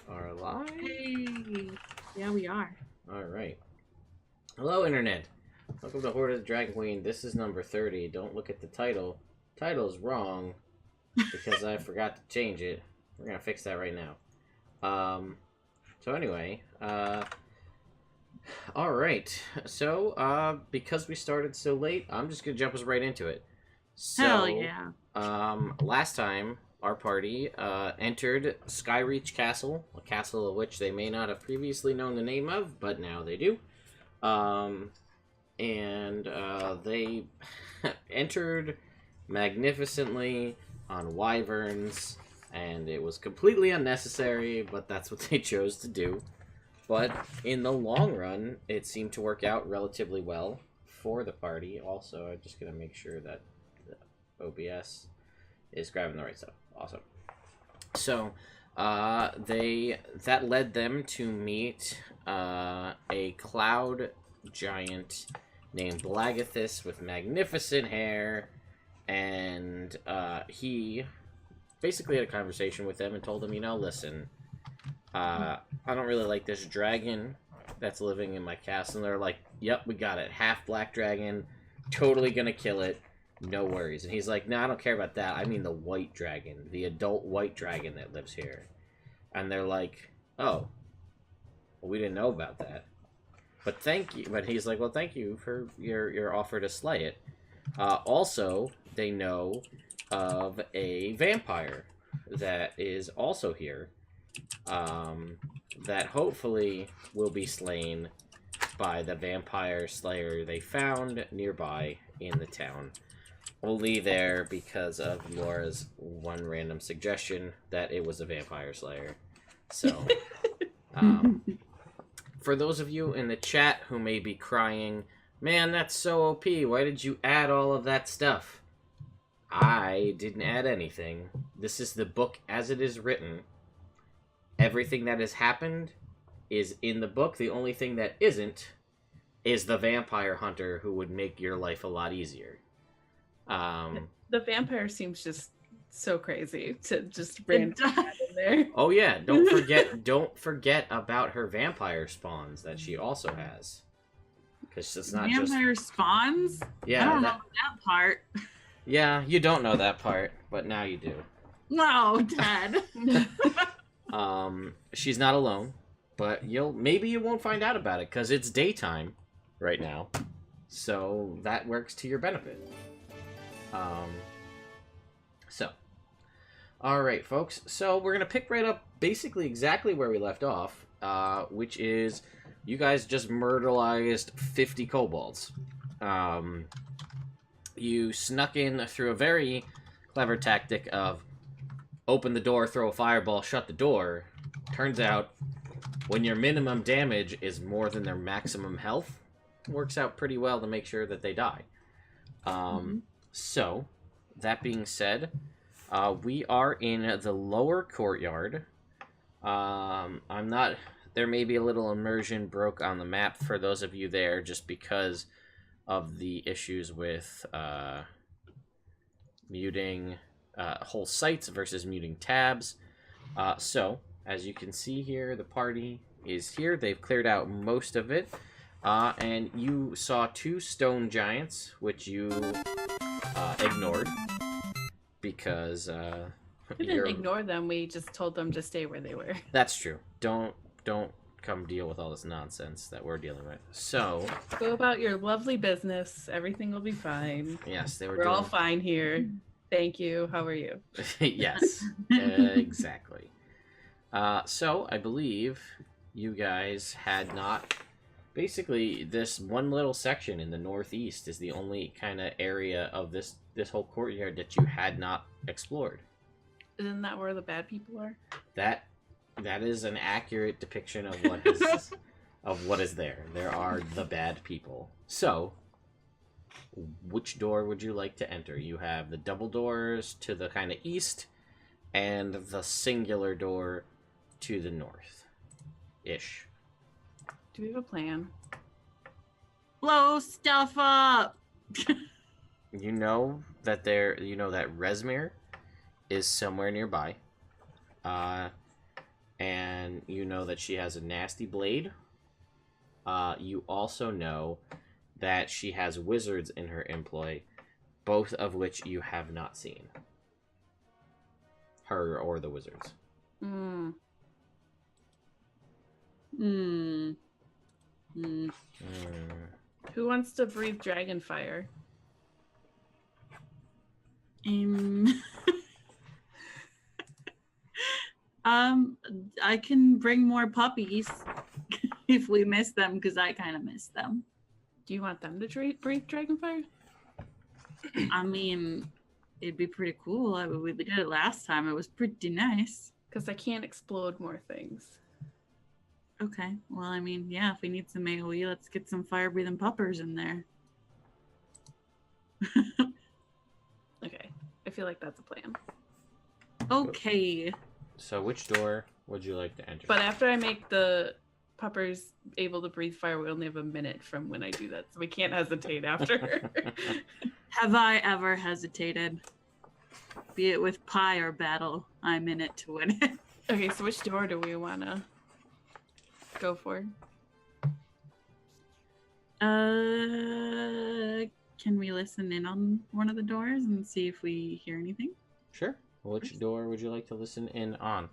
are live. Hey, yeah, we are. All right. Hello, Internet. Welcome to Hoard of the Dragon Queen. This is number 30. Don't look at the title. Title's wrong because I forgot to change it. We're going to fix that right now. So anyway, all right. So, because we started so late, I'm just going to jump us right into it. So, Hell yeah. Last time our party entered Skyreach Castle, a castle of which they may not have previously known the name of, but now they do. They entered magnificently on wyverns, and it was completely unnecessary, but that's what they chose to do. But in the long run, it seemed to work out relatively well for the party. Also, I'm just going to make sure that the OBS is grabbing the right stuff. Awesome. So, that led them to meet a cloud giant named Blagathis with magnificent hair, and he basically had a conversation with them and told them, listen, I don't really like this dragon that's living in my castle. And they're like, yep, we got it. Half black dragon, totally gonna kill it. No worries. And he's like, no, I don't care about that. I mean the white dragon, the adult white dragon that lives here. And they're like, oh, well, we didn't know about that. But thank you. But he's like, well, thank you for your offer to slay it. Also, they know of a vampire that is also here. That hopefully will be slain by the vampire slayer they found nearby in the town. Only there because of Laura's one random suggestion that it was a vampire slayer. So, for those of you in the chat who may be crying, man, that's so OP, why did you add all of that stuff? I didn't add anything. This is the book as it is written. Everything that has happened is in the book. The only thing that isn't is the vampire hunter who would make your life a lot easier. The vampire seems just so crazy to just randomly add in there. Oh yeah, don't forget about her vampire spawns that she also has. Because it's not vampire spawns? Yeah, I don't know that part. Yeah, you don't know that part, but now you do. No, Dad. She's not alone, but maybe you won't find out about it because it's daytime right now, so that works to your benefit. All right, folks. So we're gonna pick right up basically exactly where we left off, which is you guys just murderized 50 kobolds. You snuck in through a very clever tactic of open the door, throw a fireball, shut the door. Turns out, when your minimum damage is more than their maximum health, it works out pretty well to make sure that they die. So, that being said, we are in the lower courtyard. There may be a little immersion broke on the map for those of you there, just because of the issues with muting whole sites versus muting tabs. So, as you can see here, the party is here. They've cleared out most of it. And you saw two stone giants, which you ignored. Because We didn't ignore them, we just told them to stay where they were. That's true. Don't come deal with all this nonsense that we're dealing with. So go about your lovely business. Everything will be fine. Yes, We're all fine here. Thank you. How are you? Yes, exactly. So I believe you guys had not. Basically, this one little section in the northeast is the only kind of area of this whole courtyard that you had not explored. Isn't that where the bad people are? That is an accurate depiction of what is there. There are the bad people. So, which door would you like to enter? You have the double doors to the kind of east, and the singular door to the north-ish. Do we have a plan? Blow stuff up. You know that Rezmir is somewhere nearby. and you know that she has a nasty blade. You also know that she has wizards in her employ, both of which you have not seen. Her or the wizards. Hmm. Who wants to breathe dragon fire? I can bring more puppies if we miss them, because I kind of miss them. Do you want them to breathe dragon fire? I mean, it'd be pretty cool. We did it last time. It was pretty nice. Because I can't explode more things. Okay. Well, I mean, yeah, if we need some AoE, let's get some fire-breathing puppers in there. Okay. I feel like that's a plan. Okay. So which door would you like to enter? But after I make the puppers able to breathe fire, we only have a minute from when I do that. So we can't hesitate after. Have I ever hesitated? Be it with pie or battle, I'm in it to win it. Okay, so which door do we want to go for? Can we listen in on one of the doors and see if we hear anything? Sure. Which door would you like to listen in on?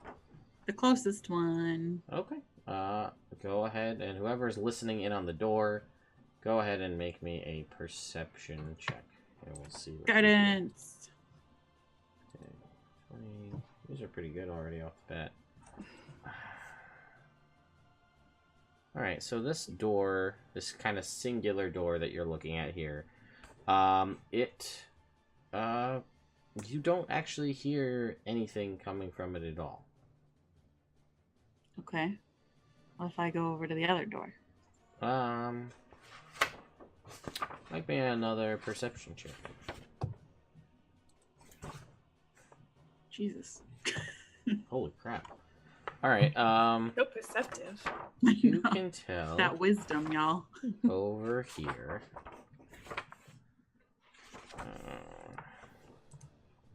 The closest one. Okay. Go ahead, and whoever's listening in on the door, go ahead and make me a perception check, and we'll see. What Guidance. okay, 20. These are pretty good already off the bat. All right, so this door, this kind of singular door that you're looking at here, you don't actually hear anything coming from it at all. Okay. What if I go over to the other door? Might be another perception check. Jesus. Holy crap. Alright, So perceptive. you can tell That wisdom, y'all. over here.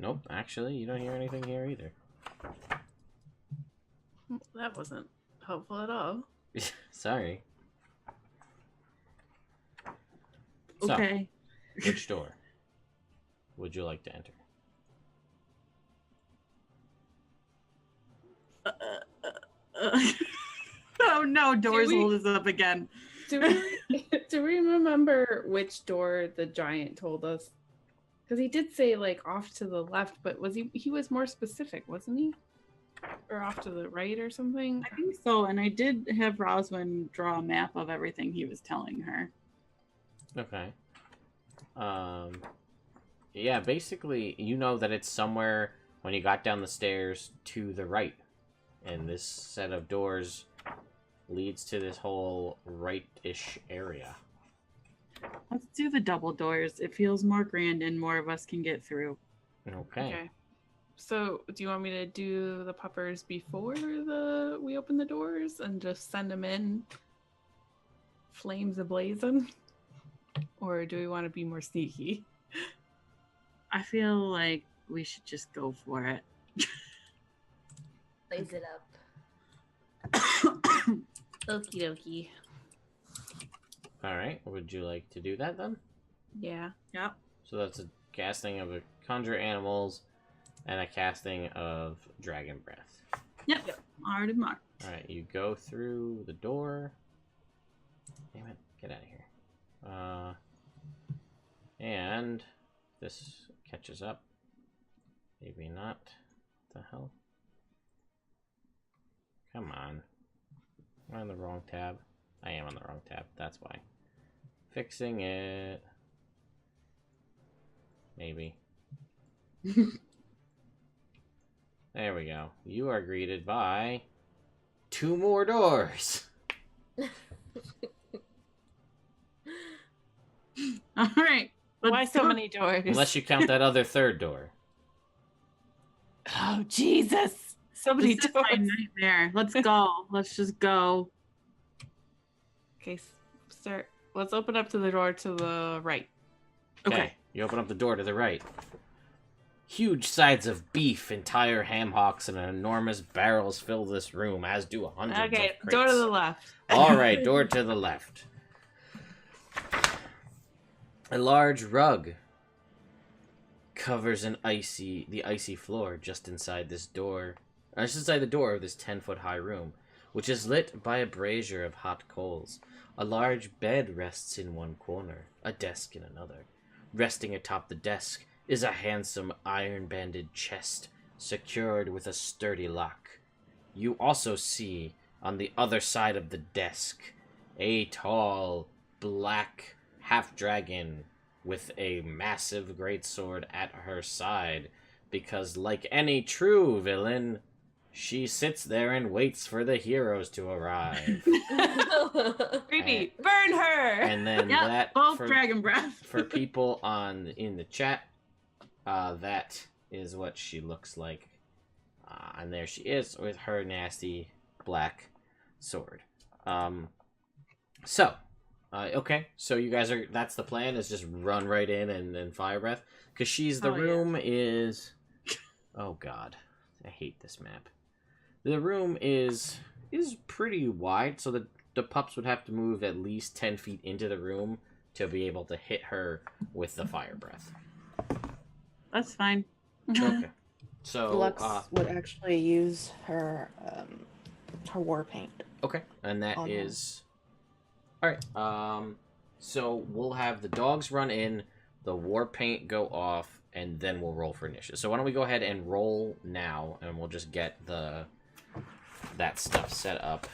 Nope, actually, you don't hear anything here either. That wasn't helpful at all. Sorry. So, Okay. which door would you like to enter? Oh no, doors we- hold us up again. Do we remember which door the giant told us? Because he did say like off to the left, but was he was more specific, wasn't he? Or off to the right or something? I think so, and I did have Roswin draw a map of everything he was telling her. Okay. Yeah, basically, you know that it's somewhere when you got down the stairs to the right. And this set of doors leads to this whole right-ish area. Let's do the double doors. It feels more grand and more of us can get through. Okay. So, do you want me to do the puppers before we open the doors and just send them in flames ablazing? Or do we want to be more sneaky? I feel like we should just go for it. Blaze it up. Okie dokie. Alright, would you like to do that then? Yeah. Yep. So that's a casting of a conjure animals and a casting of dragon breath. Yep. Already marked. Alright, you go through the door. Damn it, get out of here. And this catches up. Maybe not. What the hell? Come on. I'm on the wrong tab. I am on the wrong tab, that's why. Fixing it. Maybe. There we go. You are greeted by 2 more doors. All right. Why so many doors? Unless you count that other third door. Oh, Jesus. So many This is my doors. nightmare. Let's go. Let's just go. Okay, start. Let's open up to the door to the right. Okay. You open up the door to the right. Huge sides of beef, entire ham hocks, and enormous barrels fill this room, as do hundreds of crates. Door to the left. All right, door to the left. A large rug covers the icy floor just inside this door. Just inside the door of this 10-foot high room, which is lit by a brazier of hot coals. A large bed rests in one corner, a desk in another. Resting atop the desk is a handsome iron-banded chest, secured with a sturdy lock. You also see, on the other side of the desk, a tall, black half-dragon with a massive greatsword at her side, because like any true villain, she sits there and waits for the heroes to arrive. Creepy. Burn her! And then Yep, both dragon breath. For people in the chat, that is what she looks like. And there she is with her nasty black sword. Okay, so you guys that's the plan, is just run right in and fire breath? Because the room is... Oh god, I hate this map. The room is pretty wide, so the pups would have to move at least 10 feet into the room to be able to hit her with the fire breath. That's fine. Okay. So Lux would actually use her war paint. Okay, and that is... Alright, so we'll have the dogs run in, the war paint go off, and then we'll roll for initiative. So why don't we go ahead and roll now, and we'll just get that stuff set up,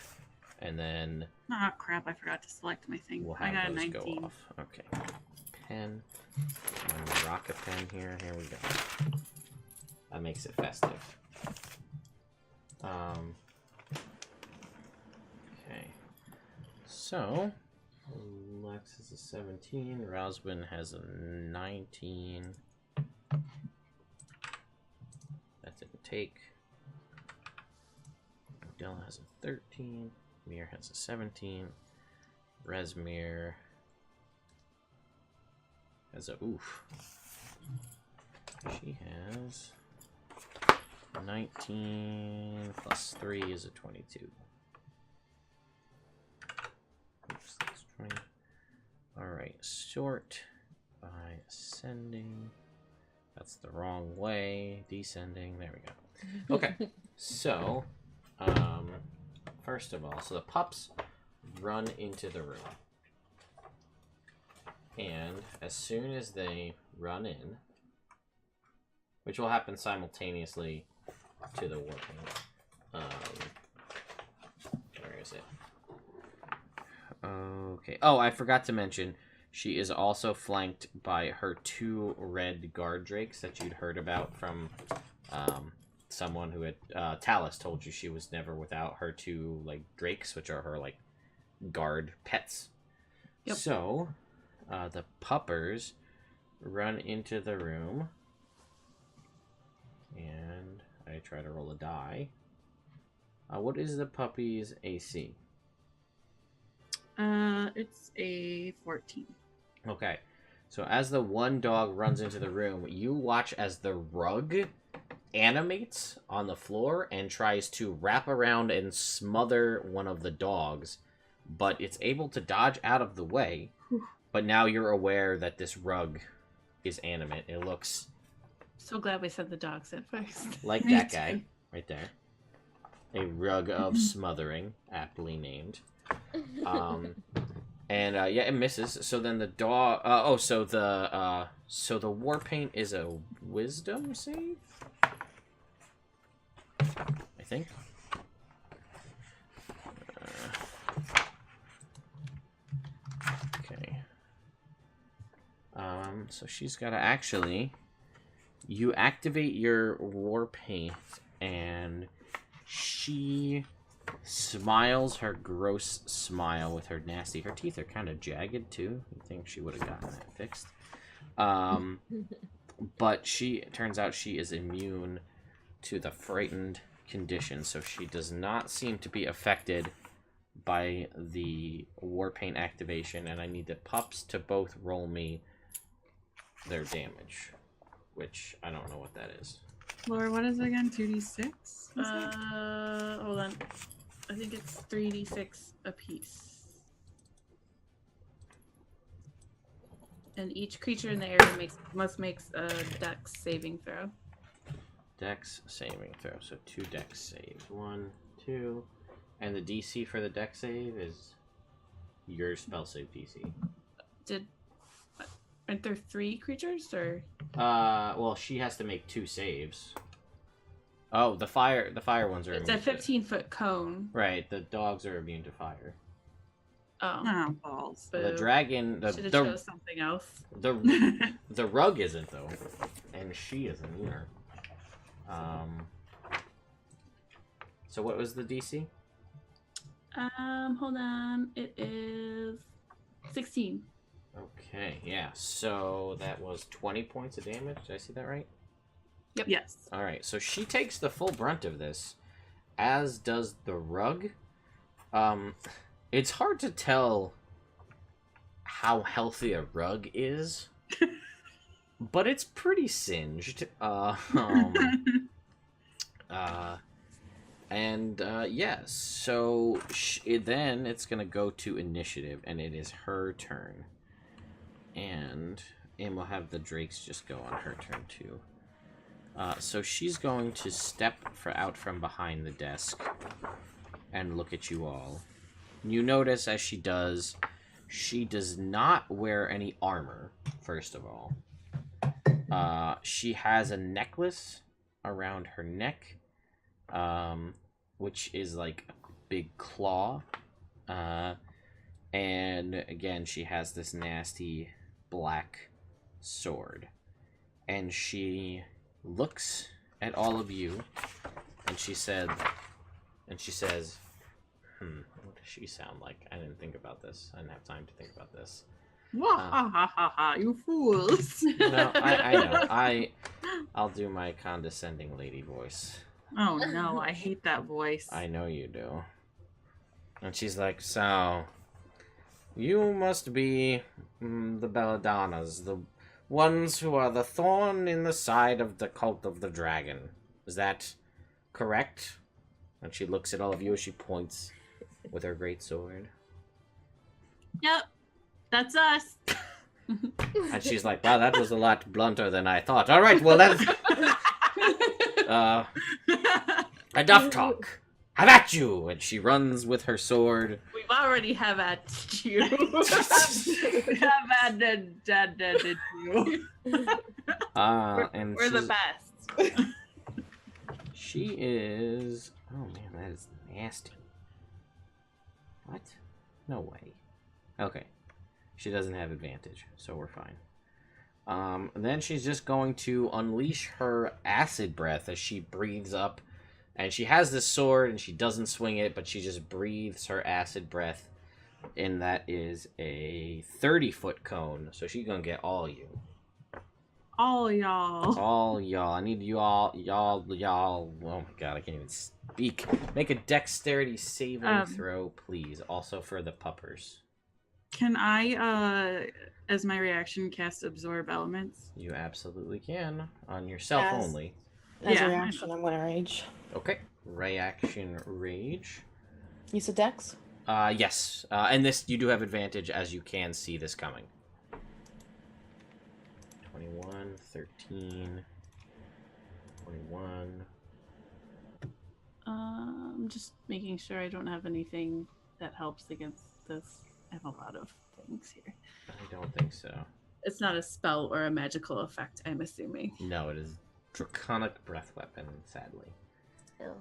and then... Oh, crap, I forgot to select my thing. We'll have I got a those 19. go off. Okay. Pen. Rock a pen here. Here we go. That makes it festive. Okay. So, Lex has a 17. Rousbin has a 19. That didn't take. Dell has a 13. Mir has a 17. Rezmir has a oof. She has 19 plus 3 is a 22. Oops, that's 20. Alright, sort by ascending. That's the wrong way. Descending. There we go. Okay, so first of all, so the pups run into the room. And as soon as they run in, which will happen simultaneously to the war paint. Where is it? Okay. Oh, I forgot to mention, she is also flanked by her 2 red guard drakes that you'd heard about from someone who had Talus told you she was never without her 2 like drakes, which are her like guard pets. Yep. So the puppers run into the room, and I try to roll a die. What is the puppy's AC? It's a 14. Okay, so as the one dog runs into the room, you watch as the rug animates on the floor and tries to wrap around and smother one of the dogs, but it's able to dodge out of the way. But now you're aware that this rug is animate. It looks... So glad we said the dogs at first. Like that guy right there. A rug of smothering, aptly named. And yeah, it misses. So then the dog. So the war paint is a wisdom save, I think. Okay. So she's got to actually. You activate your war paint, and she smiles her gross smile with her nasty... Her teeth are kind of jagged, too. You think she would have gotten that fixed. But turns out she is immune to the frightened condition, so she does not seem to be affected by the war paint activation, and I need the pups to both roll me their damage. which I don't know what that is. Laura, what is it again? 2d6? Hold on. I think it's 3d6 a piece. And each creature in the area must make a dex saving throw. Dex saving throw. So 2 dex saves. 1, 2. And the DC for the dex save is your spell save DC. Aren't there 3 creatures or? Well, she has to make 2 saves. Oh, the fire ones are It's immune a 15-foot cone. Right, the dogs are immune to fire. Oh. Balls. The dragon, Should have chose something else. the rug isn't though, and she isn't either. So what was the DC? Hold on. It is 16. Okay, yeah. So that was 20 points of damage. Did I see that right? Yep. Yes. All right. So she takes the full brunt of this, as does the rug. It's hard to tell how healthy a rug is, but it's pretty singed. Yes. So then it's gonna go to initiative, and it is her turn. And we'll have the drakes just go on her turn too. So she's going to step out from behind the desk and look at you all. You notice as she does not wear any armor, first of all. She has a necklace around her neck, which is like a big claw. And again, she has this nasty black sword. And she looks at all of you, and she says, what does she sound like? I didn't think about this. I didn't have time to think about this. You fools. No, I know. I'll do my condescending lady voice. Oh no, I hate that voice. I know you do. And she's like, so, you must be the Belladonnas, the ones who are the thorn in the side of the cult of the dragon. Is that correct? And she looks at all of you as she points with her great sword. Yep, that's us. And she's like, wow, that was a lot blunter than I thought. All right, well, that's... enough talk. Have at you! And she runs with her sword. We've already have at you. Have at you. And We're the best. She is... Oh, man, that is nasty. What? No way. Okay. She doesn't have advantage, so we're fine. And then she's just going to unleash her acid breath as she breathes up. And she has this sword, and she doesn't swing it, but she just breathes her acid breath. And that is a 30-foot cone, so she's gonna get all you. All y'all. All y'all. I need you all, y'all. Oh my god, I can't even speak. Make a dexterity saving throw, please. Also for the puppers. Can I, as my reaction, cast Absorb Elements? You absolutely can. On yourself only. As a reaction, I'm going to rage. Okay. Reaction rage. You said dex? Yes. And this, you do have advantage as you can see this coming. 21, 13, 21. I'm just making sure I don't have anything that helps against this. I have a lot of things here. I don't think so. It's not a spell or a magical effect, I'm assuming. No, it is draconic breath weapon, sadly. Oh.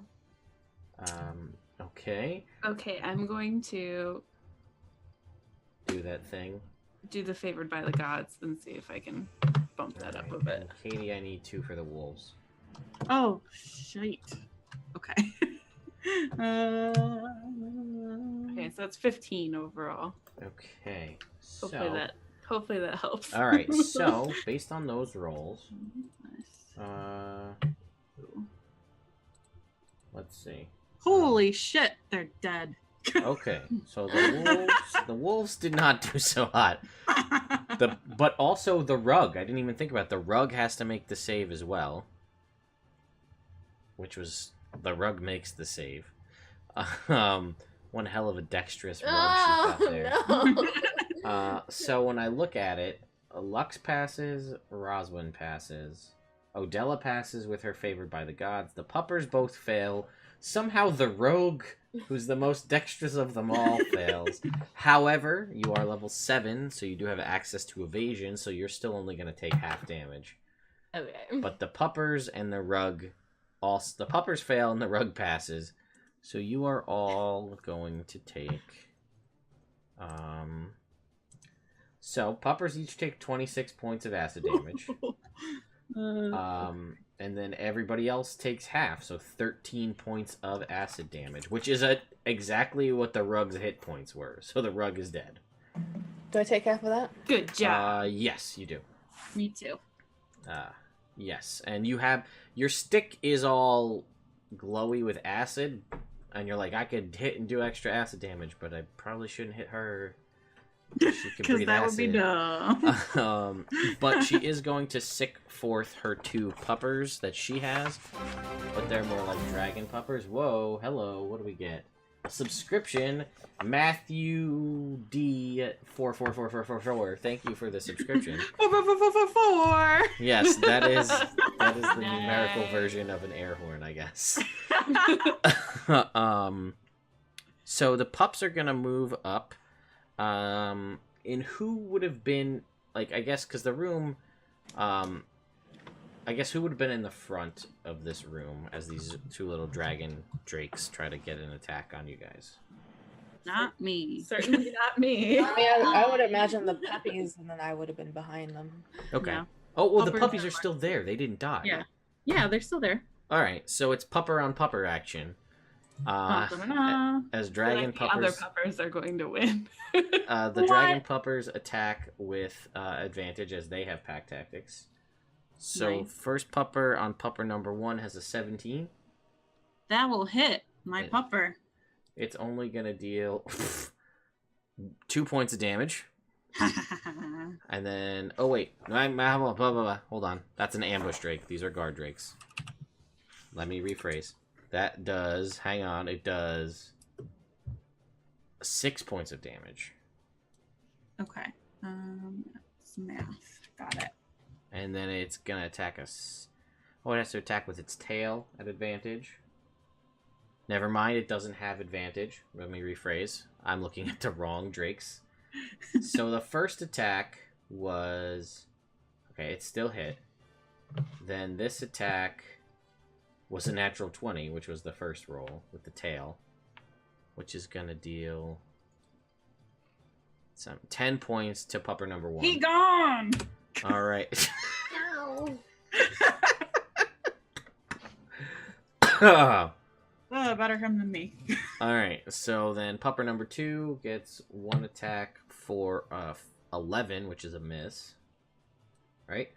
Okay. Okay, I'm going to Do that thing. do the favored by the gods and see if I can bump that up a Alright, bit. and Katie, I need 2 for the wolves. Oh, shite. Okay. Okay, so that's 15 overall. Okay. So, Hopefully that helps. all right. So, based on those rolls, Nice. let's see. Holy shit, they're dead. Okay, so the wolves did not do so hot. But also the rug. I didn't even think about it. The rug has to make the save as well. Which was... The rug makes the save. One hell of a dexterous rug she's got there. No. So when I look at it, Lux passes, Roswin passes, Odella passes with her favored by the gods, the puppers both fail, somehow the rogue, who's the most dexterous of them all, fails. However, you are level 7, so you do have access to evasion, so you're still only going to take half damage. Okay. But the puppers and the rug, the puppers fail and the rug passes, so you are all going to take... So, puppers each take 26 points of acid damage. And then everybody else takes half, so 13 points of acid damage, which is exactly what the rug's hit points were. So the rug is dead. Do I take half of that? Good job. Yes, you do. Me too. Yes, and you have... Your stick is all glowy with acid, and you're like, I could hit and do extra acid damage, but I probably shouldn't hit her. She can Because breathe that acid. would be dumb. But she is going to sick forth her 2 puppers that she has, but they're more like dragon puppers. Whoa, hello, what do we get? A subscription, Matthew D44444. Thank you for the subscription. 4. Yes, that is the numerical version of an air horn, I guess. So the pups are gonna move up. In who would have been, like, I guess, because the room, I guess who would have been in the front of this room as these 2 little dragon drakes try to get an attack on you guys? Not me. Certainly not me. I mean, I would imagine the puppies, and then I would have been behind them. Okay. Yeah. Oh, well, the Puppers puppies are are still there. They didn't die. Yeah. Yeah, they're still there. Alright, so it's pupper on pupper action. As dragon The other puppers... puppers are going to win. The dragon puppers attack with advantage as they have pack tactics. So Nice. first pupper on pupper number 1 has a 17. That will hit my Yeah. pupper. It's only gonna deal 2 points of damage. And then, oh wait, hold on. That's an ambush drake. These are guard drakes. Let me rephrase. That does, hang on, it does 6 points of damage. Okay. It's math. Got it. And then it's gonna attack us. Oh, it has to attack with its tail at advantage. Never mind, it doesn't have advantage. Let me rephrase. I'm looking at the wrong drakes. So the first attack was... Okay, it still hit. Then this attack was a natural 20, which was the first roll with the tail. Which is gonna deal... 10 points to pupper number 1. He gone! Alright. Better him than me. Alright, so then pupper number 2 gets 1 attack for 11, which is a miss. Right?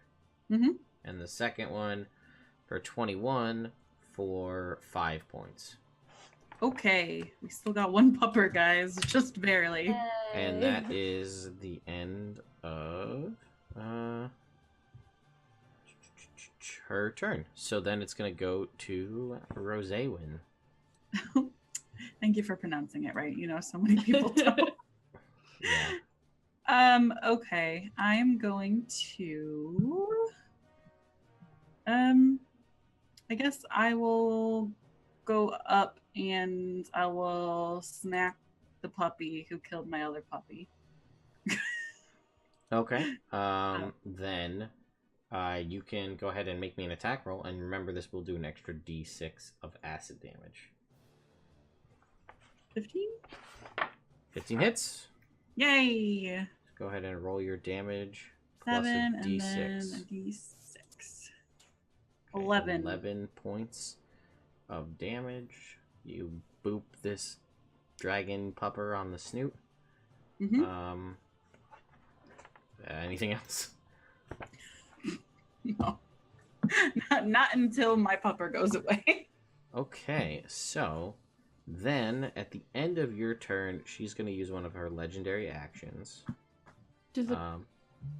Mm-hmm. And the second one for 21 for 5 points. Okay. We still got 1 pupper, guys. Just barely. And that is the end of her turn. So then it's going to go to Rosewin. Thank you for pronouncing it right. You know, so many people don't. Yeah. Okay. I'm going to... I guess I will go up and I will smack the puppy who killed my other puppy. Okay. Then you can go ahead and make me an attack roll, and remember this will do an extra d6 of acid damage. 15? 15 hits. Yay! Go ahead and roll your damage plus 7 a and d6. then a d6. Okay, 11. 11 points of damage. You boop this dragon pupper on the snoot. Mm-hmm. Anything else? No. Not until my pupper goes away. Okay, so then at the end of your turn, she's going to use one of her legendary actions. Do the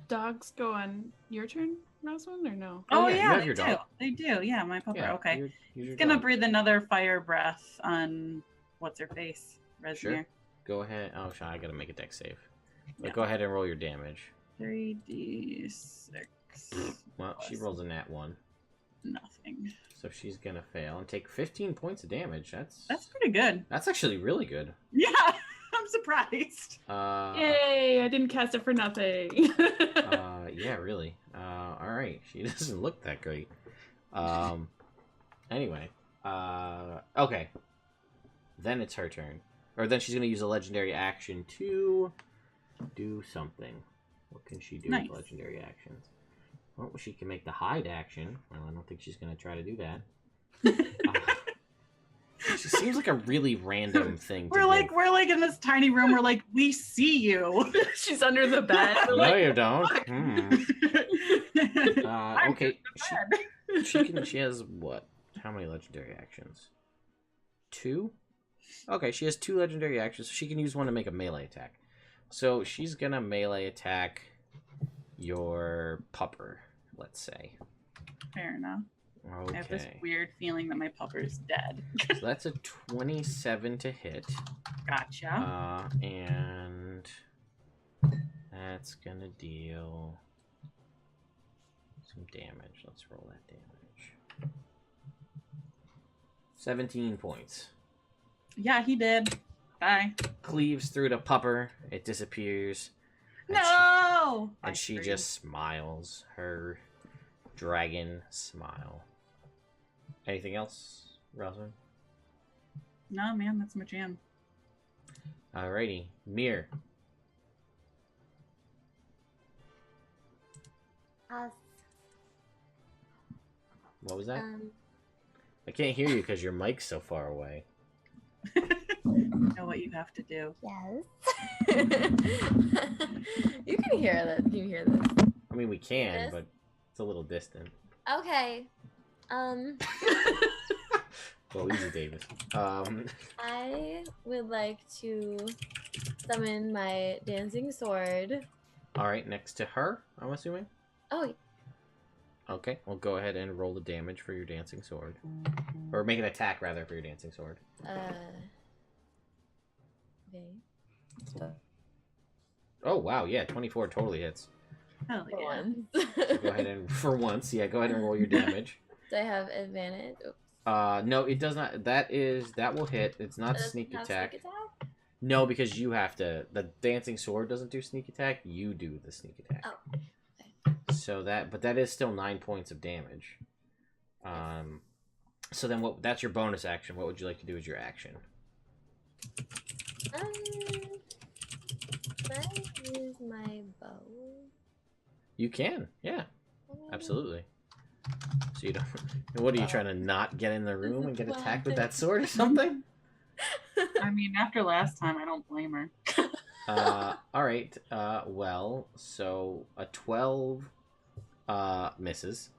dogs go on your turn, Roswell, or no? Oh, Oh, yeah, you yeah, have they your do. dog. They do. Yeah, my pupper. Yeah, Okay. use your He's gonna dog. breathe another fire breath on what's her face, Rezmir. Sure. Go ahead. Oh, Sean, I gotta make a deck save. But Yeah. go ahead and roll your damage. 3d6. Well, she Plus rolls a nat 1. nothing. So she's gonna fail and take 15 points of damage. That's pretty good. That's actually really good. Yeah, I'm surprised. Yay! I didn't cast it for nothing. Yeah, really. All right. She doesn't look that great. Anyway. Okay. Then it's her turn. Or then she's gonna use a legendary action to do something. What can she do Nice. with legendary actions? Well, she can make the hide action. Well, I don't think she's gonna try to do that. She seems like a really random thing. We're like in this tiny room. We're like, we see you. She's under the bed. We're No, like, you don't. Okay. She has what? How many legendary actions? 2? Okay, she has 2 legendary actions. So she can use one to make a melee attack. So she's gonna melee attack your pupper, let's say. Fair enough. Okay. I have this weird feeling that my pupper's dead. So that's a 27 to hit. Gotcha. And that's gonna deal some damage. Let's roll that damage. 17 points. Yeah, he did. Bye. Cleaves through the pupper. It disappears. No! And she just smiles. Her dragon smile. Anything else, Rosalind? No, man, that's my jam. Alrighty. Mir. What was that? I can't hear you because your mic's so far away. You know what you have to do. Yes. You can hear that. Can you hear this? I mean, we can, This? but it's a little distant. Okay. Well, easy, Davis. I would like to summon my dancing sword. Alright, next to her, I'm assuming? Oh, Okay, well, go ahead and roll the damage for your dancing sword. Or make an attack, rather, for your dancing sword. okay. Oh, wow, yeah, 24 totally hits. Hell For yeah. once. So go ahead and, for once, yeah, go ahead and roll your damage. Do I have advantage? Oops. No, it does not. That will hit. It's not Does it sneak have attack. Sneak attack? No, because you have to. The dancing sword doesn't do sneak attack. You do the sneak attack. Oh. So but that is still 9 points of damage. So then that's your bonus action. What would you like to do as your action? Can I use my bow? You can, yeah, absolutely. So you don't. What are you trying to not get in the room and get attacked with that sword or something? I mean, after last time, I don't blame her. All right. Well, so a 12 misses.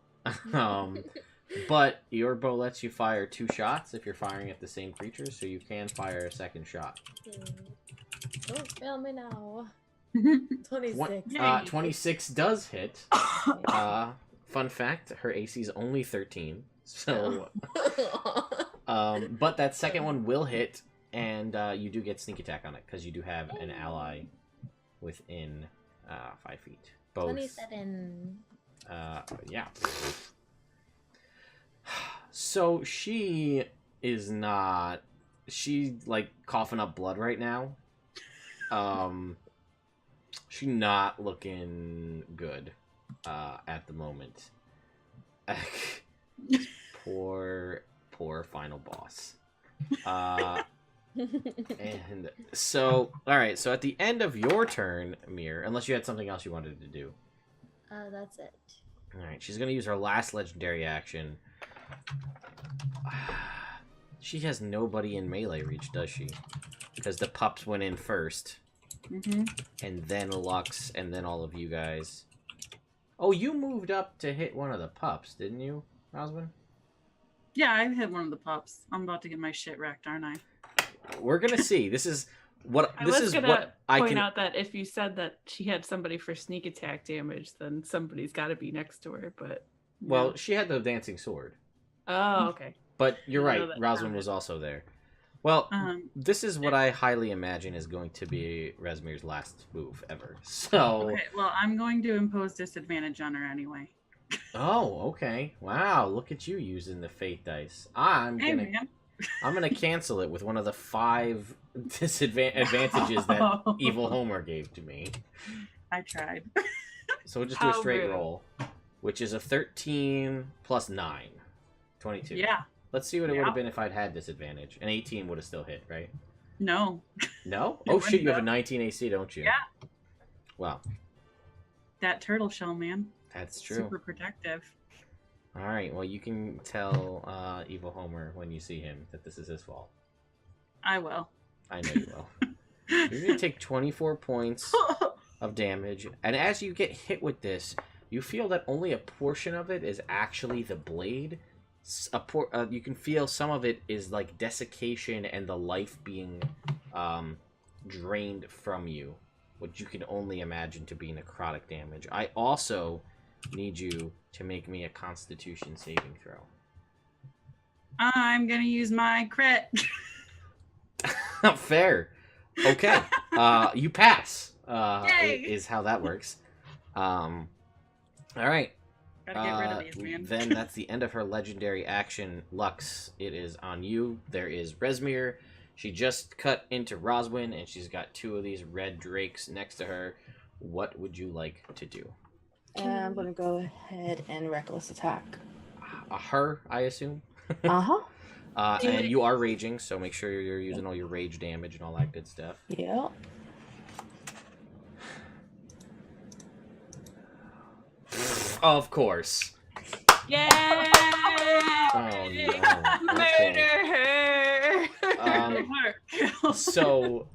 But your bow lets you fire 2 shots if you're firing at the same creature, so you can fire a second shot. Don't fail me now. 26. 26 does hit. Fun fact, her AC is only 13. So, but that second one will hit, and you do get sneak attack on it, because you do have an ally within 5 feet. Both. 27. Yeah. So she is not. She's like coughing up blood right now. She's not looking good at the moment. Poor final boss. And so, all right. So at the end of your turn, Mir, unless you had something else you wanted to do. That's it. All right. She's gonna use her last legendary action. She has nobody in melee reach, does she? Because the pups went in first. Mm-hmm. And then Lux, and then all of you guys. Oh, you moved up to hit one of the pups, didn't you, Roswin? Yeah, I hit one of the pups. I'm about to get my shit wrecked, aren't I? We're gonna see. This is I was gonna point out that if you said that she had somebody for sneak attack damage, then somebody's got to be next to her. But well, she had the dancing sword. Oh, okay. But you're right. Rezmir was also there. Well, this is what I highly imagine is going to be Rezmir's last move ever. So. Okay. Well, I'm going to impose disadvantage on her anyway. Oh, okay. Wow, look at you using the fate dice. I'm gonna cancel it with one of the 5 advantages that Evil Homer gave to me. I tried. So we'll just do a straight roll, which is a 13 plus 9. 22. Yeah. Let's see what it would have been if I'd had disadvantage. An 18 would have still hit, right? No. No? Oh shit, you have a 19 AC, don't you? Yeah. Wow. That turtle shell, man. That's true. Super protective. Alright, well you can tell Evil Homer when you see him that this is his fault. I will. I know you will. You're going to take 24 points of damage, and as you get hit with this, you feel that only a portion of it is actually the blade. You can feel some of it is like desiccation and the life being drained from you, which you can only imagine to be necrotic damage. I also need you to make me a Constitution saving throw. I'm gonna use my crit. Fair. Okay. You pass. Yay! Is how that works. All right. Gotta get rid of these, man. Then that's the end of her legendary action. Lux, it is on you. There is Rezmir. She just cut into Roswin, and she's got 2 of these red drakes next to her. What would you like to do? I'm gonna go ahead and reckless attack. Her, I assume. Uh-huh. And you are raging, so make sure you're using all your rage damage and all that good stuff. Yeah. Of course. Yay! Oh no. Okay. So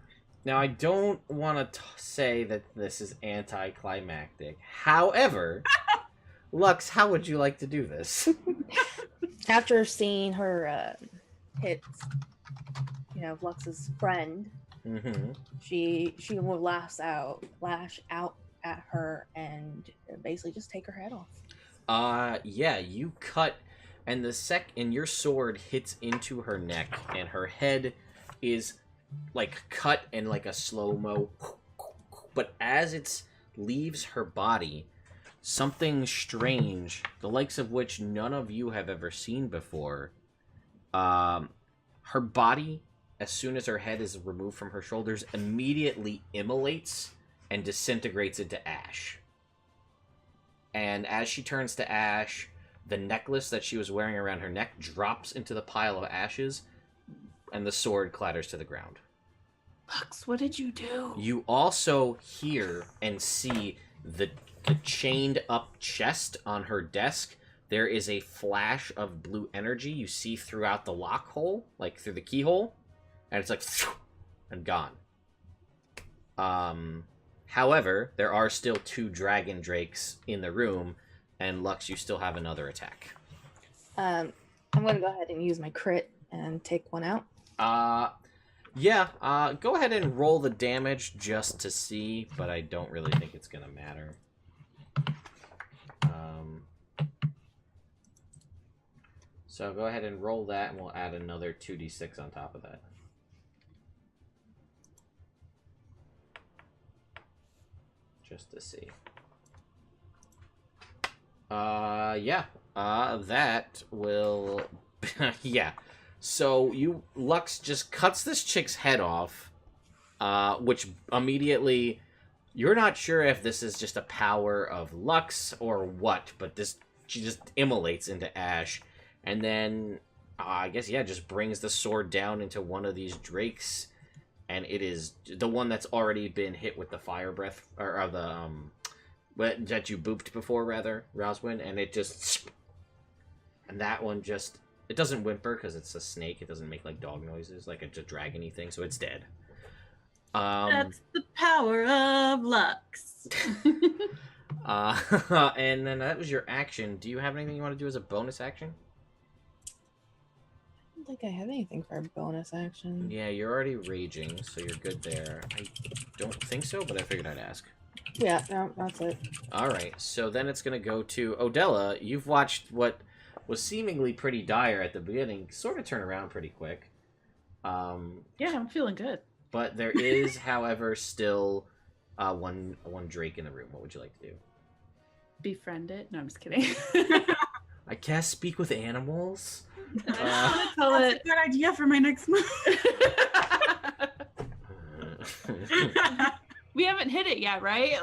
now I don't want to say that this is anticlimactic. However, Lux, how would you like to do this? After seeing her hit, Lux's friend, she will lash out at her and basically just take her head off. Yeah, you cut, and your sword hits into her neck, and her head is like cut in like a slow-mo, but as it leaves her body, something strange, the likes of which none of you have ever seen before. Her body, as soon as her head is removed from her shoulders, immediately immolates and disintegrates into ash. And as she turns to ash, the necklace that she was wearing around her neck drops into the pile of ashes, and the sword clatters to the ground. Lux, what did you do? You also hear and see the chained up chest on her desk. There is a flash of blue energy you see throughout the lock hole, like through the keyhole, and it's like and gone. However, there are still 2 dragon drakes in the room, and Lux, you still have another attack. I'm gonna go ahead and use my crit and take one out. Yeah, go ahead and roll the damage just to see, but I don't really think it's gonna matter. So go ahead and roll that, and we'll add another 2d6 on top of that. Just to see. That will... yeah. So Lux just cuts this chick's head off, which immediately... You're not sure if this is just a power of Lux or what, but she just immolates into ash. And then, I guess, just brings the sword down into one of these drakes. And it is the one that's already been hit with the fire breath, or the, that you booped before, rather, Roswin. And it just, and that one just, it doesn't whimper because it's a snake. It doesn't make, like, dog noises, like a dragon-y thing, so it's dead. That's the power of Lux. And then that was your action. Do you have anything you want to do as a bonus action? don't think I have anything for a bonus action. Yeah, you're already raging, so you're good there. I don't think so, but I figured I'd ask. Yeah, no, that's it. Alright, so then it's going to go to Odella. You've watched what was seemingly pretty dire at the beginning sort of turn around pretty quick. Yeah, I'm feeling good. But there is, however, still one Drake in the room. What would you like to do? Befriend it? No, I'm just kidding. I cast Speak with Animals. I just want to That's a good idea for my next move. We haven't hit it yet, right?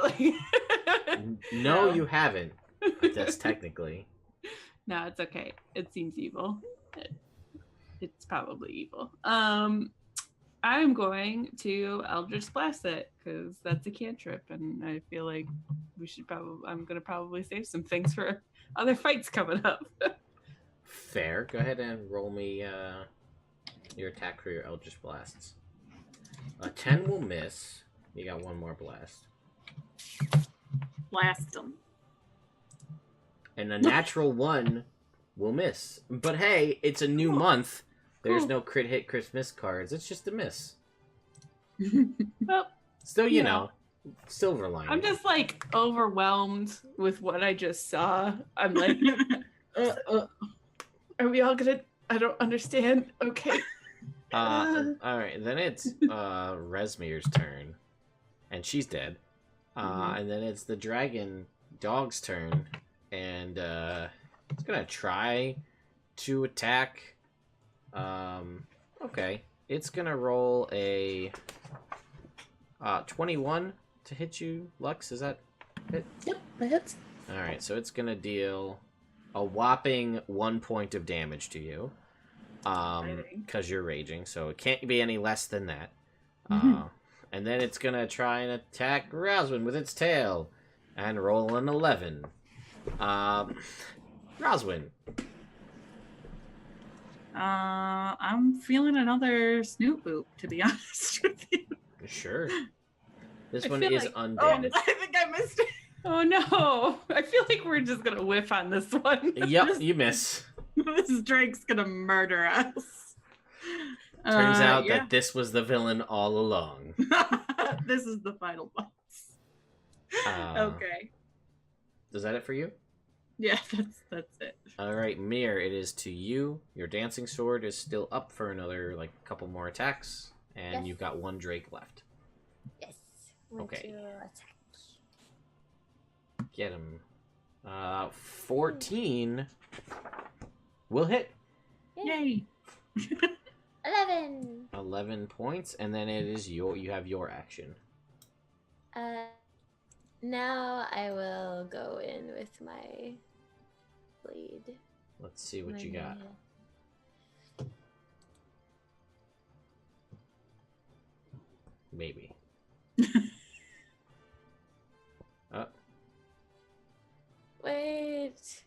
No, you haven't. That's technically. No, it's okay. It seems evil. It's probably evil. I'm going to Eldritch Blast it because that's a cantrip, and I feel like I'm gonna probably save some things for other fights coming up. Fair. Go ahead and roll me your attack for your Eldritch Blasts. 10 will miss. You got one more blast. Blast them. And a natural 1 will miss. But hey, it's a new month. There's no crit hit, crit miss cards. It's just a miss. Well, Still, you know, silver lining. I'm just like overwhelmed with what I just saw. I'm like, are we all gonna? I don't understand. Okay. All right, then it's Rezmir's turn, and she's dead. And then it's the dragon dog's turn, and it's gonna try to attack. Okay, it's gonna roll a 21 to hit you, Lux. Is that it? Yep, that hits. All right, so it's gonna deal a whopping 1 point of damage to you. Because you're raging, so it can't be any less than that. And then it's gonna try and attack Roswin with its tail, and roll an 11. Roswin. I'm feeling another snoot boop, to be honest with you. Sure. This I one feel is like- undamaged. I think I missed it. Oh no! I feel like we're just gonna whiff on this one. Yep, you miss. This Drake's gonna murder us. Turns out yeah. that this was the villain all along. This is the final boss. Okay. Is that it for you? Yeah, that's it. All right, Mir, it is to you. Your dancing sword is still up for another couple more attacks, and Yes. you've got one Drake left. Yes. Want Okay. to attack. Get him. 14 will hit. Yay. 11. 11 points, and then it is you have your action. Now I will go in with my blade. Let's see what you got. Maybe. Wait.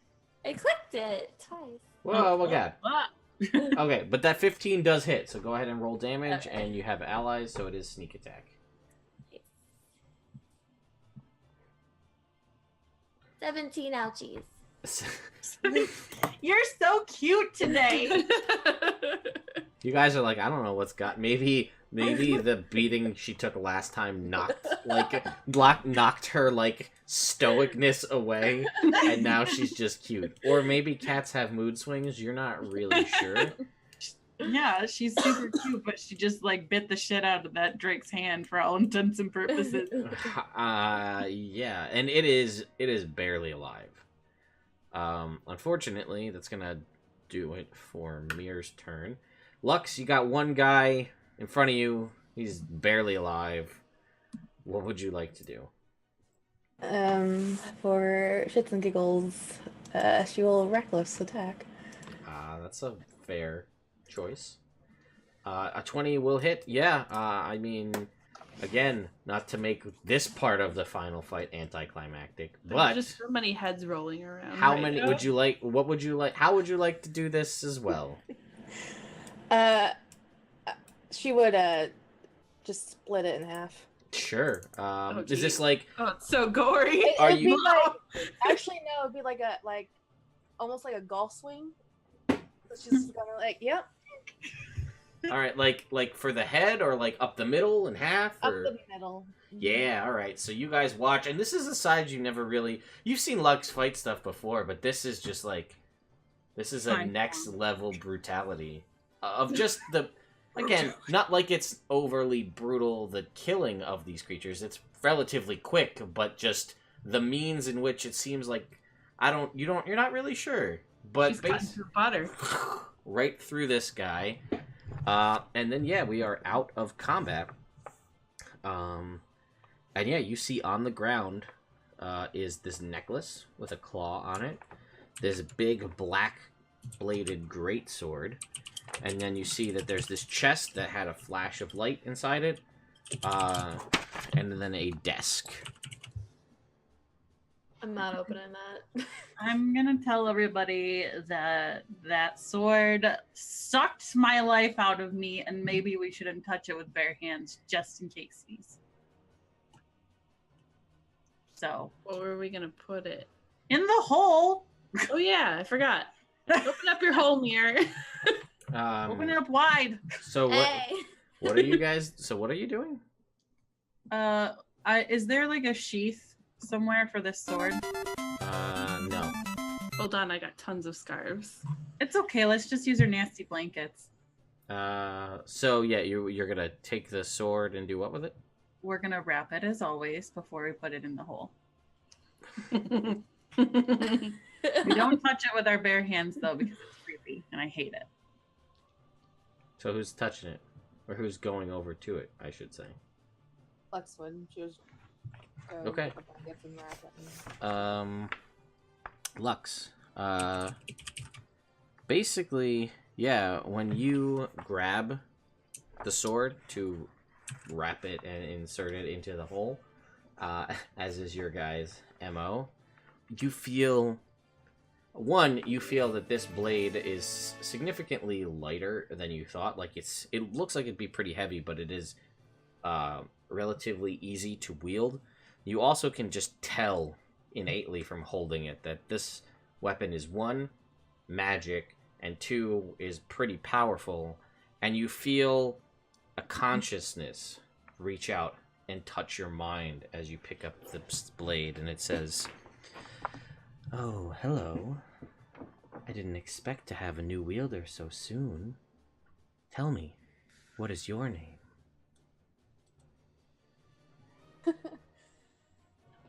I clicked it twice. Whoa, oh my god. Ah. Okay, but that 15 does hit, so go ahead and roll damage, and you have allies, so it is sneak attack. 17 ouchies. You're so cute today. You guys are like, I don't know what's got. Maybe the beating she took last time knocked her stoicness away, and now she's just cute. Or maybe cats have mood swings. You're not really sure. Yeah, she's super cute, but she just bit the shit out of that Drake's hand for all intents and purposes. Yeah, and it is barely alive. Unfortunately, that's gonna do it for Mir's turn. Lux, you got one guy in front of you. He's barely alive. What would you like to do? For shits and giggles, she will reckless attack. That's a fair choice. A 20 will hit. Yeah, I mean, again, not to make this part of the final fight anticlimactic, but There's just so many heads rolling around. how right many now. would you like? What would you like? How would you like to do this as well? She would just split it in half. Sure. Is this geez. like? Oh, it's so gory. Are It'd be you- actually, no, it'd be almost like a golf swing. So she's gonna yep. All right, like for the head or like up the middle and half Up or the middle. yeah, all right. So you guys watch, and this is a side you've seen Lux fight stuff before, but this is just like this is a Fine. next level brutality of just the again, not like it's overly brutal the killing of these creatures. It's relatively quick, but just the means in which it seems like you're not really sure. But She's cutting through butter. right through this guy. And then yeah, we are out of combat. And yeah, you see on the ground is this necklace with a claw on it. This big black bladed greatsword. And then you see that there's this chest that had a flash of light inside it. And then a desk. I'm not opening that. I'm gonna tell everybody that that sword sucked my life out of me, and maybe we shouldn't touch it with bare hands, just in case. So, Where were we gonna put it? in the hole. Oh yeah, I forgot. Open up your hole, mirror. Open it up wide. So what? Hey. What are you guys? So what are you doing? Is there like a sheath somewhere for this sword? No. Hold on, I got tons of scarves. It's okay. Let's just use our nasty blankets. So yeah, you're gonna take the sword and do what with it? We're gonna wrap it as always before we put it in the hole. We don't touch it with our bare hands though, because it's creepy and I hate it. So who's touching it, or who's going over to it? I should say. Lex would. She was. Okay. Lux. Basically, yeah. When you grab the sword to wrap it and insert it into the hole, as is your guys' MO, you feel that this blade is significantly lighter than you thought. Like it looks like it'd be pretty heavy, but it is relatively easy to wield. You also can just tell innately from holding it that this weapon is 1, magic, and 2, is pretty powerful, and you feel a consciousness reach out and touch your mind as you pick up the blade, and it says, "Oh, hello. I didn't expect to have a new wielder so soon. Tell me, what is your name?"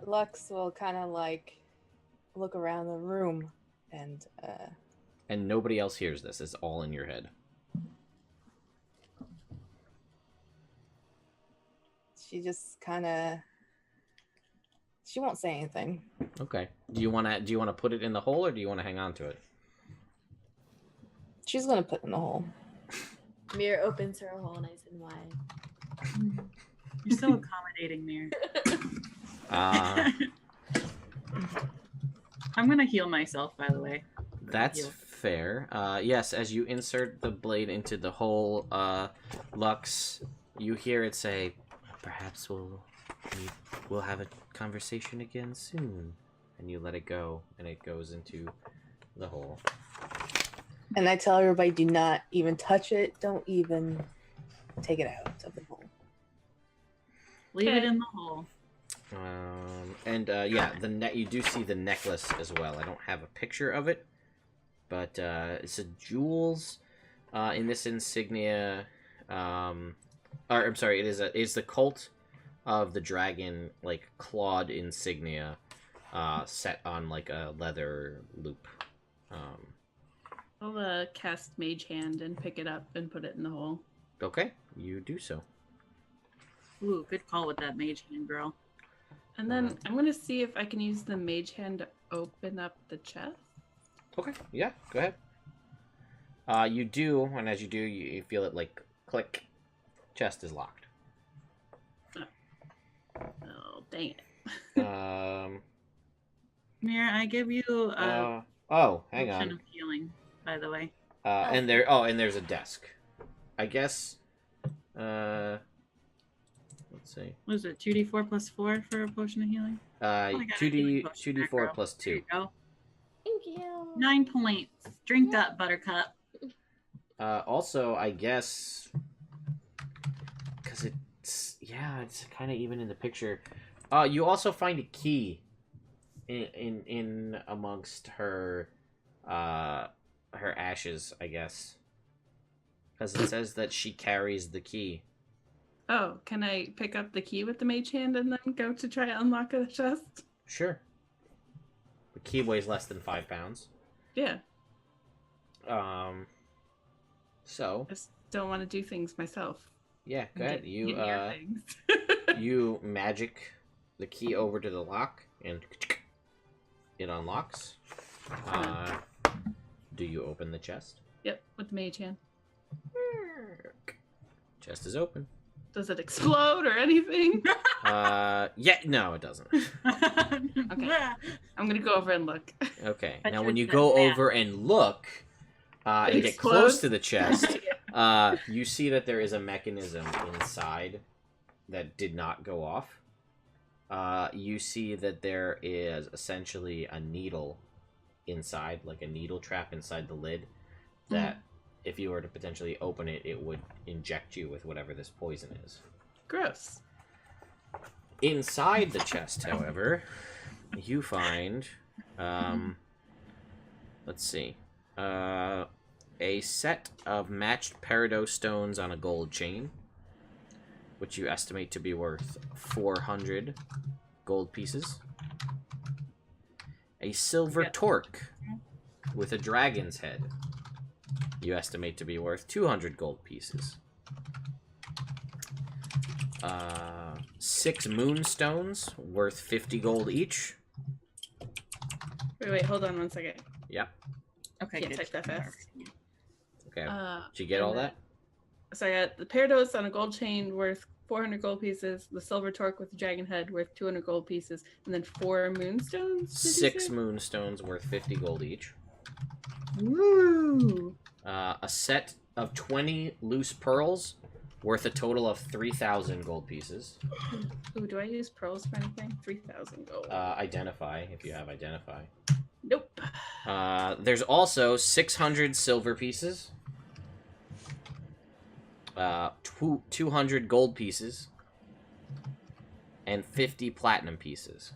Lux will kind of like look around the room and And nobody else hears this. It's all in your head. she just kind of she won't say anything. Okay. Do you want to put it in the hole, or do you want to hang on to it? She's gonna put it in the hole. Mir opens her hole nice and wide. You're so accommodating, Mir. I'm gonna heal myself, by the way. That's fair. Yes, as you insert the blade into the hole, Lux, you hear it say, "Perhaps we'll have a conversation again soon." And you let it go, and it goes into the hole. And I tell everybody, do not even touch it. Don't even take it out of the hole. Leave it in the hole. Yeah, you do see the necklace as well. I don't have a picture of it, but it's a jewels in this insignia. It's the cult of the dragon, like clawed insignia, set on like a leather loop. I'll cast Mage Hand and pick it up and put it in the hole. Okay, you do so. Ooh, good call with that mage hand, girl. And then I'm going to see if I can use the Mage Hand to open up the chest. Okay, yeah, go ahead. You do, and as you do, you feel it like click. Chest is locked. Oh, dang it. Mir, I give you a hang potion on. of healing, by the way. And there's a desk. I guess. Let's see. What is it? 2d4 plus 4 for a potion of healing? I got a healing potion there, 2d4 girl. plus 2. There you go. Thank you. 9 points. Drink up, Buttercup. Also, I guess, because it's kind of even in the picture. You also find a key in amongst her ashes, I guess, because it says that she carries the key. Oh, can I pick up the key with the mage hand and then go to try to unlock the chest? Sure. The key weighs less than 5 pounds. Yeah. So. I just don't want to do things myself. Yeah, go ahead. You things. you magic the key over to the lock, and it unlocks. Do you open the chest? Yep, with the mage hand. Chest is open. Does it explode or anything? Yeah, no, it doesn't. Okay. I'm gonna go over and look. Okay. But Now, you when you said go that. over and look, and get explodes? close to the chest, you see that there is a mechanism inside that did not go off. You see that there is essentially a needle inside, like a needle trap inside the lid, that if you were to potentially open it, it would inject you with whatever this poison is. Gross. Inside the chest, however, you find, let's see, a set of matched peridot stones on a gold chain, which you estimate to be worth 400 gold pieces. A silver torque with a dragon's head, you estimate to be worth 200 gold pieces. 6 moonstones worth 50 gold each. Wait, hold on 1 second. Yep. Okay, Can't good. type that fast. Okay. Did you get all that? So I got the parados on a gold chain worth 400 gold pieces, the silver torque with the dragon head worth 200 gold pieces, and then 4 moonstones? 6 moonstones worth 50 gold each. Woo! A set of 20 loose pearls worth a total of 3,000 gold pieces. Ooh, do I use pearls for anything? 3,000 gold. Identify, if you have identify. Nope. There's also 600 silver pieces. 200 gold pieces. And 50 platinum pieces.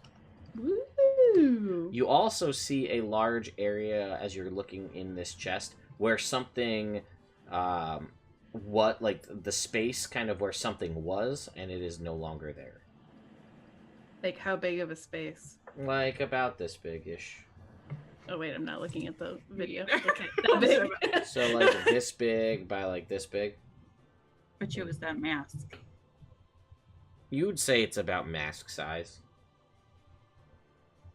Woo! You also see a large area as you're looking in this chest where something, the space kind of where something was, and it is no longer there. Like, how big of a space? Like about this big-ish. Oh, wait, I'm not looking at the video. Okay, that big. So, like, this big by, like, this big. But it was that mask. You would say it's about mask size.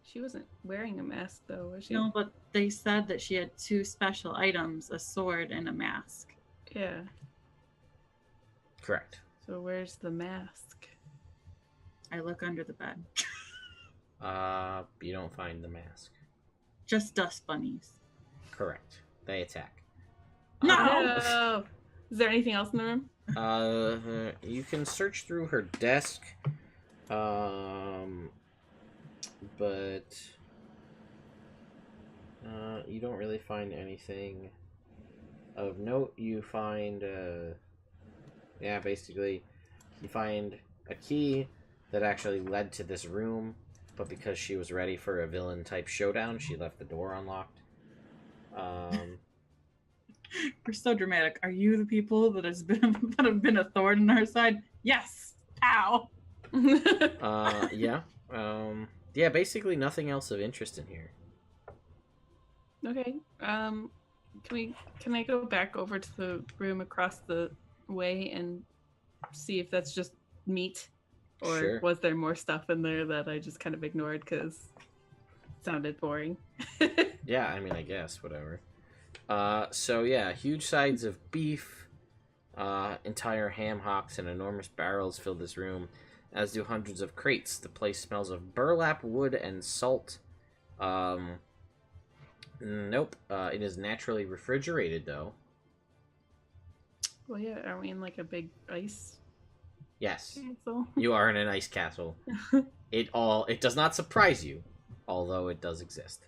She wasn't wearing a mask, though, was she? No, but they said that she had 2 special items, a sword and a mask. Yeah. Correct. So where's the mask? I look under the bed. You don't find the mask. Just dust bunnies. Correct. They attack. No! Is there anything else in the room? You can search through her desk, but you don't really find anything of note. You find, basically, you find a key that actually led to this room, but because she was ready for a villain-type showdown, she left the door unlocked. We're so dramatic. Are you the people that have been a thorn in our side? Yes. Ow. Yeah. Yeah, basically nothing else of interest in here. Okay. Can I go back over to the room across the way and see if that's just meat? Or Sure. was there more stuff in there that I just kind of ignored because it sounded boring? Yeah, I mean, I guess, whatever. So yeah, huge sides of beef, entire ham hocks and enormous barrels fill this room, as do hundreds of crates. The place smells of burlap, wood, and salt. Nope. It is naturally refrigerated, though. Well, yeah, are we in like a big ice Yes, castle? you are in an ice castle. It does not surprise you, although it does exist.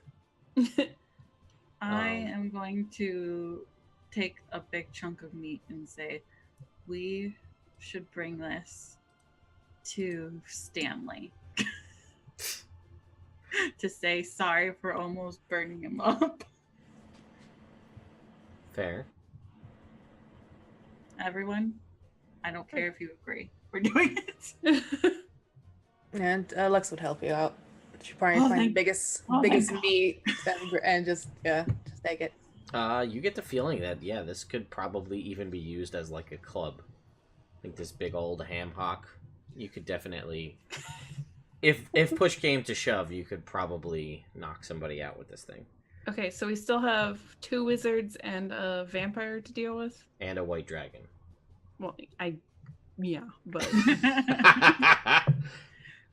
I am going to take a big chunk of meat and say, we should bring this to Stanley to say sorry for almost burning him up. Fair. Everyone, I don't care if you agree. We're doing it. And Lex would help you out. She probably find the biggest meat and just take it. You get the feeling that this could probably even be used as like a club. Like this big old ham hock. You could definitely, if push came to shove, you could probably knock somebody out with this thing. Okay, so we still have 2 wizards and a vampire to deal with. And a white dragon. Well, but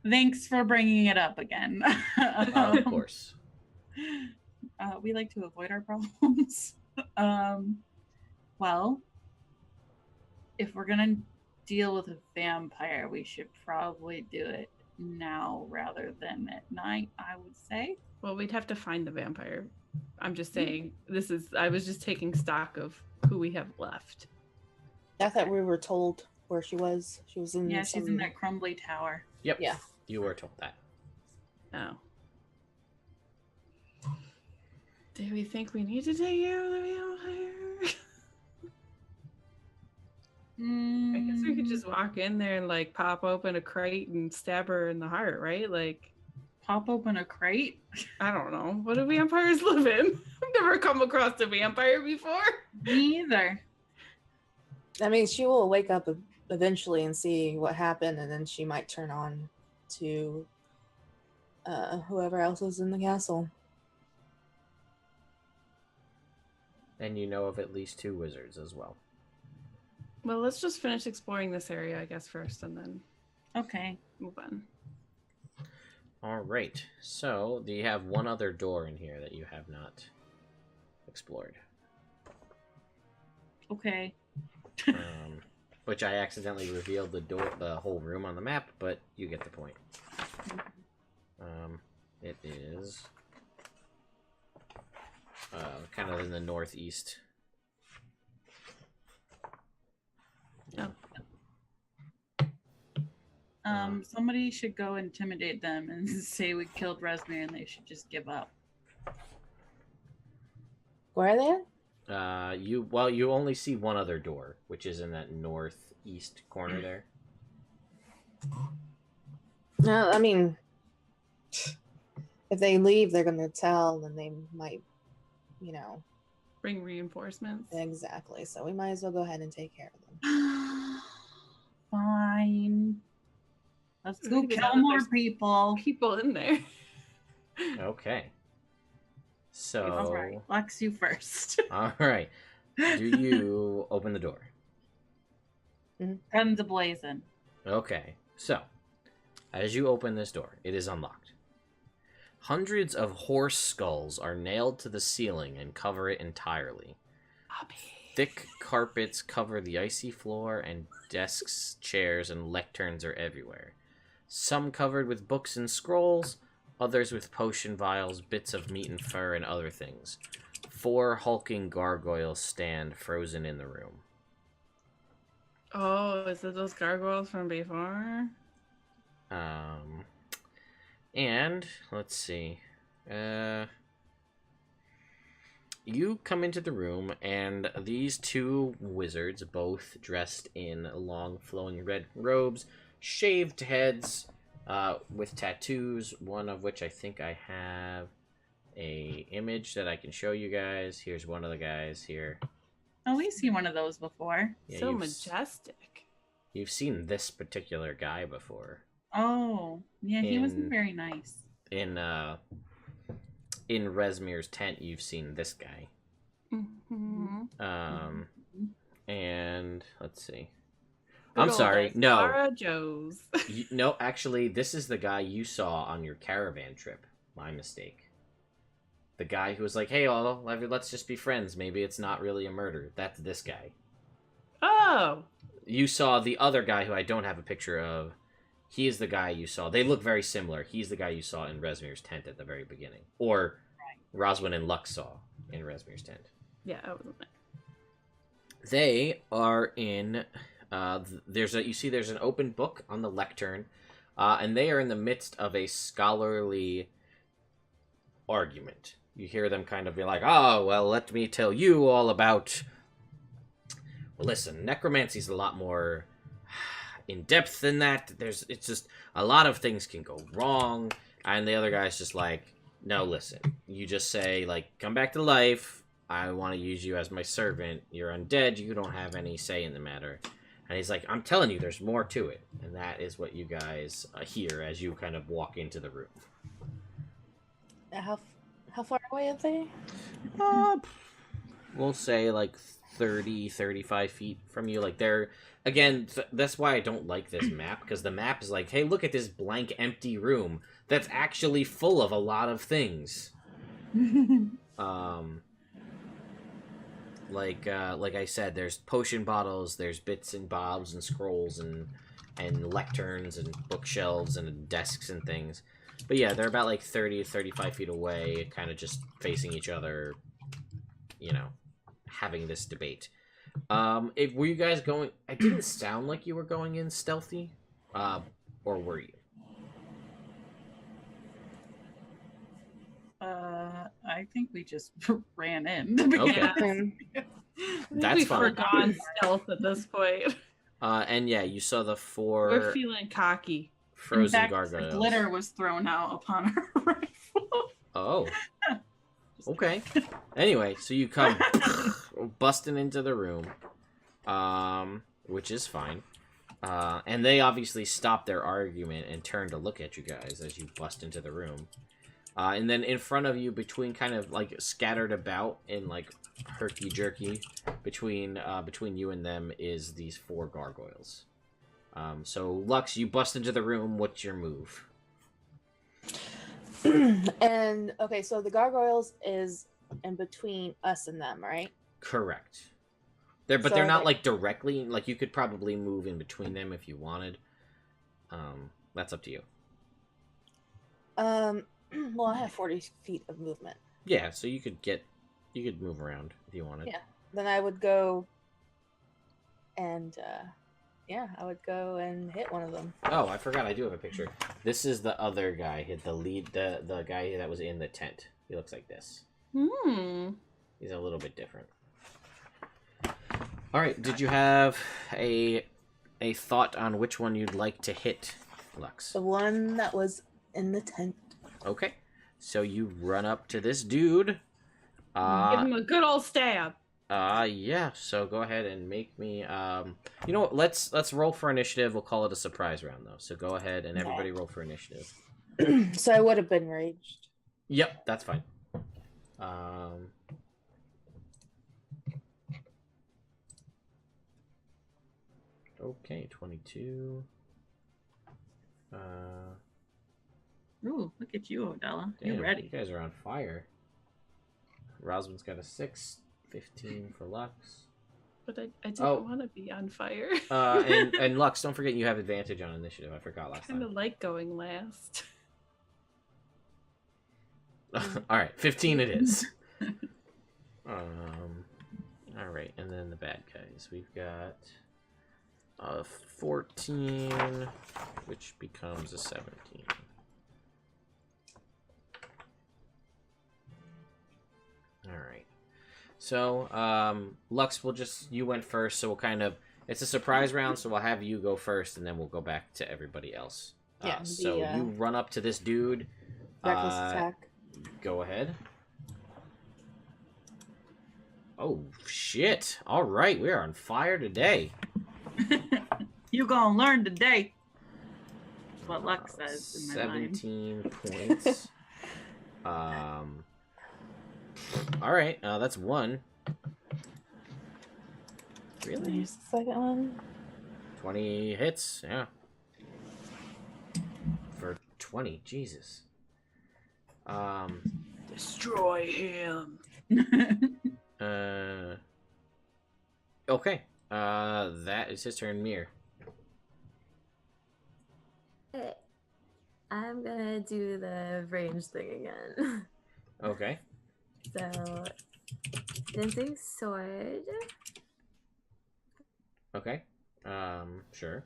thanks for bringing it up again. Of course. We like to avoid our problems. Well, if we're gonna deal with a vampire, we should probably do it now rather than at night, I would say. Well, we'd have to find the vampire. I'm just saying, I was just taking stock of who we have left. I thought we were told where she was. She was in she's in that crumbly tower. Yep. Yeah. You were told that. Oh. Do we think we need to take care of the vampire? I guess we could just walk in there and like pop open a crate and stab her in the heart, right? Like pop open a crate? I don't know. What do vampires live in? I've never come across a vampire before. Me either. I mean, she will wake up eventually and see what happened, and then she might turn on to whoever else is in the castle. And you know of at least 2 wizards as well. Well, let's just finish exploring this area, I guess, first, and then move on. All right. So, do you have one other door in here that you have not explored? Okay. Which I accidentally revealed the whole room on the map, but you get the point. It is kind of in the northeast. Somebody should go intimidate them and say we killed Rezmir and they should just give up. Where are they at? You only see one other door, which is in that northeast corner there. No, I mean, if they leave, they're gonna tell, then they might, bring reinforcements. Exactly. So we might as well go ahead and take care of them. Fine. Let's go kill more people. People in there. Okay. So. All right. Lex, you first. All right. Do you open the door? Guns ablazing. Okay. So, as you open this door, it is unlocked. Hundreds of horse skulls are nailed to the ceiling and cover it entirely. Thick carpets cover the icy floor, and desks, chairs, and lecterns are everywhere. Some covered with books and scrolls, others with potion vials, bits of meat and fur, and other things. 4 hulking gargoyles stand frozen in the room. Oh, is it those gargoyles from before? And let's see. You come into the room, and these 2 wizards, both dressed in long flowing red robes, shaved heads, with tattoos, one of which I think I have a image that I can show you guys. Here's one of the guys here. Oh, we've seen one of those before. Yeah, so majestic. You've seen this particular guy before. Oh, yeah, he wasn't very nice. In Rezmir's tent, you've seen this guy. And let's see. I'm sorry. No. Sarah Joes. No, actually, this is the guy you saw on your caravan trip. My mistake. The guy who was like, hey, let's just be friends. Maybe it's not really a murder. That's this guy. Oh. You saw the other guy who I don't have a picture of. He is the guy you saw. They look very similar. He's the guy you saw in Rezmir's tent at the very beginning. Or Roswin and Lux saw in Rezmir's tent. Yeah, I wasn't there. They are in. There's an open book on the lectern, and they are in the midst of a scholarly argument. You hear them kind of be like, "Oh, well, let me tell you all about." Well, listen, necromancy's a lot more in depth than that. It's just a lot of things can go wrong, and the other guy's just like, "No, listen. You just say like, come back to life. I want to use you as my servant. You're undead. You don't have any say in the matter." And he's like, "I'm telling you, there's more to it." And that is what you guys hear as you kind of walk into the room. How far away are they? We'll say like 30, 35 feet from you. Like they're, again, that's why I don't like this map, because the map is like, hey, look at this blank, empty room that's actually full of a lot of things. Like I said, there's potion bottles, there's bits and bobs and scrolls and lecterns and bookshelves and desks and things. But yeah, they're about like 30 to 35 feet away, kind of just facing each other, you know, having this debate. Were you guys going... It didn't sound like you were going in stealthy, or were you? I think we just ran in. To be Okay. honest. That's We've fine. forgotten stealth at this point. And yeah, you saw the 4 We're feeling cocky. frozen In fact, gargoyles. the glitter was thrown out upon our rifle. Oh. Okay. Anyway, so you come busting into the room, which is fine. And they obviously stop their argument and turn to look at you guys as you bust into the room. And then in front of you, between kind of like scattered about in like herky-jerky between you and them, is these 4 gargoyles. So Lux, you bust into the room. What's your move? And okay, so the gargoyles is in between us and them, right? Correct. They're So not like directly, like you could probably move in between them if you wanted. That's up to you. Well, I have 40 feet of movement. Yeah, so you could move around if you wanted. Yeah. Then I would go and I would go and hit one of them. Oh, I forgot, I do have a picture. This is the other guy, the guy that was in the tent. He looks like this. He's a little bit different. All right, did you have a thought on which one you'd like to hit, Lux? The one that was in the tent. Okay, so you run up to this dude. Give him a good old stab. Yeah, so go ahead and make me, you know what, let's roll for initiative. We'll call it a surprise round, though. So go ahead and everybody roll for initiative. So I would have been raged. Yep, that's fine. Okay, 22. Ooh, look at you, Odella. Damn, You're ready. You guys are on fire. Rosamund's got a 6, 15 for Lux. But I didn't want to be on fire. And Lux, don't forget you have advantage on initiative. I forgot last I kind time. of like going last. All right, 15 it is. All right, and then the bad guys. We've got 14, which becomes a 17. All right. So, Lux, you went first, so we'll kind of, it's a surprise round, so we'll have you go first, and then we'll go back to everybody else. Yeah, so you run up to this dude. Reckless attack. Go ahead. Oh, shit. All right, we are on fire today. You gonna learn today. That's what Lux says in my mind. 17 points. All right, that's 1. Really? There's the second one. 20 hits, yeah. For 20, Jesus. Destroy him. Okay. That is his turn, Mir. Okay. I'm gonna do the range thing again. Okay. So, dancing sword. Okay. Sure.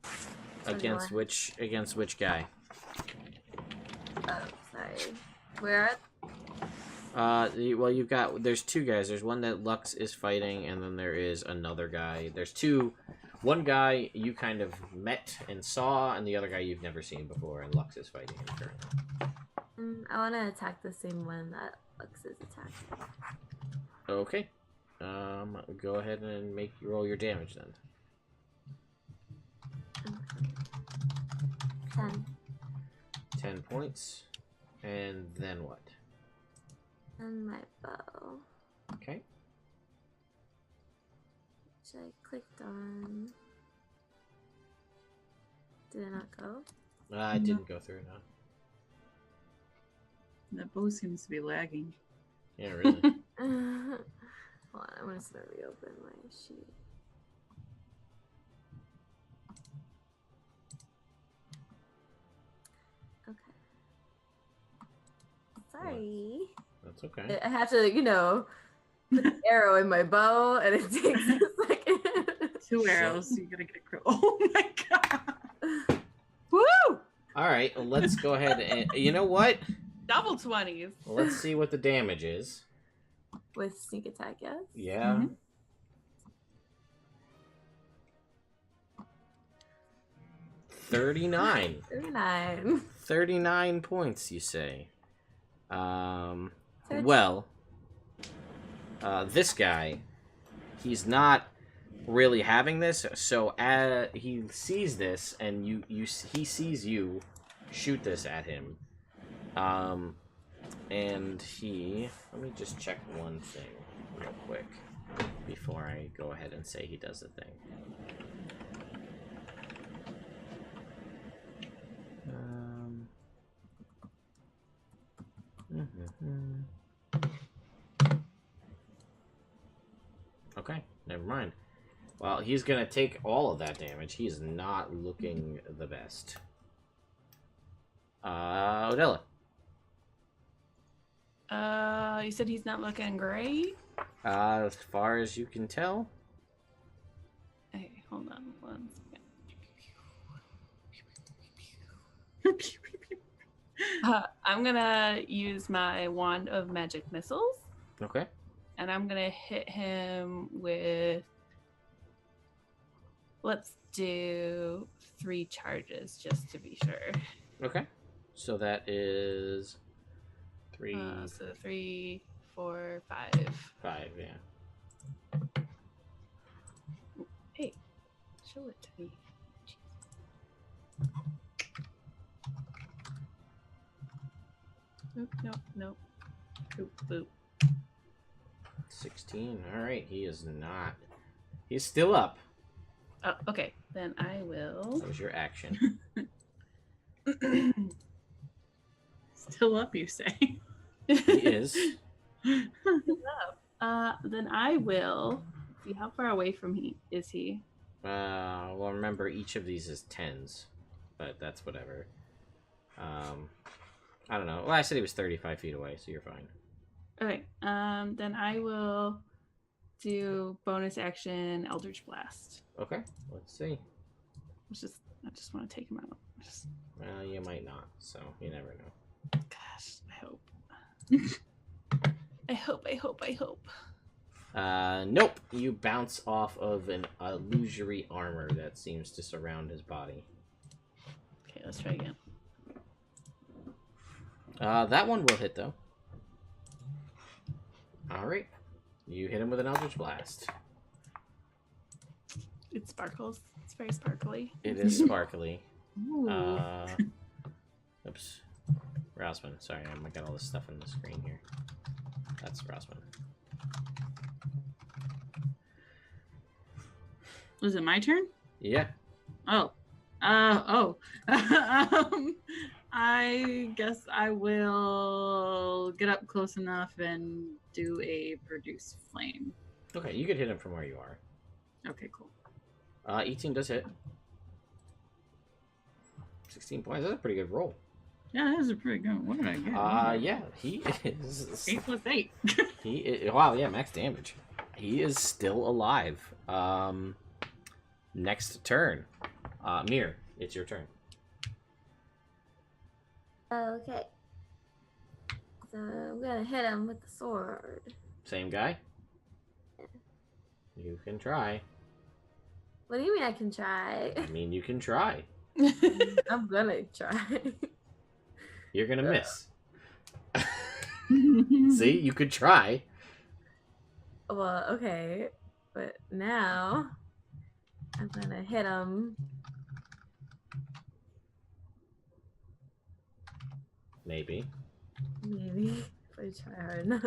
So Against which guy? Oh, sorry. Where are Well, there's two guys. There's one that Lux is fighting, and then there is another guy. There's one guy you kind of met and saw, and the other guy you've never seen before, and Lux is fighting him currently. I want to attack the same one that Lux is attacking. Okay. Go ahead and roll your damage then. Okay. 10 points. And then what? And my bow. Okay. Which I clicked on. Did it not go? I didn't go through, no. That bow seems to be lagging. Yeah, really. Hold on, I'm just gonna reopen my sheet. Okay. Sorry. That's okay. I have to, put an arrow in my bow, and it takes a second. 2 arrows, so you gotta get a crow. Oh my god! Woo! All right, well, let's go ahead and... You know what? Double 20s. Let's see what the damage is. With sneak attack, yes? Yeah. 39. 39. 39 points, you say. Thirty- Well, this guy, he's not really having this, so he sees this, and he sees you shoot this at him. And let me just check one thing real quick before I go ahead and say he does the thing. Okay, never mind. Well, he's gonna take all of that damage. He's not looking the best. Odella. You said he's not looking great? As far as you can tell. Hey, hold on one second. I'm gonna use my wand of magic missiles. Okay. And I'm gonna hit him with... Let's do 3 charges, just to be sure. Okay. So that is 3... So 3, 4, 5. 5, yeah. Hey, show it to me. Nope. Boop, boop. 16. Alright, he is not... He's still up. Oh, okay. Then I will... That was your action. Still up, you say? He is. Then I will... See, how far away from is he? Well, remember, each of these is 10s. But that's whatever. I don't know. Well, I said he was 35 feet away, so you're fine. Okay. Then I will do bonus action Eldritch Blast. Okay, let's see. I just want to take him out. Well, you might not, so you never know. Gosh, I hope. I hope. Nope. You bounce off of an illusory armor that seems to surround his body. Okay, let's try again. That one will hit, though. Alright. You hit him with an Eldritch Blast. It sparkles. It's very sparkly. It is sparkly. Ooh. Oops. Rosman. Sorry, I got all this stuff on the screen here. That's Rosman. Was it my turn? Yeah. Oh. I guess I will get up close enough and do a produce flame. Okay, you could hit him from where you are. Okay, cool. 18 does hit. 16 points. That's a pretty good roll. Yeah, that was a pretty good one. What did I get? Yeah, he is... 8 plus 8. Wow, yeah, max damage. He is still alive. Next turn. Mir, it's your turn. Okay. So I'm gonna hit him with the sword. Same guy? You can try. What do you mean I can try? I mean, you can try. I'm gonna try. You're gonna miss. See, you could try. Well, okay. But now I'm gonna hit him. Maybe. Maybe. If I try hard enough.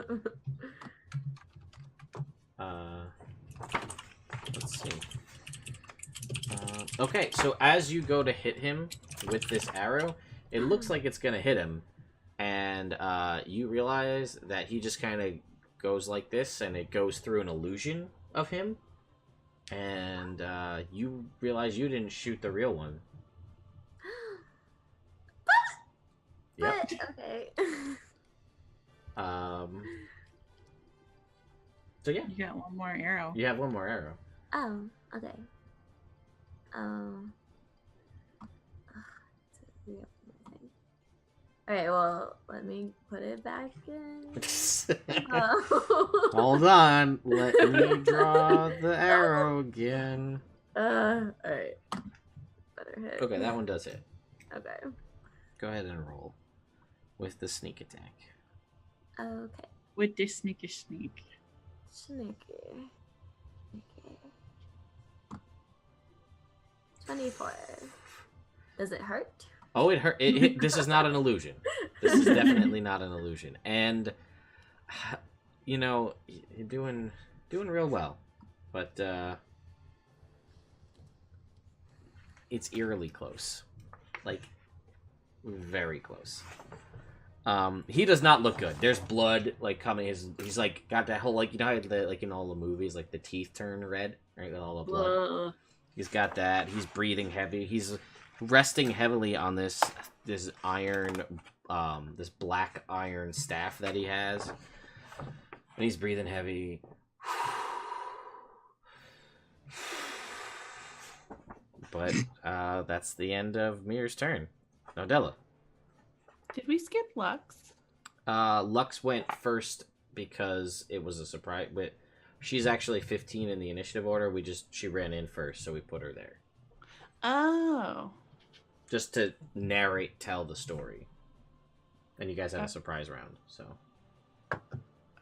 Let's see. Okay, so as you go to hit him with this arrow, it looks like it's gonna hit him, and you realize that he just kind of goes like this, and it goes through an illusion of him, and you realize you didn't shoot the real one. Yep. But, okay. So yeah, You got one more arrow. you have one more arrow. Oh, okay. Alright, well, let me put it back in. Oh. Hold on, let me draw the arrow again. Alright. Better hit. Okay, that one does hit. Okay. Go ahead and roll with the sneak attack. Okay. With this sneaky sneak. Sneaky. Okay. 24. Does it hurt? Oh, it hurt. This is not an illusion. This is definitely not an illusion. And, you know, you're doing real well. But, it's eerily close. Like, very close. He does not look good. There's blood, like, coming. He's like, got that whole, like, you know how, like, in all the movies, like, the teeth turn red? Right, with all the blood. He's got that. He's breathing heavy. He's resting heavily on this iron, this black iron staff that he has. And he's breathing heavy. But, that's the end of Mir's turn. Nodella. Did we skip Lux? Lux went first because it was a surprise, but she's actually 15 in the initiative order. She ran in first, so we put her there. Oh. Just to tell the story. And you guys had a surprise round, so.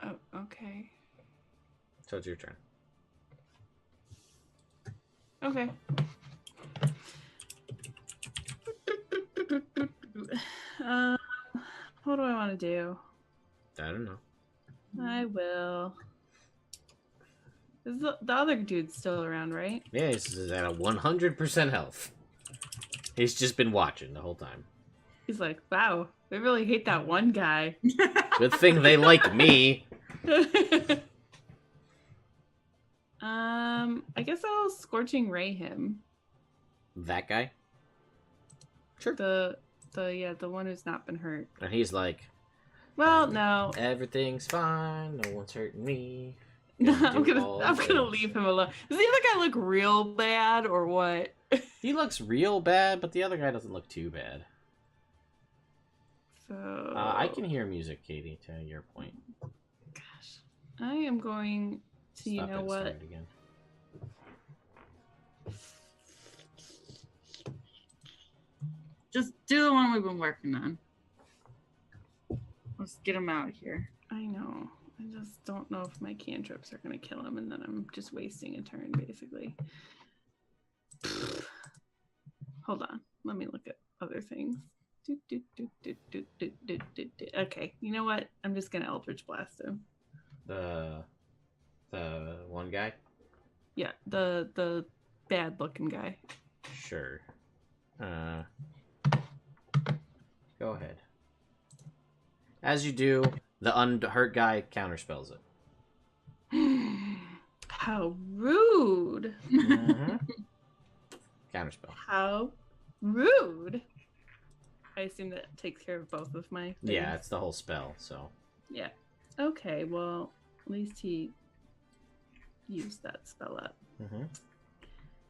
Oh, okay. So it's your turn. Okay. What do I want to do? I don't know. I will. Is the other dude's still around, right? Yeah, he's at a 100% health. He's just been watching the whole time. He's like, wow, they really hate that one guy. Good thing they like me. I guess I'll Scorching Ray him. That guy? Sure. The one who's not been hurt. And he's like, well, no. Everything's fine. No one's hurting me. No, I'm gonna leave him alone. Does the other guy look real bad or what? He looks real bad, but the other guy doesn't look too bad. So I can hear music, Katie, to your point. Gosh. I am going to, you know what? Again. Just do the one we've been working on. Let's get him out of here. I know. I just don't know if my cantrips are going to kill him, and then I'm just wasting a turn, basically. Hold on. Let me look at other things. Okay, you know what? I'm just going to Eldritch Blast him. The one guy? Yeah, the bad-looking guy. Sure. Go ahead. As you do, the unhurt guy counterspells it. How rude! Mm-hmm. Counterspell. How rude! I assume that takes care of both of my things. Yeah, it's the whole spell, so. Yeah. Okay, well, at least he use that spell up.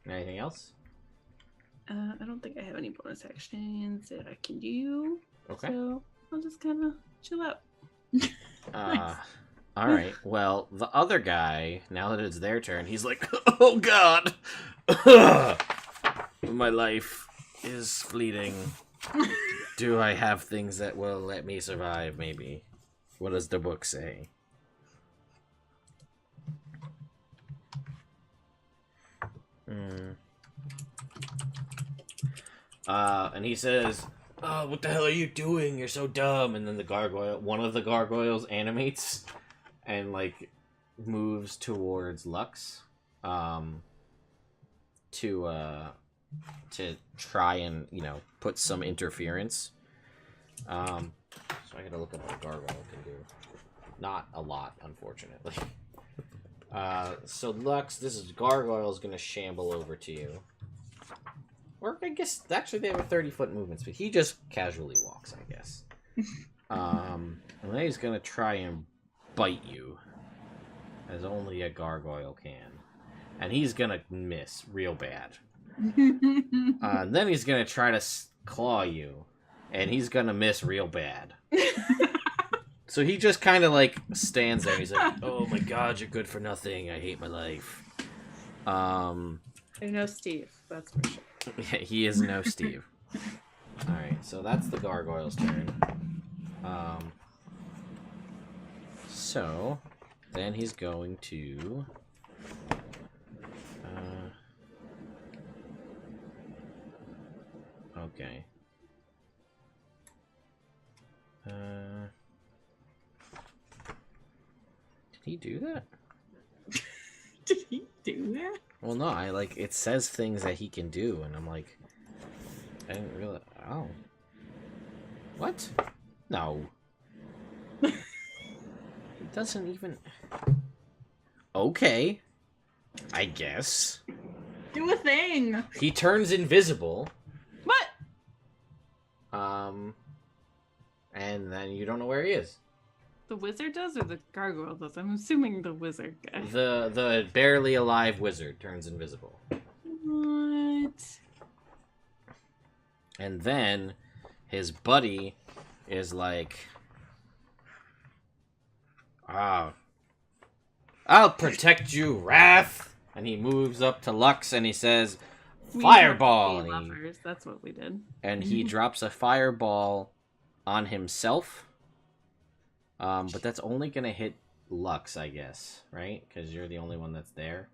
Anything else? I don't think I have any bonus actions that I can do. Okay. So I'll just kind of chill out. All right. Well, the other guy, now that it's their turn, he's like, "Oh God, my life is fleeting. Do I have things that will let me survive? Maybe. What does the book say?" And he says, "Oh, what the hell are you doing? You're so dumb." And then one of the gargoyles animates and like moves towards Lux, to try and put some interference. So I gotta look up what a gargoyle can do. Not a lot, unfortunately. So Lux, this is gargoyle's gonna shamble over to you. Or I guess actually they have a 30-foot movement speed. He just casually walks, I guess. And then he's gonna try and bite you, as only a gargoyle can, and he's gonna miss real bad. And then he's gonna try to claw you, and he's gonna miss real bad. So he just kind of like stands there. He's like, "Oh my God, you're good for nothing. I hate my life." I know Steve. That's for sure. Yeah, he is no Steve. Alright, so that's the gargoyle's turn. So then he's going to okay. Did he do that? Did he do that? Well, no, it says things that he can do, and I'm like, I didn't realize. Oh. What? No. It doesn't even. Okay. I guess. Do a thing! He turns invisible. What? And then you don't know where he is. The wizard does or the gargoyle does? I'm assuming the wizard guy. The barely alive wizard turns invisible. What? And then his buddy is like, "I'll protect you, Wrath." And he moves up to Lux and he says, "Fireball." That's what we did. And he drops a fireball on himself. But that's only gonna hit Lux, I guess, right? Because you're the only one that's there.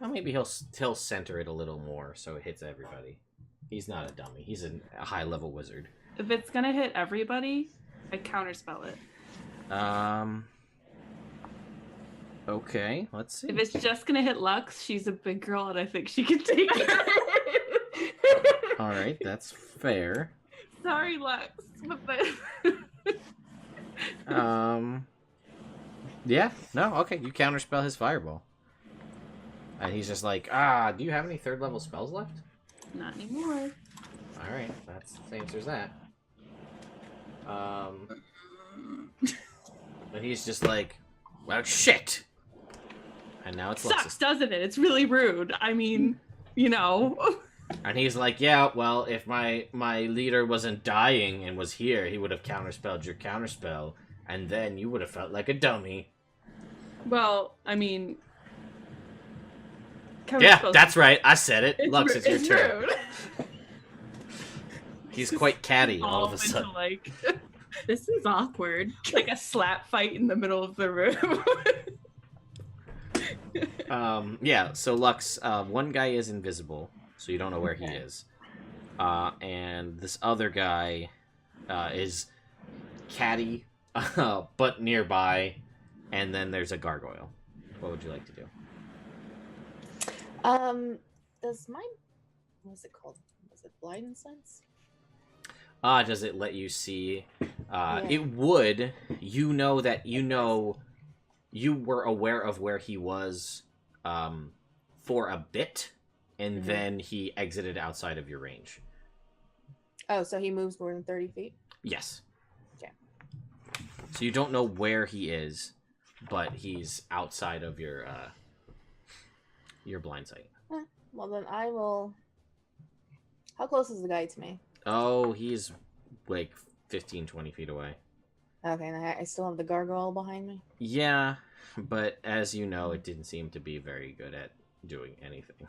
Well, maybe he'll center it a little more so it hits everybody. He's not a dummy. He's a high-level wizard. If it's gonna hit everybody, I counterspell it. Okay, let's see. If it's just gonna hit Lux, she's a big girl and I think she can take it. Alright, that's fair. Sorry, Lux. But yeah, no, okay, you counterspell his fireball. And he's just like, do you have any 3rd level spells left? Not anymore. Alright, that answers that. And he's just like, "Well, shit!" And now it's Sucks, Lux's. doesn't it? It's really rude. I mean, And he's like, "Yeah, well, if my leader wasn't dying and was here, he would have counterspelled your counterspell, and then you would have felt like a dummy." Well, I mean... Yeah, that's right. I said it. Lux, it's your it's turn. rude. He's quite catty all of a sudden. Like, This is awkward. like a slap fight in the middle of the room. Yeah, so Lux, one guy is invisible, so you don't know where he is. And this other guy is catty, but nearby, and then there's a gargoyle. What would you like to do? Does mine, what's it called? Was it Blind Sense? Does it let you see? It would. You know that you were aware of where he was for a bit, and then he exited outside of your range. Oh, so he moves more than 30 feet? Yes. Okay. So you don't know where he is, but he's outside of your blind sight. Well, then I will... How close is the guy to me? Oh, he's like 15, 20 feet away. Okay, and I still have the gargoyle behind me? Yeah, but as you know, it didn't seem to be very good at doing anything.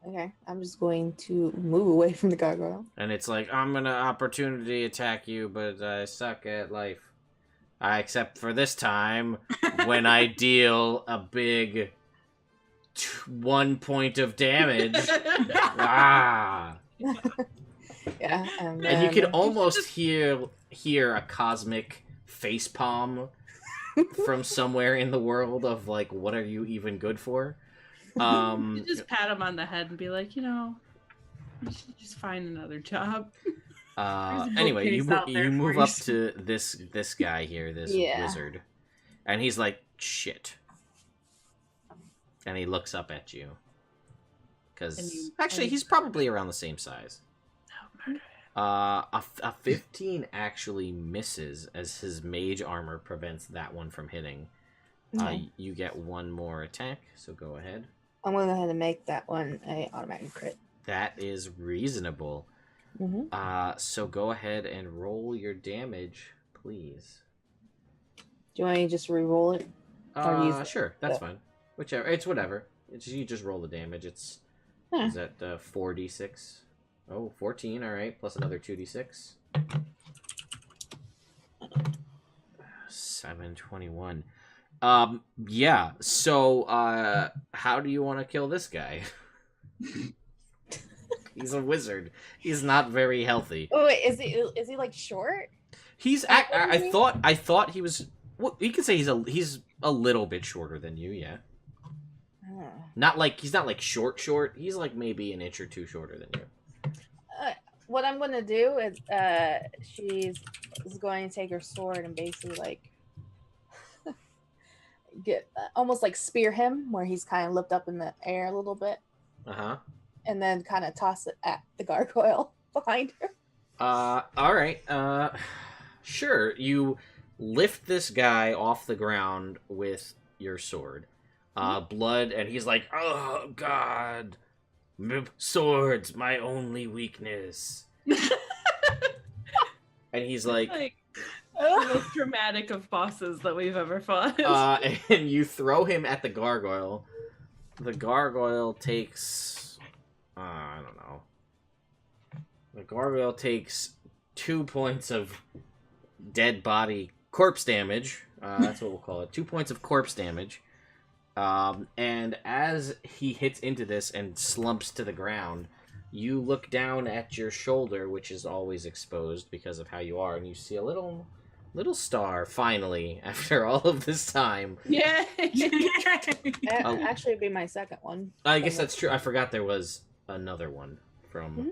Okay, I'm just going to move away from the gargoyle. And it's like, I'm gonna opportunity attack you, but I suck at life. Except for this time, when I deal a big 1 point of damage. Ah! Yeah, And you can almost hear a cosmic facepalm from somewhere in the world of like, what are you even good for? You just pat him on the head and be like, you should just find another job. Anyway, you move up to this guy here, this wizard, and he's like, shit. And he looks up at you. Because actually, he's probably around the same size. A 15 actually misses, as his mage armor prevents that one from hitting. You get one more attack, so go ahead. I'm going to go ahead and make that one a automatic crit. That is reasonable. Mm-hmm. So go ahead and roll your damage, please. Do you want me to just re-roll it? Sure, that's fine. Whichever, it's whatever. You just roll the damage. It's is that 4d6? Oh, 14. All right, plus another 2d6. 721. Yeah. So, how do you want to kill this guy? He's a wizard. He's not very healthy. Oh wait, is he like short? I thought he was. Well, you could say he's a little bit shorter than you. Yeah. He's not like short. He's like maybe an inch or two shorter than you. What I'm gonna do is, she's going to take her sword and basically like get almost like spear him, where he's kind of lift up in the air a little bit. And then kind of toss it at the gargoyle behind her. All right. Sure. You lift this guy off the ground with your sword. Blood, and he's like, oh, God. Swords, my only weakness. And he's like the most dramatic of bosses that we've ever fought. And you throw him at the gargoyle. The gargoyle takes... I don't know. The gargoyle takes 2 points of dead body corpse damage. That's what we'll call it. 2 points of corpse damage. And as he hits into this and slumps to the ground, you look down at your shoulder, which is always exposed because of how you are, and you see a little star, finally, after all of this time. Yeah. Actually, it'd be my second one. I guess that's true. I forgot there was another one from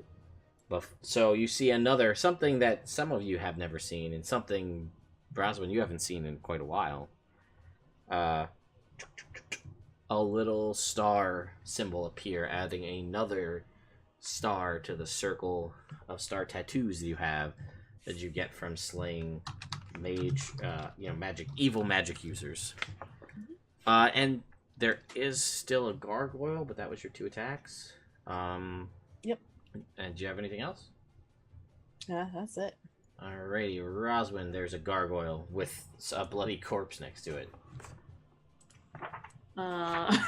Buff. So you see something that some of you have never seen, and something, Broswin, you haven't seen in quite a while. A little star symbol appear, adding another star to the circle of star tattoos that you get from slaying evil magic users. And there is still a gargoyle, but that was your 2 attacks. Yep. And do you have anything else? Yeah, that's it. Alrighty, Roswin, there's a gargoyle with a bloody corpse next to it. I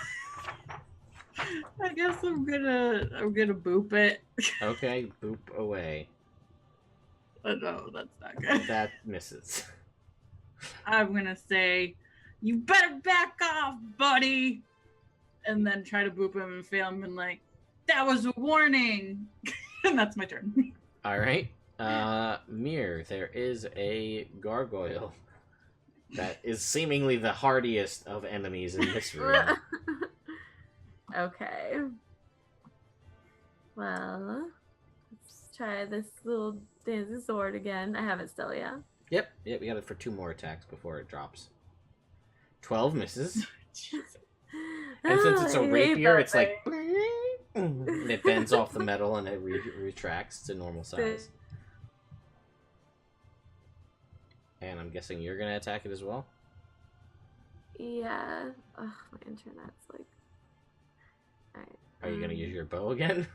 guess I'm gonna boop it. Okay, boop away. No, that's not good. That misses. I'm gonna say, you better back off, buddy, and then try to boop him and fail him and like, that was a warning. And that's my turn. All right, Mir, there is a gargoyle that is seemingly the hardiest of enemies in this room. Okay. Well, let's try this little daisy sword again. I have it still, yeah? Yep, we got it for 2 more attacks before it drops. 12 misses. And since it's a rapier, it's like... and it bends off the metal and it retracts to normal size. And I'm guessing you're gonna attack it as well? Yeah. Ugh, my internet's like. Alright. Are you gonna use your bow again?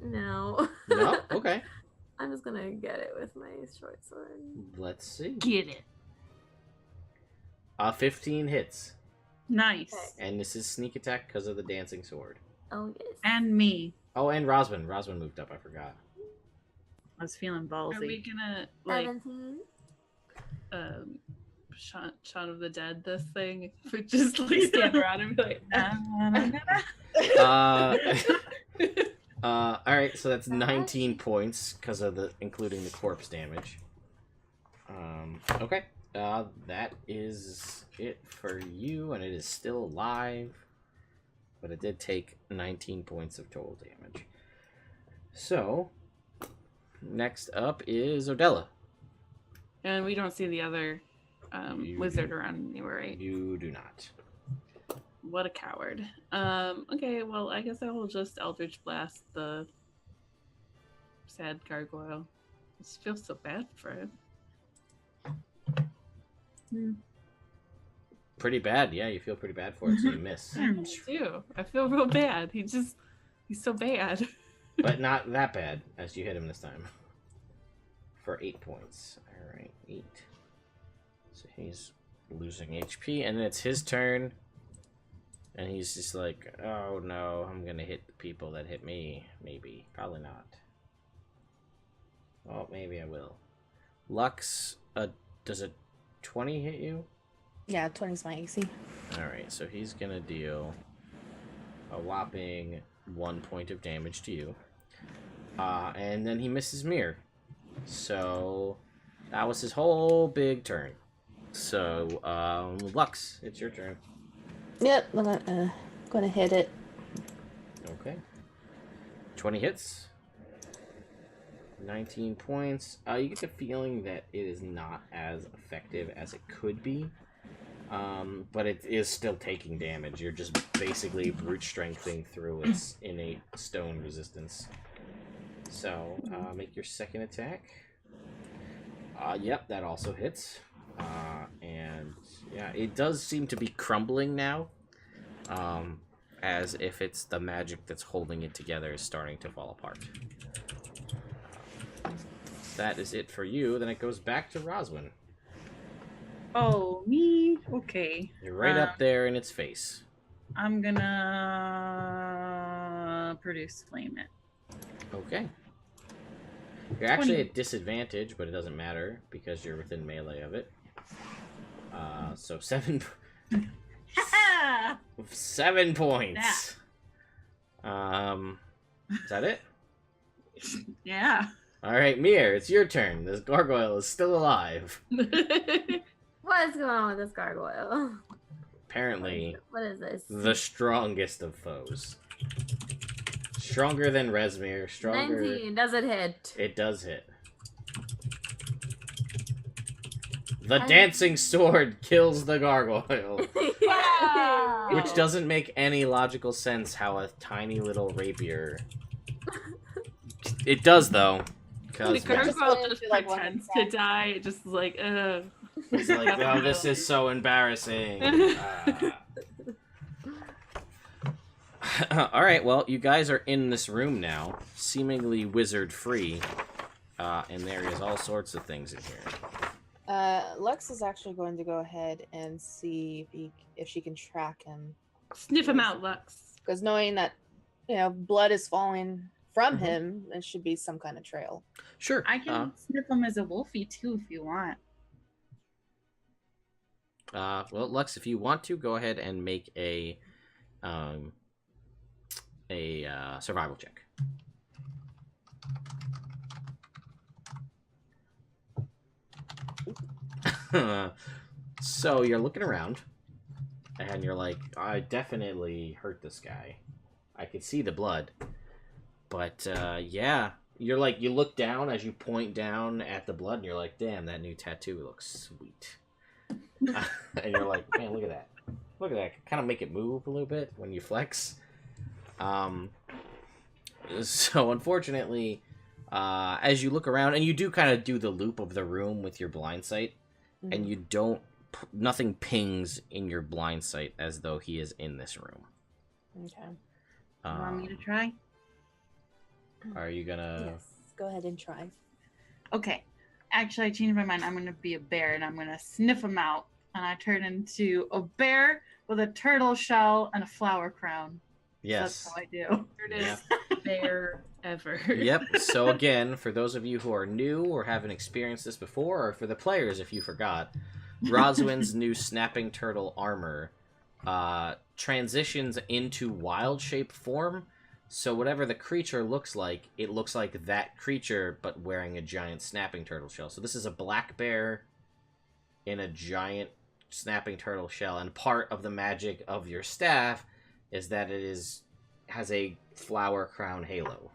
No. No? Okay. I'm just gonna get it with my short sword. Let's see. Get it. 15 hits. Nice. Okay. And this is sneak attack because of the dancing sword. Oh yes. And me. Oh, and Rosman. Rosman moved up, I forgot. I was feeling Are we ballsy. gonna like 17. Shaun of the Dead this thing? If we just like stand around and be like, Alright, so that's 19 points because of the including the corpse damage. Okay. That is it for you, and it is still alive. But it did take 19 points of total damage. So, next up is Odella. and we don't see the other wizard around anywhere, right? You do not. What a coward. Okay, well, I guess I will just Eldritch Blast the sad gargoyle. I just feel so bad for it. Pretty bad, yeah. You feel pretty bad for it, so you miss. I do. I feel real bad. He's so bad. But not that bad, as you hit him this time. For 8 points. Alright, 8. So he's losing HP, and then it's his turn. And he's just like, oh no, I'm gonna hit the people that hit me. Maybe. Probably not. Oh, maybe I will. Lux, does a 20 hit you? Yeah, 20's my AC. Alright, so he's gonna deal a whopping 1 point of damage to you. And then he misses Mir. So that was his whole big turn. So, Lux, it's your turn. Yep, I'm gonna hit it. Okay. 20 hits. 19 points. You get the feeling that it is not as effective as it could be. But it is still taking damage. You're just basically brute strengthening through its innate stone resistance. So, make your second attack. Yep, that also hits. And yeah, it does seem to be crumbling now. As if it's the magic that's holding it together is starting to fall apart. That is it for you. Then it goes back to Roswin. Oh, me? Okay. You're right up there in its face. I'm gonna produce flame it. Okay. You're actually at disadvantage, but it doesn't matter because you're within melee of it. So 7 points. Is that it? Yeah. All right, Mir, it's your turn. This gargoyle is still alive. What is going on with this gargoyle? Apparently, What is this? the strongest of foes. Stronger than Rezmir. Stronger. 19. Does it hit? It does hit. The dancing sword kills the gargoyle. Wow. Which doesn't make any logical sense how a tiny little rapier... It does, though. The Because gargoyle just like, pretends to die. It just like, it's like, oh, this is so embarrassing. Alright, well, you guys are in this room now, seemingly wizard-free. And there is all sorts of things in here. Lux is actually going to go ahead and see if she can track him. Sniff him out, Lux. Because knowing that, blood is falling from him, there should be some kind of trail. Sure. I can sniff him as a wolfie too if you want. Well, Lux, if you want to, go ahead and make a survival check. So you're looking around, and you're like, I definitely hurt this guy. I could see the blood. But, yeah. You're like, you look down as you point down at the blood, and you're like, damn, that new tattoo looks sweet. And you're like, man, look at that. Look at that. Kind of make it move a little bit when you flex. So, unfortunately, As you look around, and you do kind of do the loop of the room with your blind sight, and you don't, nothing pings in your blind sight as though he is in this room. Okay. You want me to try? Are you gonna? Yes. Go ahead and try. Okay. Actually, I changed my mind. I'm going to be a bear, and I'm going to sniff him out. And I turn into a bear with a turtle shell and a flower crown. Yes. So that's how I do. Weirdest bear ever. Yep. So again, for those of you who are new or haven't experienced this before, or for the players if you forgot, Roswin's new snapping turtle armor transitions into wild shape form. So whatever the creature looks like, it looks like that creature, but wearing a giant snapping turtle shell. So this is a black bear in a giant snapping turtle shell, and part of the magic of your staff is that has a flower crown halo.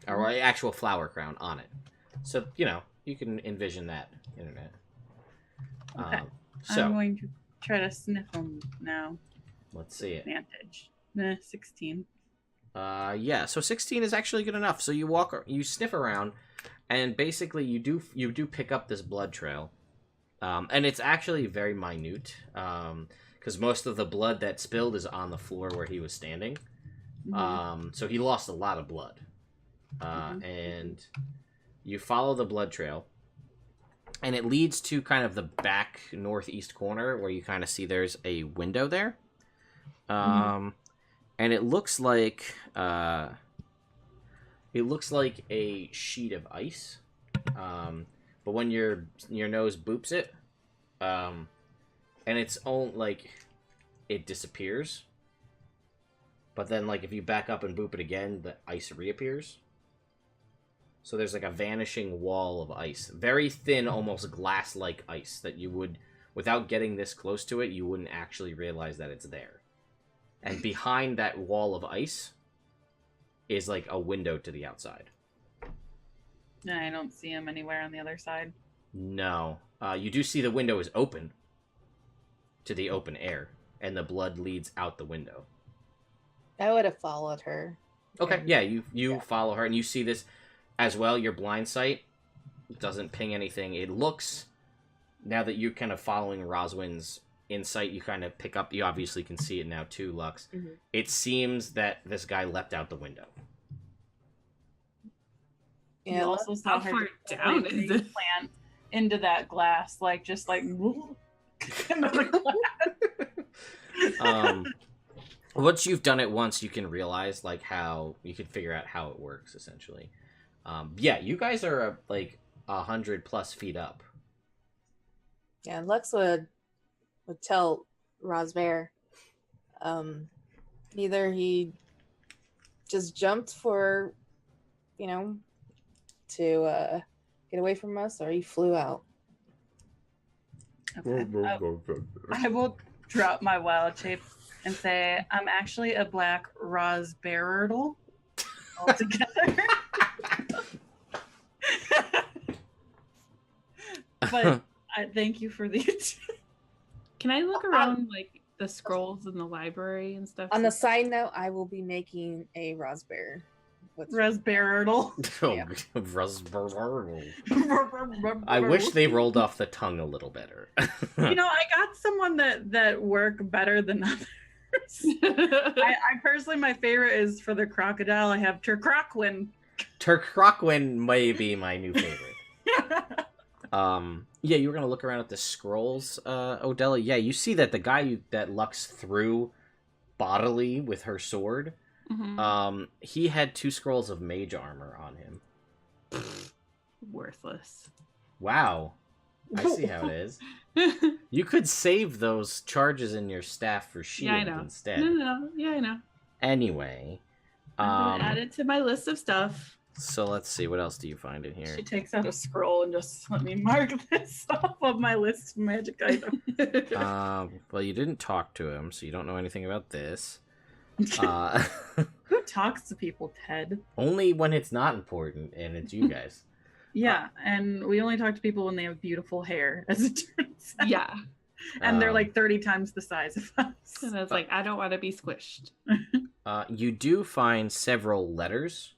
Or an actual flower crown on it. So, you can envision that, internet. Okay. So, I'm going to try to sniff him now. Let's see it. Advantage. 16. Yeah, so 16 is actually good enough. So you sniff around, and basically you do pick up this blood trail. And it's actually very minute, because most of the blood that spilled is on the floor where he was standing. So he lost a lot of blood. And you follow the blood trail, and it leads to kind of the back northeast corner where you kind of see there's a window there. And it looks like a sheet of ice. But when your nose boops it, and it's it disappears. But then if you back up and boop it again, the ice reappears. So there's a vanishing wall of ice. Very thin, almost glass-like ice that you would, without getting this close to it, you wouldn't actually realize that it's there. And behind that wall of ice is a window to the outside. And I don't see him anywhere on the other side. No. You do see the window is open to the open air, and the blood leads out the window. I would have followed her. Okay, yeah, you follow her, and you see this as well. Your blind sight doesn't ping anything. It looks, now that you're kind of following Roswin's insight, you kind of pick up, you obviously can see it now too, Lux. It seems that this guy leapt out the window. Yeah, you also saw her down plant into that glass, into the glass. Once you've done it once, you can realize how you can figure out how it works essentially. Yeah, you guys are 100+ feet up. Yeah, Lux would tell Rezmir, either he just jumped for, to get away from us, or he flew out. Okay. I will drop my wild shape and say, I'm actually a black raspberry altogether. But I thank you for the... Can I look around the scrolls in the library and stuff? On the side note, I will be making a raspberry. Raspberry. Yeah. I wish they rolled off the tongue a little better. I got someone that work better than others. I personally, my favorite is for the crocodile. I have Turcroquin. Turcroquin may be my new favorite. Yeah, you were gonna look around at the scrolls, Odella. Yeah, you see that the guy that Lux threw bodily with her sword, he had 2 scrolls of mage armor on him. Worthless. Wow. I see how it is. You could save those charges in your staff for shield instead. No. Yeah, I know. Anyway. I'm gonna add it to my list of stuff. So let's see, what else do you find in here? She takes out a scroll and just let me mark this off of my list of magic items. Well, you didn't talk to him, so you don't know anything about this. Who talks to people, Ted? Only when it's not important, and it's you guys. Yeah, and we only talk to people when they have beautiful hair, as it turns out. Yeah. And they're 30 times the size of us. And I was I don't want to be squished. You do find several letters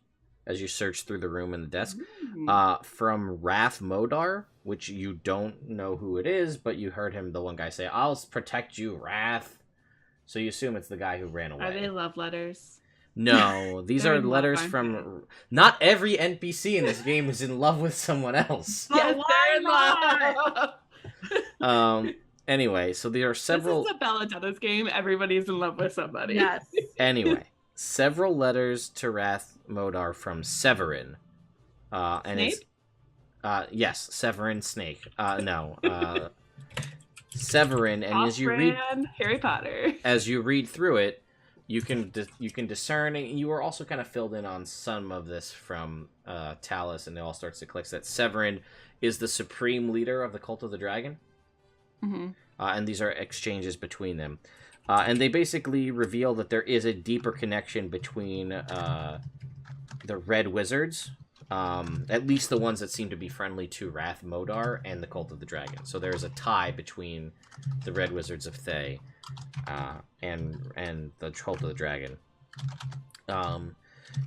as you search through the room and the desk. Ooh. From Wrath Modar, which you don't know who it is, but you heard him, the one guy, say, "I'll protect you, Wrath." So you assume it's the guy who ran away. Are they love letters? No, these They're are in love, letters aren't from... Not every NPC in this game is in love with someone else. But Yes, they're in why love. Anyway, so there are several... This is a Belladonnas game. Everybody's in love with somebody. Yes. Anyway, several letters to Wrath Modar from Severin. And it's... yes, Severin Snake. No. Severin, and as you read... Harry Potter. As you read through it, you can discern, and you are also kind of filled in on some of this from Talus, and it all starts to click that Severin is the supreme leader of the Cult of the Dragon. Mm-hmm. And these are exchanges between them. And they basically reveal that there is a deeper connection between the Red Wizards, at least the ones that seem to be friendly to Wrath Modar, and the Cult of the Dragon. So there is a tie between the Red Wizards of Thay and the Cult of the Dragon.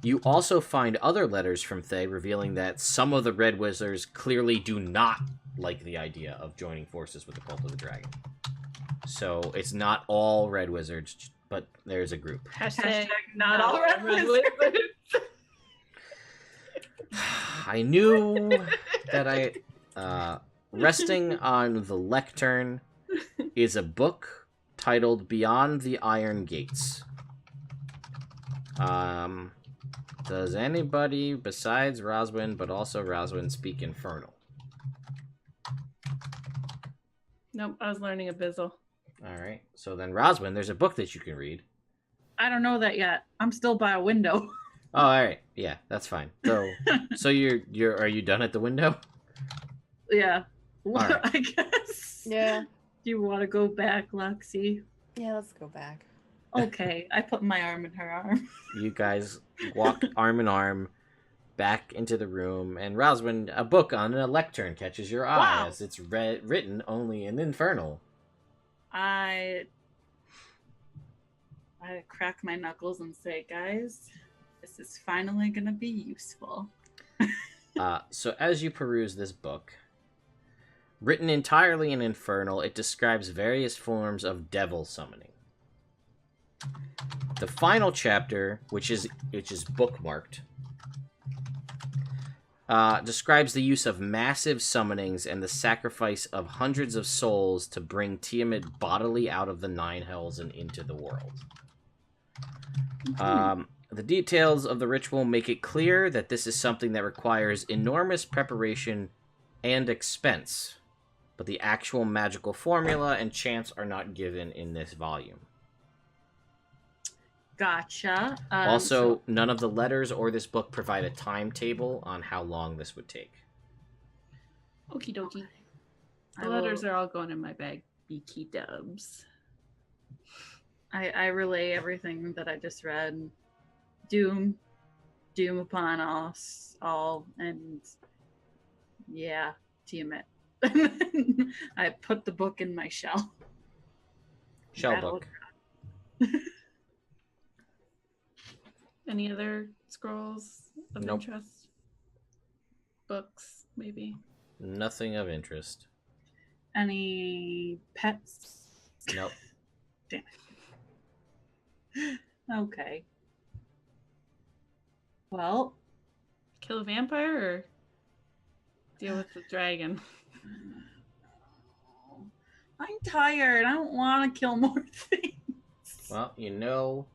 You also find other letters from Thay revealing that some of the Red Wizards clearly do not like the idea of joining forces with the Cult of the Dragon. So it's not all Red Wizards, but there's a group. Hashtag not all red wizards. I knew that resting on the lectern is a book titled Beyond the Iron Gates. Does anybody besides Roswin, but also Roswin, speak Infernal? Nope, I was learning Abyssal. Alright, so then Roswin, there's a book that you can read. I don't know that yet. I'm still by a window. Oh, alright, yeah, that's fine. So are you done at the window? Yeah. Well, right. I guess. Yeah. Do you want to go back, Lexi? Yeah, let's go back. Okay, I put my arm in her arm. You guys walk arm in arm back into the room, and Roswin, a book on a lectern catches your eye. Wow. As it's written only in Infernal. I crack my knuckles and say, guys, this is finally gonna be useful. So as you peruse this book, written entirely in Infernal, it describes various forms of devil summoning. The final chapter, which is bookmarked, describes the use of massive summonings and the sacrifice of hundreds of souls to bring Tiamat bodily out of the Nine Hells and into the world. The details of the ritual make it clear that this is something that requires enormous preparation and expense, but the actual magical formula and chants are not given in this volume. Gotcha. Also, none of the letters or this book provide a timetable on how long this would take. Okie dokie. I The will- letters are all going in my bag. Beaky dubs. I relay everything that I just read. Doom upon us all, and yeah, Tiamat. I put the book in my shell. Shell Rattle book. Any other scrolls of Nope. interest? Books, maybe. Nothing of interest. Any pets? Nope. Damn it. Okay. Well, Kill a vampire or deal with the dragon? I'm tired. I don't want to kill more things. Well, you know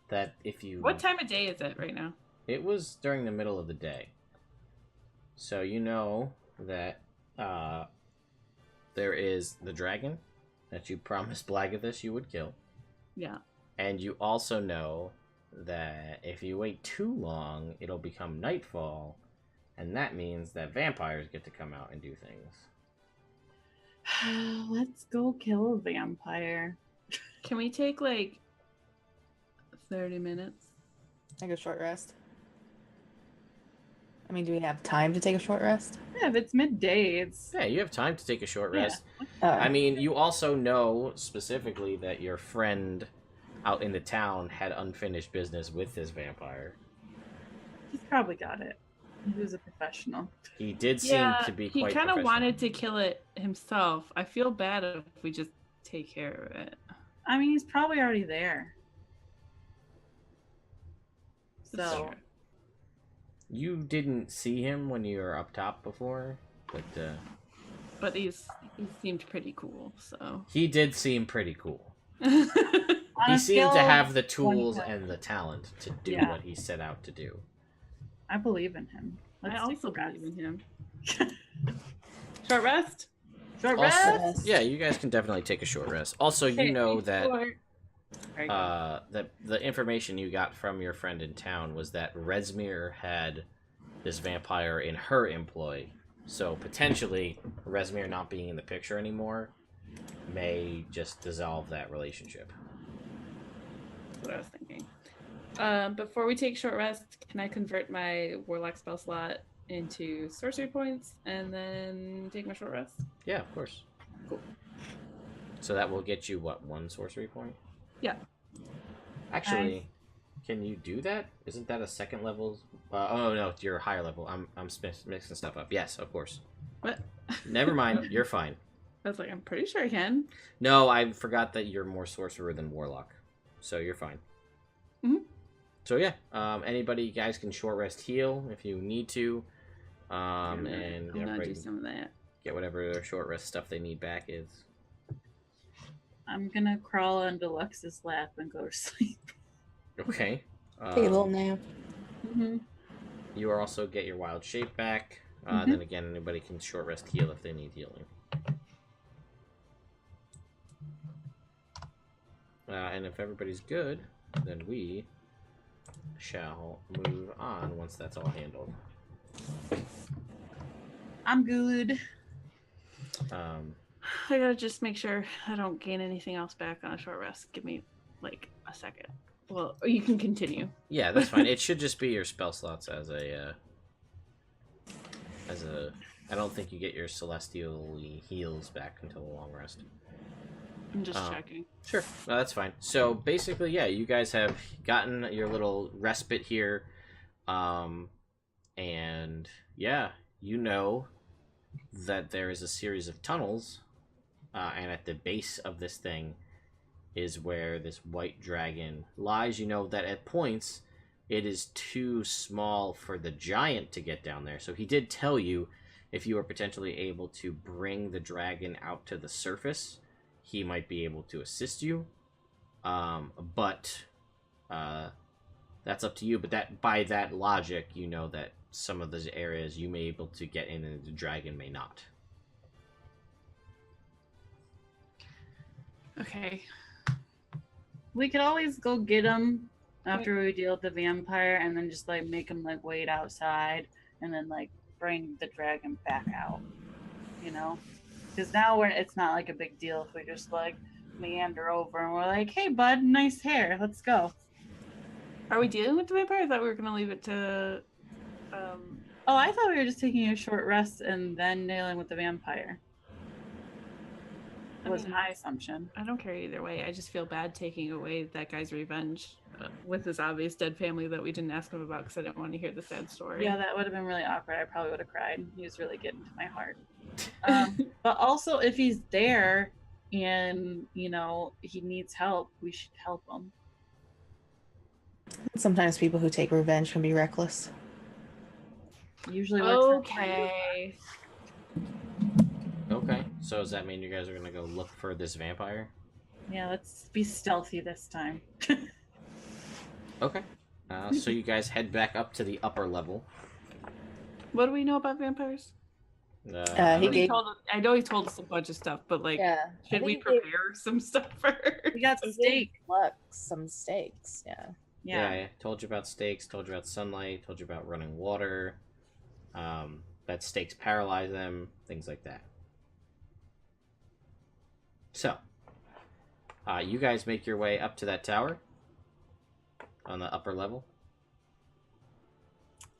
that if you... What time of day is it right now? It was during the middle of the day. So you know that there is the dragon that you promised Blagathis you would kill. Yeah. And you also know that if you wait too long, it'll become nightfall. And that means that vampires get to come out and do things. Let's go kill a vampire. Can we take like 30 minutes? Take a short rest. I mean, do we have time to take a short rest? Yeah, if it's midday, it's... Yeah, you have time to take a short Yeah. rest. I mean, you also know specifically that your friend out in the town had unfinished business with this vampire. He's probably got it. He was a professional. He did seem to be he quite kind of professional. wanted to kill it himself. I feel bad if we just take care of it. I mean, he's probably already there. That's So true. You didn't see him when you were up top before, but he seemed pretty cool, so. he did seem pretty cool. on He a seemed scale to of have the 1 to tools 10, and the talent to do Yeah. what he set out to do. I believe in him. I Let's also take a rest. believe in him. Short rest? Short Also, rest. yeah, you guys can definitely take a short rest. Also, you know that that the information you got from your friend in town was that Rezmir had this vampire in her employ. So potentially, Rezmir not being in the picture anymore may just dissolve that relationship. That's what I was thinking. Before we take short rest, can I convert my warlock spell slot into sorcery points and then take my short rest? Yeah, of course. Cool. So that will get you, what, 1 sorcery point? Yeah. Actually, can you do that? Isn't that a second level? Oh, no, you're a higher level. I'm mixing stuff up. Yes, of course. What? Never mind. You're fine. I was like, I'm pretty sure I can. No, I forgot that you're more sorcerer than warlock. So you're fine. Mhm. So yeah, anybody, you guys can short rest heal if you need to. And I'm gonna everybody do some of that. get whatever their short rest stuff they need back is. I'm gonna crawl onto Lux's lap and go to sleep. Okay. Take a little nap. Mm-hmm. You are also get your wild shape back. Then again, anybody can short rest heal if they need healing. And if everybody's good, then we shall move on once that's all handled. I'm good. I gotta just make sure I don't gain anything else back on a short rest. Give me like a second. Well, you can continue. Yeah, that's fine. It should just be your spell slots as a. I don't think you get your celestial heals back until the long rest. I'm just checking. Sure, no, that's fine. So basically, yeah, you guys have gotten your little respite here, and yeah, you know that there is a series of tunnels, and at the base of this thing is where this white dragon lies. You know that at points it is too small for the giant to get down there. So he did tell you if you were potentially able to bring the dragon out to the surface, he might be able to assist you. But that's up to you. But that by that logic, you know that some of those areas you may be able to get in and the dragon may not. Okay. We could always go get him after we deal with the vampire, and then just like make him like wait outside, and then like bring the dragon back out. You know, because now it's not like a big deal if we just like meander over and we're like, "Hey, bud, nice hair, let's go." Are we dealing with the vampire? I thought we were gonna leave it to. Oh, I thought we were just taking a short rest and then dealing with the vampire. Was my assumption. I don't care either way. I just feel bad taking away that guy's revenge with his obvious dead family that we didn't ask him about because I didn't want to hear the sad story. Yeah, that would have been really awkward. I probably would have cried. He was really getting to my heart. But also, if he's there and, you know, he needs help, we should help him. Sometimes people who take revenge can be reckless. Usually works. Okay. Okay, so does that mean you guys are gonna go look for this vampire? Yeah, let's be stealthy this time. Okay. So you guys head back up to the upper level. What do we know about vampires? I know he told us a bunch of stuff, but like, should we prepare some stuff first? We got some steaks. Yeah, I told you about stakes, told you about sunlight, told you about running water, that stakes paralyze them, things like that. So, you guys make your way up to that tower on the upper level.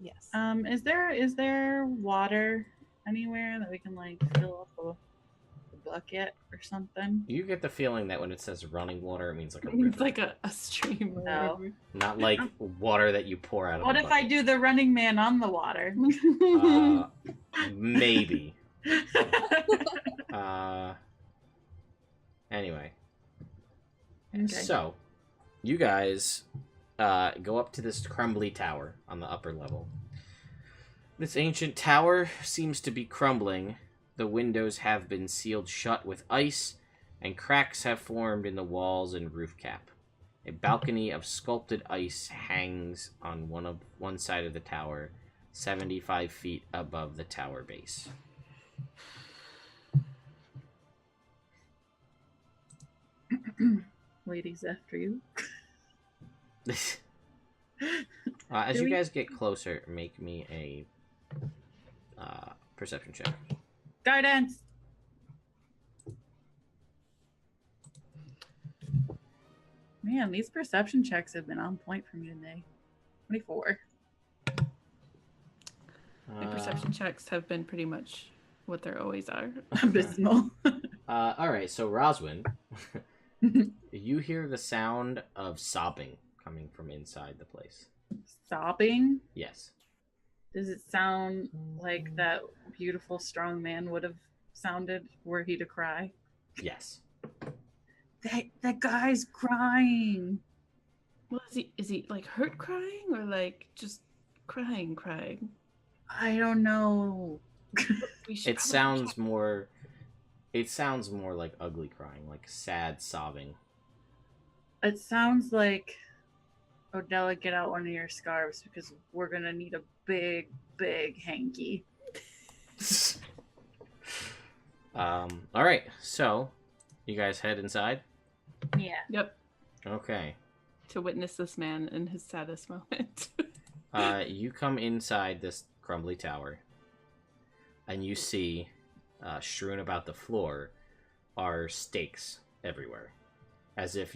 Yes. Is there water anywhere that we can like fill up the bucket or something? You get the feeling that when it says running water, it means like a It's river. like a stream or No. whatever. Not like water that you pour out of What a if I bucket. do the running man on the water? Maybe. Anyway. Okay. So, you guys go up to this crumbly tower on the upper level. This ancient tower seems to be crumbling. The windows have been sealed shut with ice, and cracks have formed in the walls and roof cap. A balcony of sculpted ice hangs on one side of the tower, 75 feet above the tower base. Ladies after you. As you guys get closer, make me a perception check. Guidance! Man, these perception checks have been on point for me today. 24. My perception checks have been pretty much what they always are. Abysmal. Alright, so Roswin, you hear the sound of sobbing coming from inside the place. Sobbing? Yes. Does it sound like that beautiful strong man would have sounded were he to cry? Yes. That guy's crying. Well, is he like hurt crying or like just crying? I don't know. It sounds more like ugly crying, like sad sobbing. It sounds like, Odella, get out one of your scarves because we're gonna need a big, big hanky. Alright, so you guys head inside? Yeah. Yep. Okay. To witness this man in his saddest moment. You come inside this crumbly tower, and you see, strewn about the floor, are stakes everywhere, as if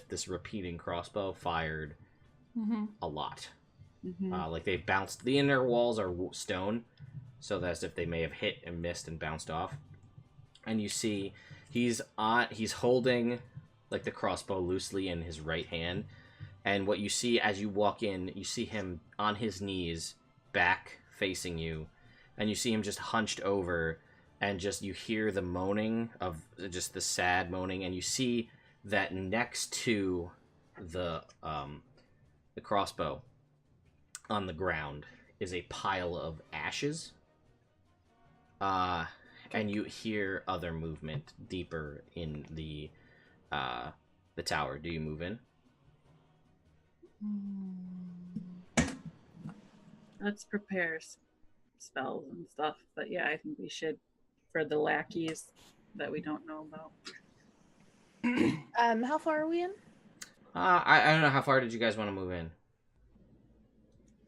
this repeating crossbow fired a lot. Like they've bounced. The inner walls are stone, so that's if they may have hit and missed and bounced off. And you see he's holding like the crossbow loosely in his right hand. And what you see as you walk in, you see him on his knees, back facing you, and you see him just hunched over, and just you hear the moaning of just the sad moaning, and you see that next to the crossbow on the ground is a pile of ashes. And you hear other movement deeper in the tower. Do you move in? Let's prepare spells and stuff. But yeah, I think we should for the lackeys that we don't know about. How far are we in? I don't know. How far did you guys want to move in?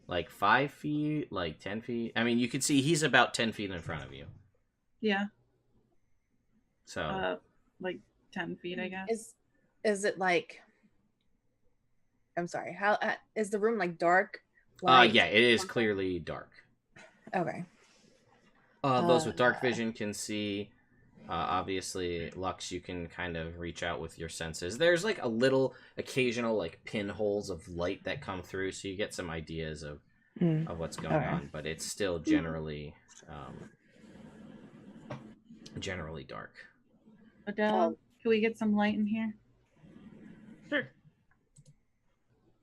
Like 5 feet? Like 10 feet? I mean, you can see he's about 10 feet in front of you. Yeah. So. Like 10 feet, I guess. Is it like? I'm sorry. How is the room like dark? Yeah, it is clearly dark. Okay. Those with dark vision can see. Obviously, Lux, you can kind of reach out with your senses. There's like a little occasional like pinholes of light that come through, so you get some ideas of what's going on. But it's still generally dark. Adele, can we get some light in here? Sure.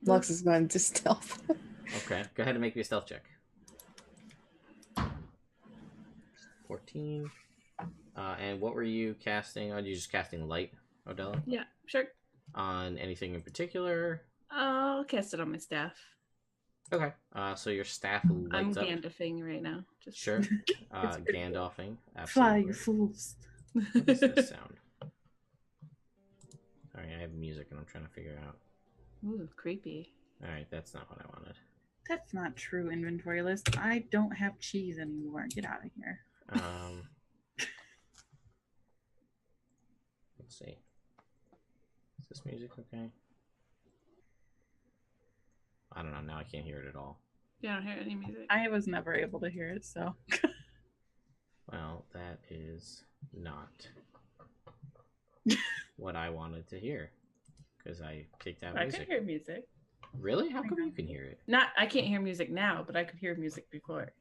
Lux is going to stealth. Okay, go ahead and make me a stealth check. 14. And what were you casting? Are you just casting light, Odella? Yeah, sure. On anything in particular? I'll cast it on my staff. Okay. So your staff lights up. I'm Gandalfing right now. Just Sure. Gandalfing. Absolutely. Fly, you fools. What does this sound? Sorry, I have music and I'm trying to figure it out. Ooh, creepy. Alright, that's not what I wanted. That's not true, inventory list. I don't have cheese anymore. Get out of here. Let's see. Is this music okay? I don't know. Now I can't hear it at all. You don't hear any music. I was never able to hear it, so. Well, that is not what I wanted to hear. Because I picked out I music. could hear music. Really? How come you can hear it? I can't hear music now, but I could hear music before.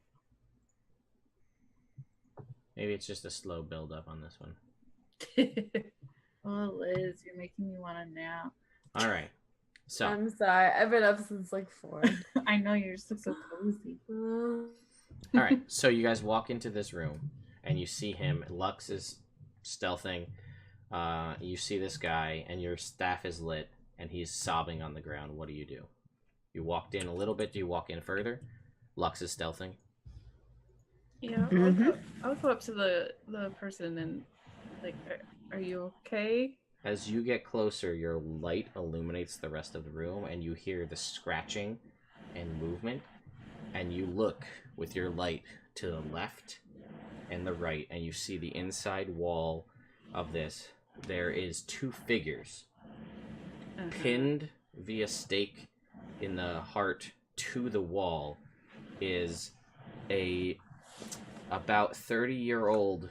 Maybe it's just a slow build up on this one. Oh, Liz, you're making me want to nap. All right. So I'm sorry. I've been up since like 4. I know you're so cozy. all right. So you guys walk into this room and you see him. Lux is stealthing. You see this guy and your staff is lit and he's sobbing on the ground. What do? You walked in a little bit. Do you walk in further? Lux is stealthing. Yeah, I'll go up to the person and like, are you okay? As you get closer, your light illuminates the rest of the room, and you hear the scratching and movement. And you look with your light to the left and the right, and you see the inside wall of this. There is 2 figures pinned via stake in the heart to the wall. Is a about 30-year-old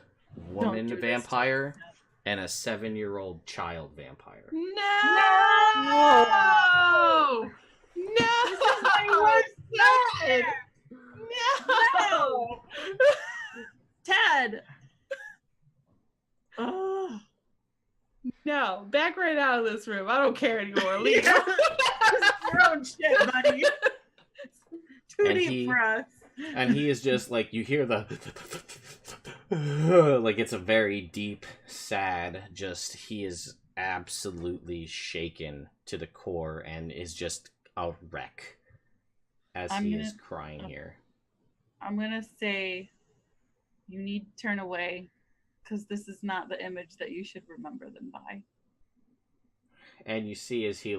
woman vampire and a 7-year-old child vampire. No! This is my worst nightmare! No! Ted! Oh. No, back right out of this room. I don't care anymore. Leave. Your own shit, buddy. Too And deep for us. And he is just like, you hear the like it's a very deep, sad, just he is absolutely shaken to the core and is just a wreck as he is crying here. I'm gonna say you need to turn away because this is not the image that you should remember them by. And you see as he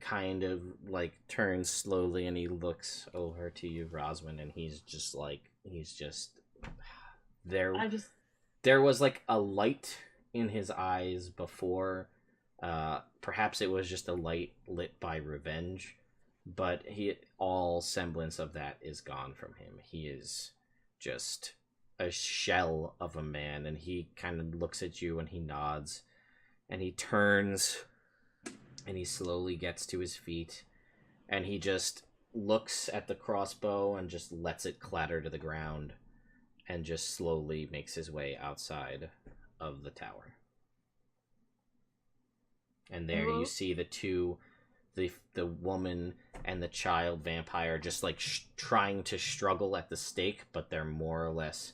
kind of like turns slowly and he looks over to you, Roswin, and he's just there was like a light in his eyes before. Perhaps it was just a light lit by revenge, but all semblance of that is gone from him. He is just a shell of a man, and he kind of looks at you and he nods and he turns and he slowly gets to his feet and he just looks at the crossbow and just lets it clatter to the ground and just slowly makes his way outside of the tower. And there you see the woman and the child vampire just like trying to struggle at the stake, but they're more or less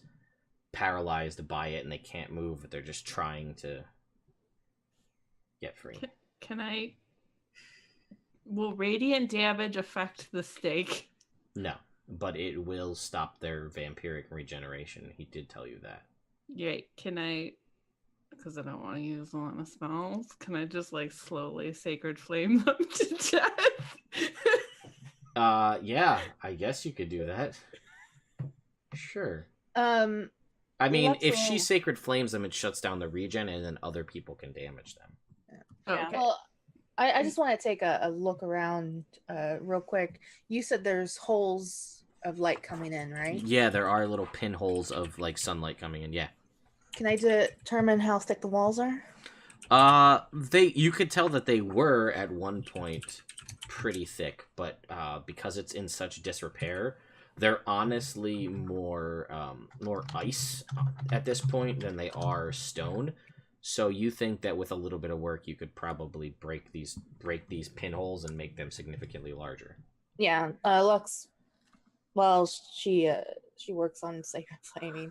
paralyzed by it and they can't move, but they're just trying to get free. Will radiant damage affect the stake? No, but it will stop their vampiric regeneration. He did tell you that. Yeah, because I don't want to use a lot of spells, can I just like slowly sacred flame them to death? Yeah, I guess you could do that. Sure. I mean, if she sacred flames them, it shuts down the regen, and then other people can damage them. Yeah. Okay. Well, I just want to take a look around real quick. You said there's holes of light coming in, right? Yeah, there are little pinholes of like sunlight coming in. Yeah. Can I determine how thick the walls are? You could tell that they were at one point pretty thick, but because it's in such disrepair, they're honestly more ice at this point than they are stone. So you think that with a little bit of work, you could probably break these pinholes and make them significantly larger. Yeah, Lux. Well, she works on sacred flaming.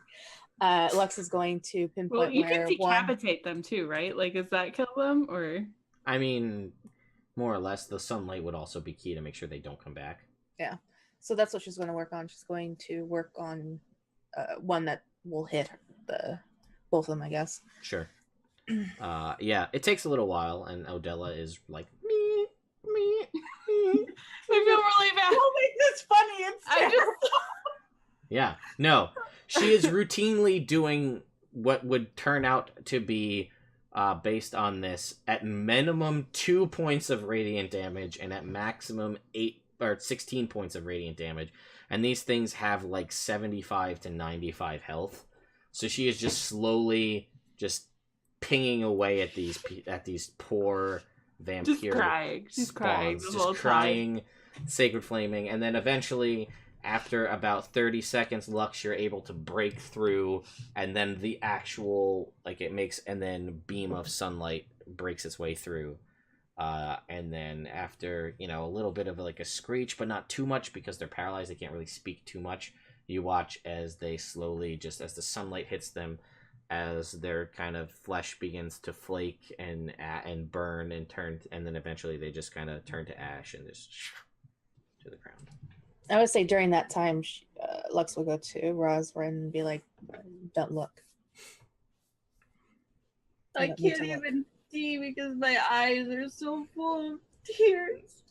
Lux is going to pinpoint well, you where can decapitate them too, right? Like, does that kill them, or? I mean, more or less, the sunlight would also be key to make sure they don't come back. Yeah, so that's what she's going to work on. She's going to work on one that will hit both of them, I guess. Sure. Yeah, it takes a little while, and Odella is like, me. I feel really bad. We'll make this funny instead. Yeah, no. She is routinely doing what would turn out to be, based on this, at minimum 2 points of radiant damage and at maximum 8 or 16 points of radiant damage. and these things have like 75 to 95 health. So she is just slowly just pinging away at these poor vampire Just crying. She's crying spawns, the whole just crying, sacred flaming, and then eventually, after about 30 seconds, Lux, you're able to break through, and then the actual and then beam of sunlight breaks its way through. And then after, a little bit of like a screech, but not too much because they're paralyzed, they can't really speak too much. You watch as they slowly, just as the sunlight hits them, as their kind of flesh begins to flake and burn and turn, and then eventually they just kind of turn to ash and just to the ground. I would say during that time, Lux will go to Rezmir and be like, "Don't look." I can't even see because my eyes are so full of tears.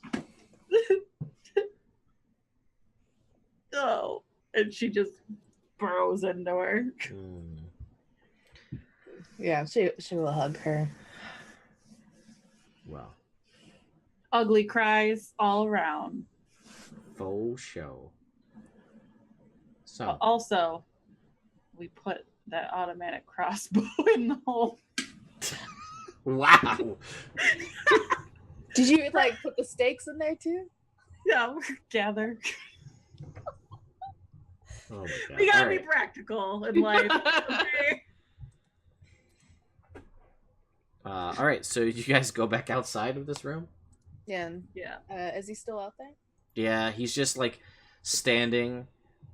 Oh, and she just burrows into her. Yeah, she will hug her. Well, Ugly cries all around. faux show. So Also, we put that automatic crossbow in the hole. wow. Did you put the stakes in there too? Yeah, gather. Oh my God. We gotta All be right. practical in life. Okay? All right, so you guys go back outside of this room? Yeah. Yeah. Is he still out there? Yeah, he's just standing.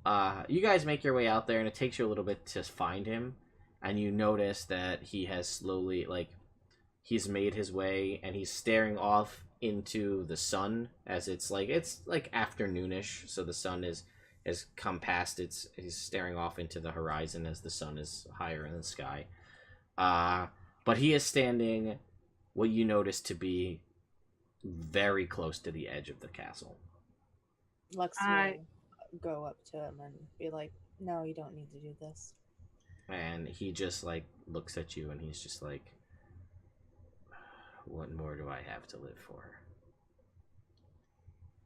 You guys make your way out there, and it takes you a little bit to find him, and you notice that he has slowly he's made his way, and he's staring off into the sun as it's afternoonish, so the sun has come past he's staring off into the horizon as the sun is higher in the sky. But he is standing what you notice to be very close to the edge of the castle. Lux will go up to him and be like, "No, you don't need to do this." And he just looks at you, and he's just like, "What more do I have to live for?"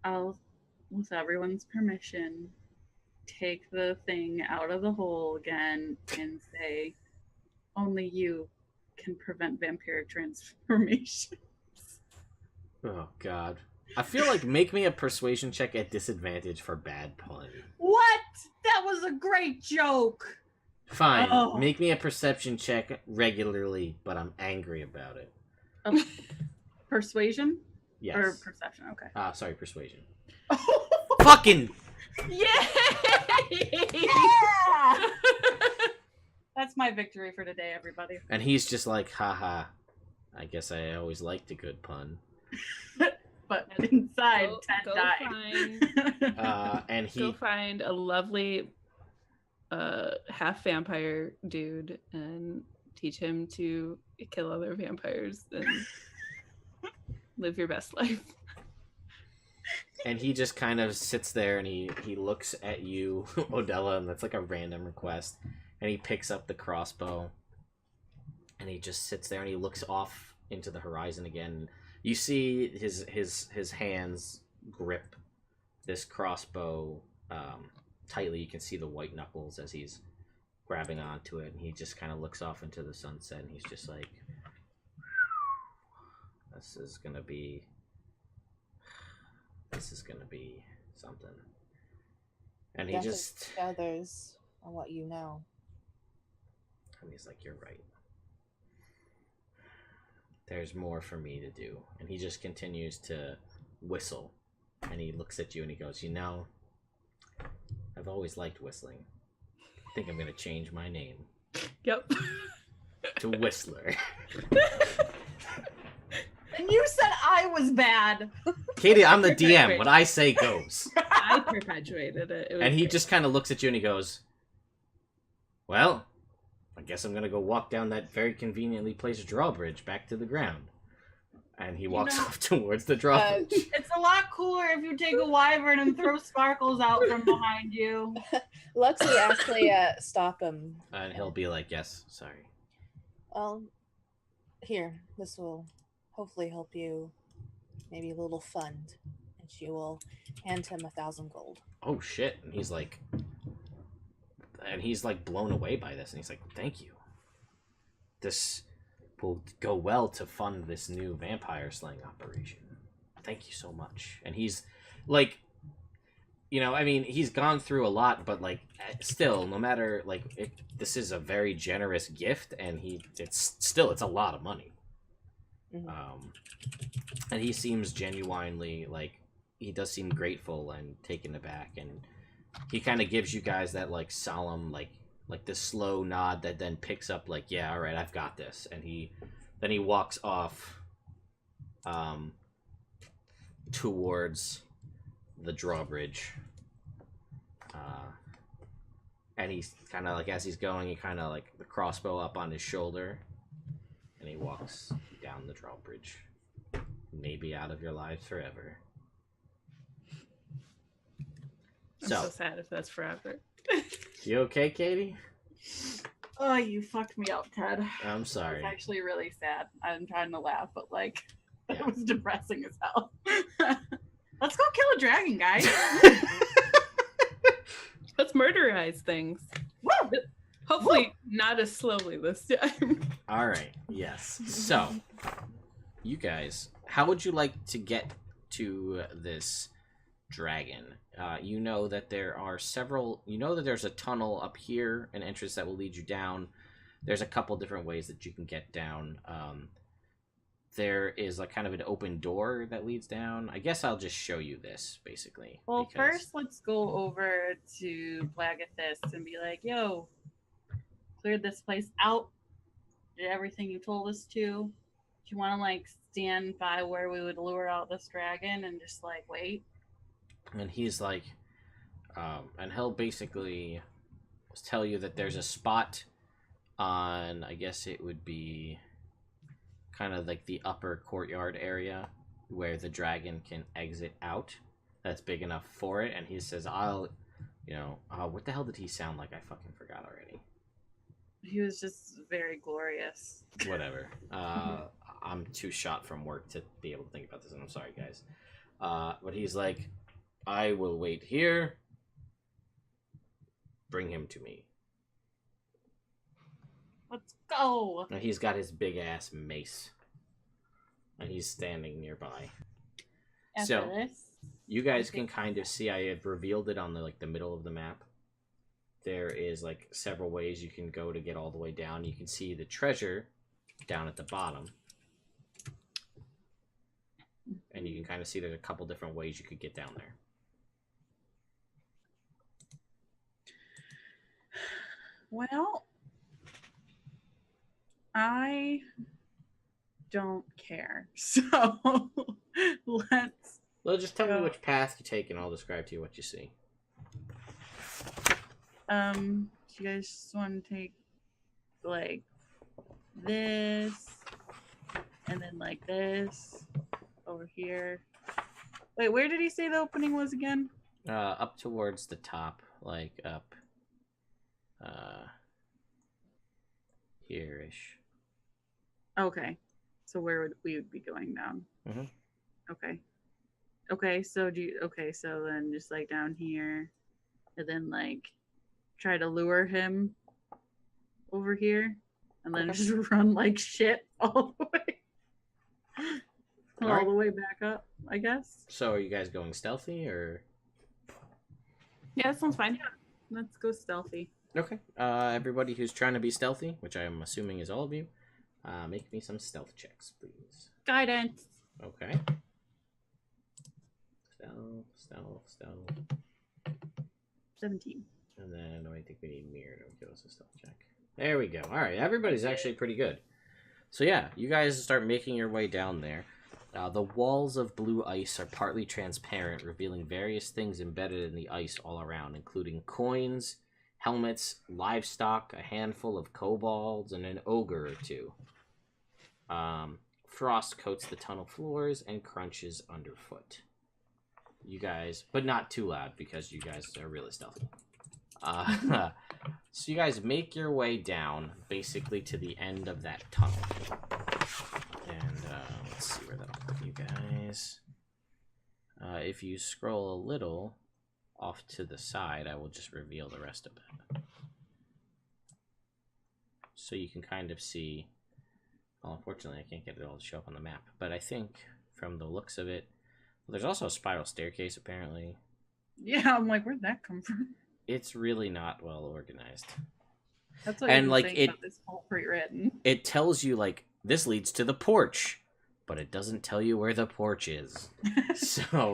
I'll, with everyone's permission, take the thing out of the hole again and say, only you can prevent vampiric transformation. Oh God, I feel like make me a persuasion check at disadvantage for bad pun. What? That was a great joke. Fine, Oh. make me a perception check regularly, but I'm angry about it. Persuasion? Yes. Or perception, okay. Sorry, persuasion. Fucking. Yay! Yeah! That's my victory for today, everybody. And he's just like, haha, I guess I always liked a good pun. But inside, Ted go died. And he... Go find a lovely half vampire dude and teach him to kill other vampires and live your best life. And he just kind of sits there and he looks at you, Odella, and that's like a random request. And he picks up the crossbow. And he just sits there and he looks off into the horizon again. You see his hands grip this crossbow tightly. You can see the white knuckles as he's grabbing onto it. And he just kind of looks off into the sunset. And he's just like, this is gonna be something. And he just others on what you know. And he's like, you're right. There's more for me to do. And he just continues to whistle. And he looks at you and he goes, I've always liked whistling. I think I'm going to change my name. Yep. To Whistler. And you said I was bad. Katie, I'm the DM. What I say goes. I perpetuated it. And he just kind of looks at you and he goes, well, I guess I'm going to go walk down that very conveniently placed drawbridge back to the ground. And he walks off towards the drawbridge. It's a lot cooler if you take a wyvern and throw sparkles out from behind you. Lux will actually stop him. And he'll be like, yes, sorry. Here, this will hopefully help you. Maybe a little fund And she will hand him 1,000 gold. Oh shit! And he's like blown away by this, and he's like, "Thank you. This will go well to fund this new vampire slaying operation. Thank you so much." And he's like, you know, I mean, he's gone through a lot, but like, still, no matter like, this is a very generous gift, and it's a lot of money. Mm-hmm. And he seems genuinely like, he does seem grateful and taken aback, and he kind of gives you guys that like solemn like this slow nod that then picks up like, yeah, all right, I've got this. And he walks off towards the drawbridge, and he's kind of like, as he's going, he kind of like the crossbow up on his shoulder, and he walks down the drawbridge, maybe out of your lives forever. I'm so sad if that's forever. You okay, Katie? Oh, you fucked me up, Ted. I'm sorry. It's actually really sad. I'm trying to laugh, but like, Yeah. it was depressing as hell. Let's go kill a dragon, guys. Let's murderize things. Woo! Hopefully not as slowly this time. All right. Yes. So, you guys, how would you like to get to this dragon? You know that there are several. You know that there's a tunnel up here, an entrance that will lead you down. There's a couple different ways that you can get down. There is like kind of an open door that leads down. I guess I'll just show you this basically. Well, because- first let's go over to Blagathis and be like, yo, cleared this place out. Did everything you told us to. Do you want to like stand by where we would lure out this dragon and just like wait? And he's like, and he'll basically tell you that there's a spot on, I guess it would be kind of like the upper courtyard area where the dragon can exit out. That's big enough for it. And he says, what the hell did he sound like? I fucking forgot already. He was just very glorious. Whatever. I'm too shot from work to be able to think about this, and I'm sorry, guys. But he's like, I will wait here. Bring him to me. Let's go. And he's got his big ass mace. And he's standing nearby. After this, you guys can kind of see, I have revealed it on the middle of the map. There is like several ways you can go to get all the way down. You can see the treasure down at the bottom. And you can kind of see there's a couple different ways you could get down there. well, I don't care. So let's. Well, just tell me which path you take, and I'll describe to you what you see. Do you guys just want to take like this and then like this over here? Wait, where did he say the opening was again? Up towards the top, like up, here-ish. Okay, so where would we be going down? Mhm. Okay. Okay, so so then just like down here, and then like try to lure him over here, and then Okay. just run like shit all the way, all the way back up, I guess. So are you guys going stealthy, or? Yeah, that sounds fine. Let's go stealthy. Okay. Everybody who's trying to be stealthy, which I am assuming is all of you, make me some stealth checks, please. Guidance. Okay. Stealth. 17. And then I think we need mirror to give us a stealth check. There we go. All right, everybody's actually pretty good. So yeah, you guys start making your way down there. The walls of blue ice are partly transparent, revealing various things embedded in the ice all around, including coins, helmets, livestock, a handful of kobolds, and an ogre or two. Frost coats the tunnel floors and crunches underfoot. You guys, but not too loud because you guys are really stealthy. So you guys make your way down, basically to the end of that tunnel. And let's see where that'll put you guys. If you scroll a little off to the side, I will just reveal the rest of it. So you can kind of see... Well, unfortunately, I can't get it all to show up on the map. But I think, from the looks of it... Well, there's also a spiral staircase, apparently. Yeah, I'm like, where'd that come from? It's really not well organized. That's what And, you're like, saying about this whole pre-written. It tells you, like, this leads to the porch. But it doesn't tell you where the porch is. So,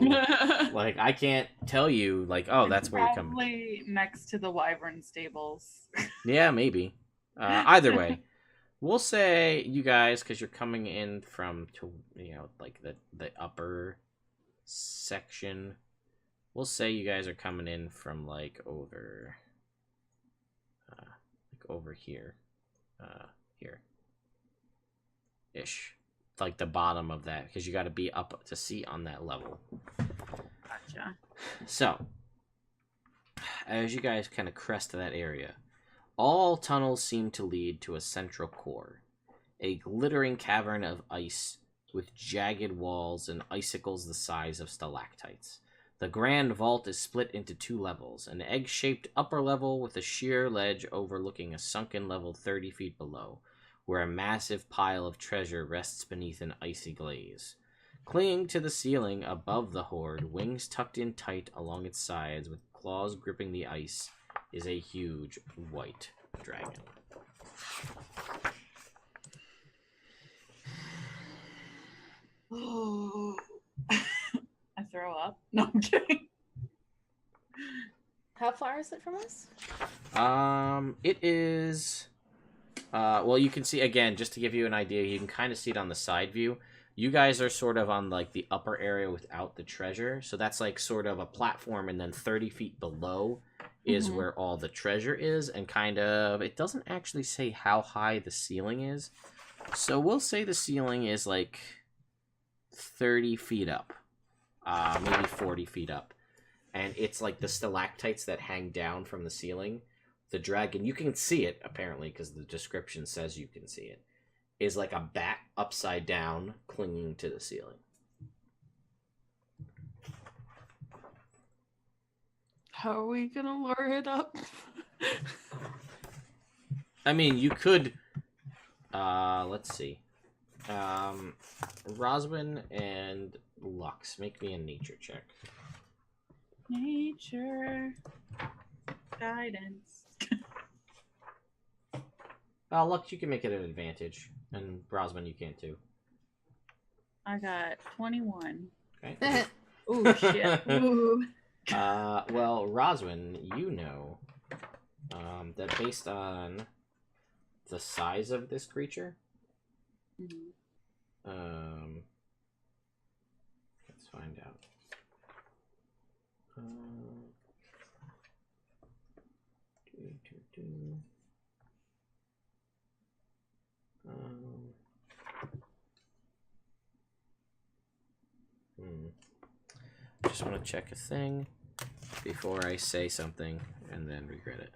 like, I can't tell you, like, oh, that's where you're coming. Probably next to the wyvern stables. Yeah, maybe. Either way, we'll say you guys, because you're coming in from, like, the upper section. We'll say you guys are coming in from, like, over here. Here-ish. Like the bottom of that, because you got to be up to see on that level. Gotcha. So, as you guys kind of crest that area, all tunnels seem to lead to a central core, a glittering cavern of ice with jagged walls and icicles the size of stalactites. The grand vault is split into 2 levels, an egg-shaped upper level with a sheer ledge overlooking a sunken level 30 feet below, where a massive pile of treasure rests beneath an icy glaze. Clinging to the ceiling above the hoard, wings tucked in tight along its sides with claws gripping the ice, is a huge white dragon. Oh. I throw up? No, I'm kidding. How far is it from us? It is... well, you can see, again, just to give you an idea, you can kind of see it on the side view. You guys are sort of on, like, the upper area without the treasure. So that's, like, sort of a platform, and then 30 feet below is where all the treasure is. And kind of, it doesn't actually say how high the ceiling is. So we'll say the ceiling is, like, 30 feet up. Maybe 40 feet up. And it's, like, the stalactites that hang down from the ceiling. The dragon, you can see it, apparently, because the description says you can see it, is like a bat upside down clinging to the ceiling. How are we gonna lure it up? I mean, you could, let's see. Roswin and Lux, make me a nature check. Nature. Guidance. Lux, you can make it an advantage, and Roswin, you can too. I got 21. Okay. Ooh, shit. Ooh. Well, Roswin, you know that based on the size of this creature, let's find out. Just want to check a thing before I say something and then regret it.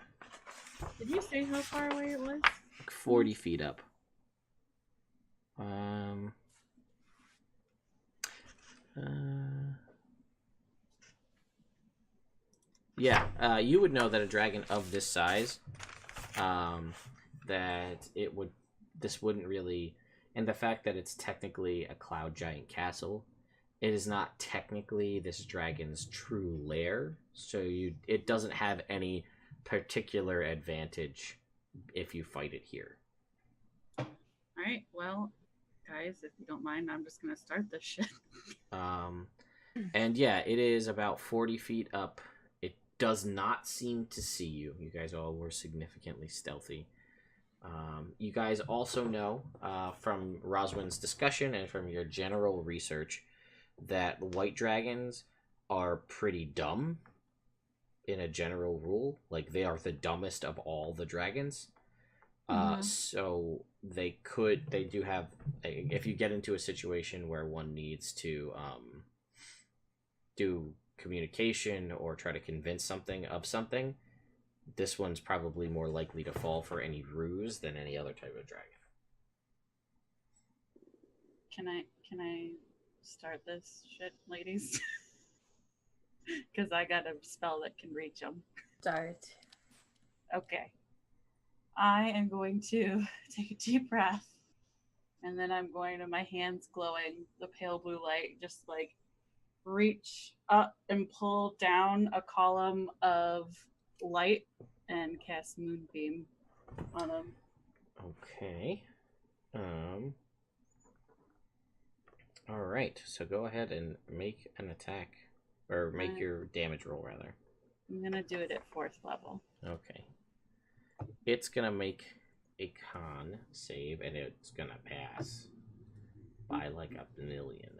Did you say how far away it was? 40 feet up. Yeah, you would know that a dragon of this size, that this wouldn't really, and the fact that it's technically a cloud giant castle, it is not technically this dragon's true lair, so it doesn't have any particular advantage if you fight it here. Alright, well, guys, if you don't mind, I'm just gonna start this shit. And yeah, it is about 40 feet up. It does not seem to see you. You guys all were significantly stealthy. You guys also know from Roswin's discussion and from your general research that white dragons are pretty dumb in a general rule. Like, they are the dumbest of all the dragons. So they do have, if you get into a situation where one needs to do communication or try to convince something of something, this one's probably more likely to fall for any ruse than any other type of dragon. Can I start this shit, ladies? Because I got a spell that can reach him. Dart. Okay. I am going to take a deep breath. And then I'm going to, my hands glowing, the pale blue light, just like reach up and pull down a column of light and cast Moonbeam on him. Okay. All right. So go ahead and make an attack, or make your damage roll rather. I'm gonna do it at 4th level. Okay. It's gonna make a con save, and it's gonna pass by like a million.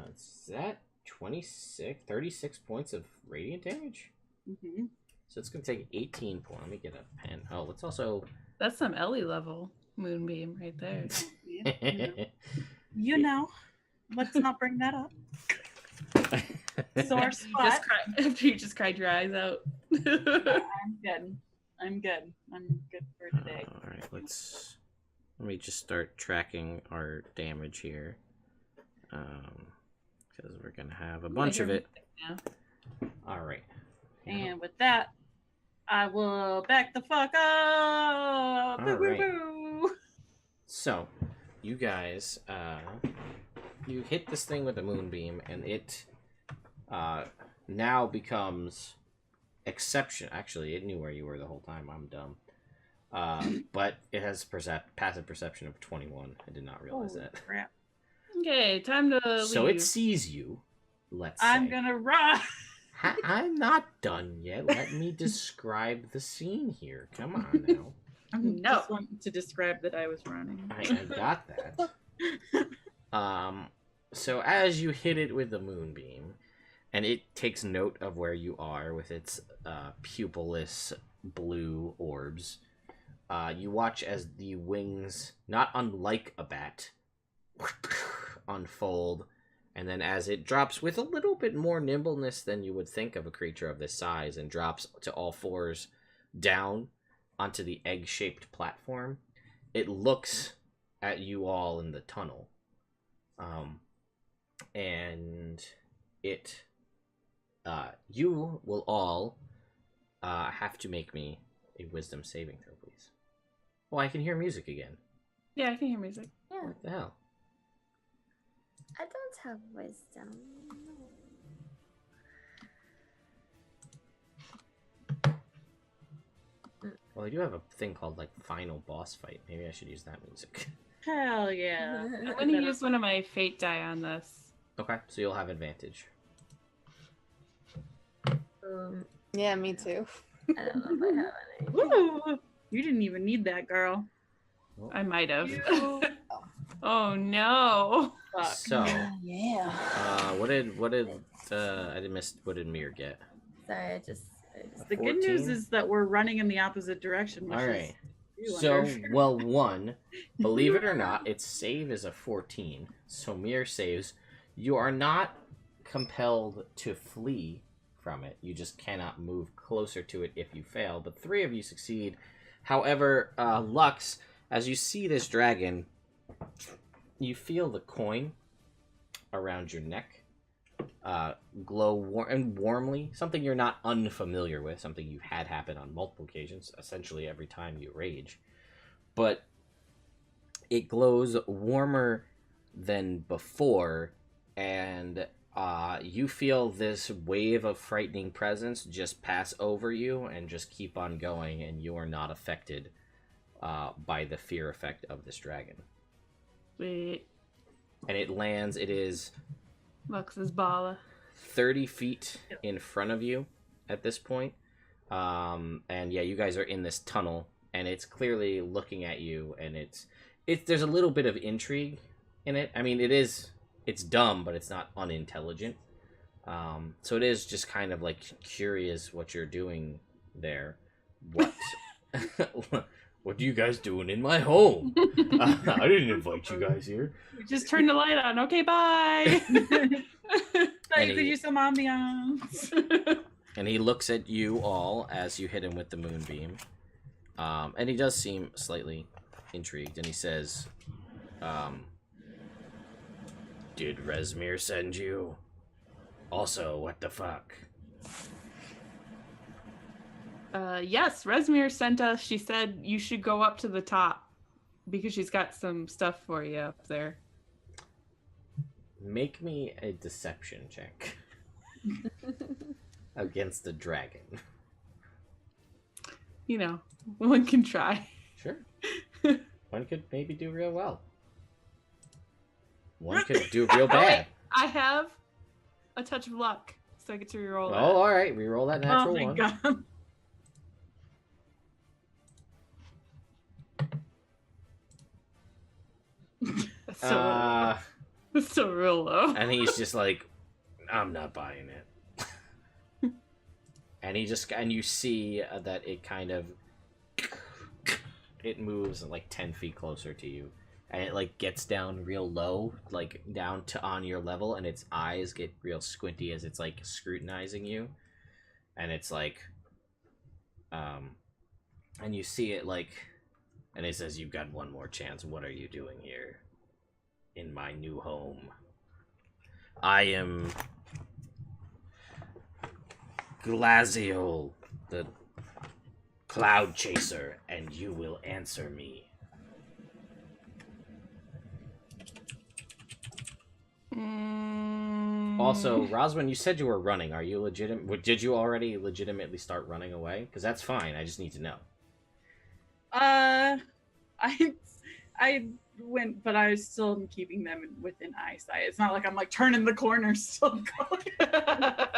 Is that 36 points of radiant damage? Mm-hmm. So it's gonna take 18 points. Let me get a pen. Oh, let's also. That's some Ellie level Moonbeam right there. You know, let's not bring that up. Sore spot. After you just cried your eyes out. I'm good. I'm good for today. All right, let me just start tracking our damage here, because we're gonna have a bunch of it. Yeah. All right. And with that, I will back the fuck up. All Boo, boo, right. boo. So, you guys, you hit this thing with a moonbeam, and it now becomes exception. Actually, it knew where you were the whole time. I'm dumb. But it has passive perception of 21. I did not realize that. Crap. Okay, time to So leave. it sees you. Let's say. I'm gonna run. I'm not done yet. Let me describe the scene here. Come on now. I just want to describe that I was running. I got that. So as you hit it with the moonbeam, and it takes note of where you are with its pupilless blue orbs, you watch as the wings, not unlike a bat, unfold, and then as it drops with a little bit more nimbleness than you would think of a creature of this size, and drops to all fours down onto the egg-shaped platform, it looks at you all in the tunnel. And it, you will all have to make me a wisdom saving throw, please. Oh, I can hear music again. Yeah, I can hear music. Yeah. What the hell? I don't have wisdom. Well, I do have a thing called, like, Final Boss Fight. Maybe I should use that music. Hell yeah. I'm gonna use one of my fate die on this. Okay, so you'll have advantage. Yeah, me too. I don't know if I have any. Woo! You didn't even need that, girl. I might have. You- Oh no. Fuck. So, Yeah. what did what did Mir get? Sorry, I just The good news 14? is that we're running in the opposite direction. Which All right. is So, well, one, believe it or not, its save is a 14. So Mir saves. You are not compelled to flee from it. You just cannot move closer to it if you fail. But 3 of you succeed. However, Lux, as you see this dragon, you feel the coin around your neck glow warmly. Something you're not unfamiliar with. Something you've had happen on multiple occasions, essentially every time you rage. But it glows warmer than before, and you feel this wave of frightening presence just pass over you and just keep on going, and you are not affected by the fear effect of this dragon. Wait. And it lands, it is Lux's bala. 30 feet in front of you at this point. And yeah, you guys are in this tunnel, and it's clearly looking at you, and there's a little bit of intrigue in it. I mean, it's dumb, but it's not unintelligent. So it is just kind of like curious what you're doing there. What what are you guys doing in my home? I didn't invite you guys here. Just turn the light on. Okay, bye. Thought you could use some ambiance. And he looks at you all as you hit him with the moonbeam. And he does seem slightly intrigued, and he says, "Did Rezmir send you?" Also, what the fuck? Yes, Rezmir sent us. She said you should go up to the top because she's got some stuff for you up there. Make me a deception check against the dragon. You know, one can try. Sure. One could maybe do real well. One could do real bad. Wait, I have a touch of luck, so I get to reroll that. Oh, all right. Reroll that natural one. God. That's so real low. And he's just like, I'm not buying it. And you see that it kind of it moves like 10 feet closer to you, and it like gets down real low, like down to on your level, and its eyes get real squinty as it's like scrutinizing you, and it's like and you see it like, and it says, you've got one more chance. What are you doing here in my new home? I am Glaziol, the Cloud Chaser, and you will answer me. Also, Roswin, you said you were running. Are you legitimate? Did you already legitimately start running away? Because that's fine. I just need to know. I went, but I was still keeping them within eyesight. It's not like I'm like turning the corner still going.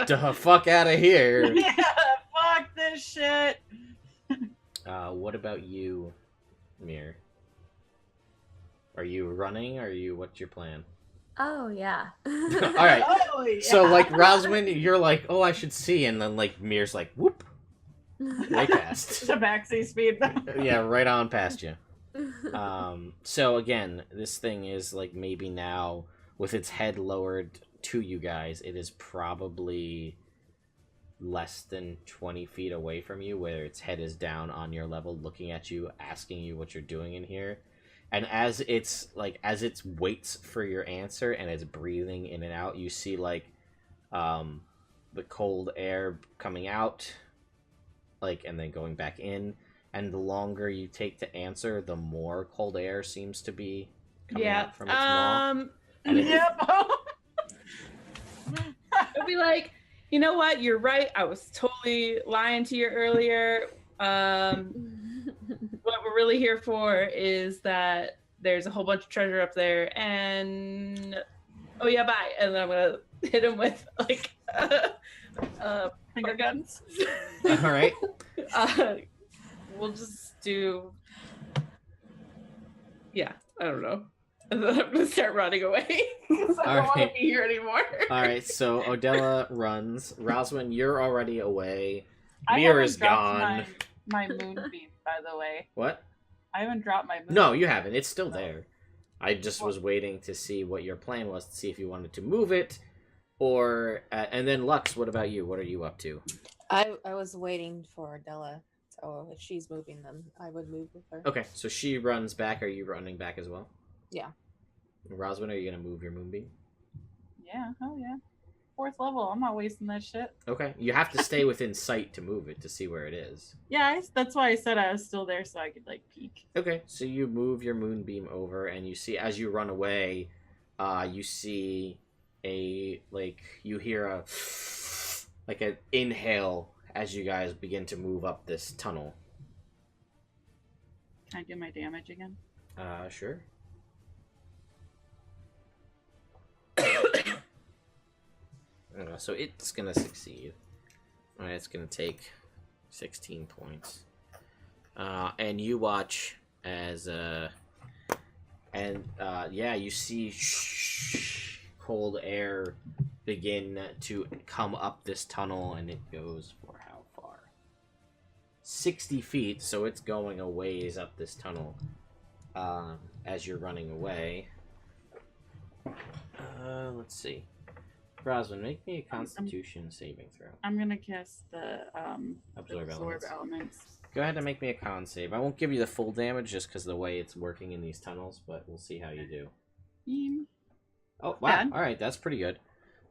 The fuck out of here. Yeah, fuck this shit. What about you, Mir? Are you running? What's your plan? Oh, yeah. All right. Oh, yeah. So, like, Roswin, you're like, oh, I should see, and then, like, Mir's like, whoop. Right past. The backseat speed. Yeah, right on past you. So again, this thing is like maybe now with its head lowered to you guys, it is probably less than 20 feet away from you, where its head is down on your level, looking at you, asking you what you're doing in here. And as it's waits for your answer and it's breathing in and out, you see like the cold air coming out, like, and then going back in. And the longer you take to answer, the more cold air seems to be coming out from its maw. Yep. It'll be like, you know what? You're right. I was totally lying to you earlier. What we're really here for is that there's a whole bunch of treasure up there, and oh yeah, bye. And then I'm gonna hit him with like Finger guns. All right. We'll just do. Yeah, I don't know. And then I'm gonna start running away because I don't want to be here anymore. All right, so Odella runs. Roswin, you're already away. I Mir haven't is dropped gone. My moonbeam, by the way. What? I haven't dropped my moonbeam. No, you haven't. It's still there. I just was waiting to see what your plan was, to see if you wanted to move it, or and then Lux. What about you? What are you up to? I was waiting for Della. So if she's moving them, I would move with her. Okay, so she runs back. Are you running back as well? Yeah. Roswin, are you gonna move your moonbeam? Yeah, hell yeah. 4th level. I'm not wasting that shit. Okay, you have to stay within sight to move it to see where it is. Yeah, that's why I said I was still there so I could like peek. Okay, so you move your moonbeam over, and you see as you run away, you see you hear a like an inhale as you guys begin to move up this tunnel. Can I get my damage again? Sure. So it's gonna succeed. Alright, it's gonna take 16 points. And you watch as you see cold air begin to come up this tunnel, and it goes for how far? 60 feet, so it's going a ways up this tunnel as you're running away. Let's see. Roswin, make me a Constitution saving throw. I'm gonna cast the Absorb elements. Go ahead and make me a con save. I won't give you the full damage just because of the way it's working in these tunnels, but we'll see how you do. Oh, wow. Alright, that's pretty good.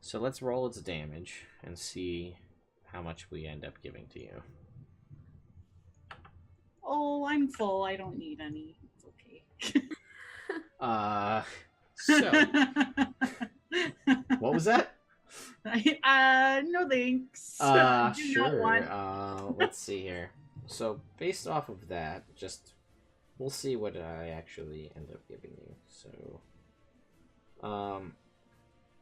So let's roll its damage and see how much we end up giving to you. Oh, I'm full. I don't need any. It's okay. So what was that? No thanks. Do not Sure. want. Let's see here. So based off of that, we'll see what I actually end up giving you. So,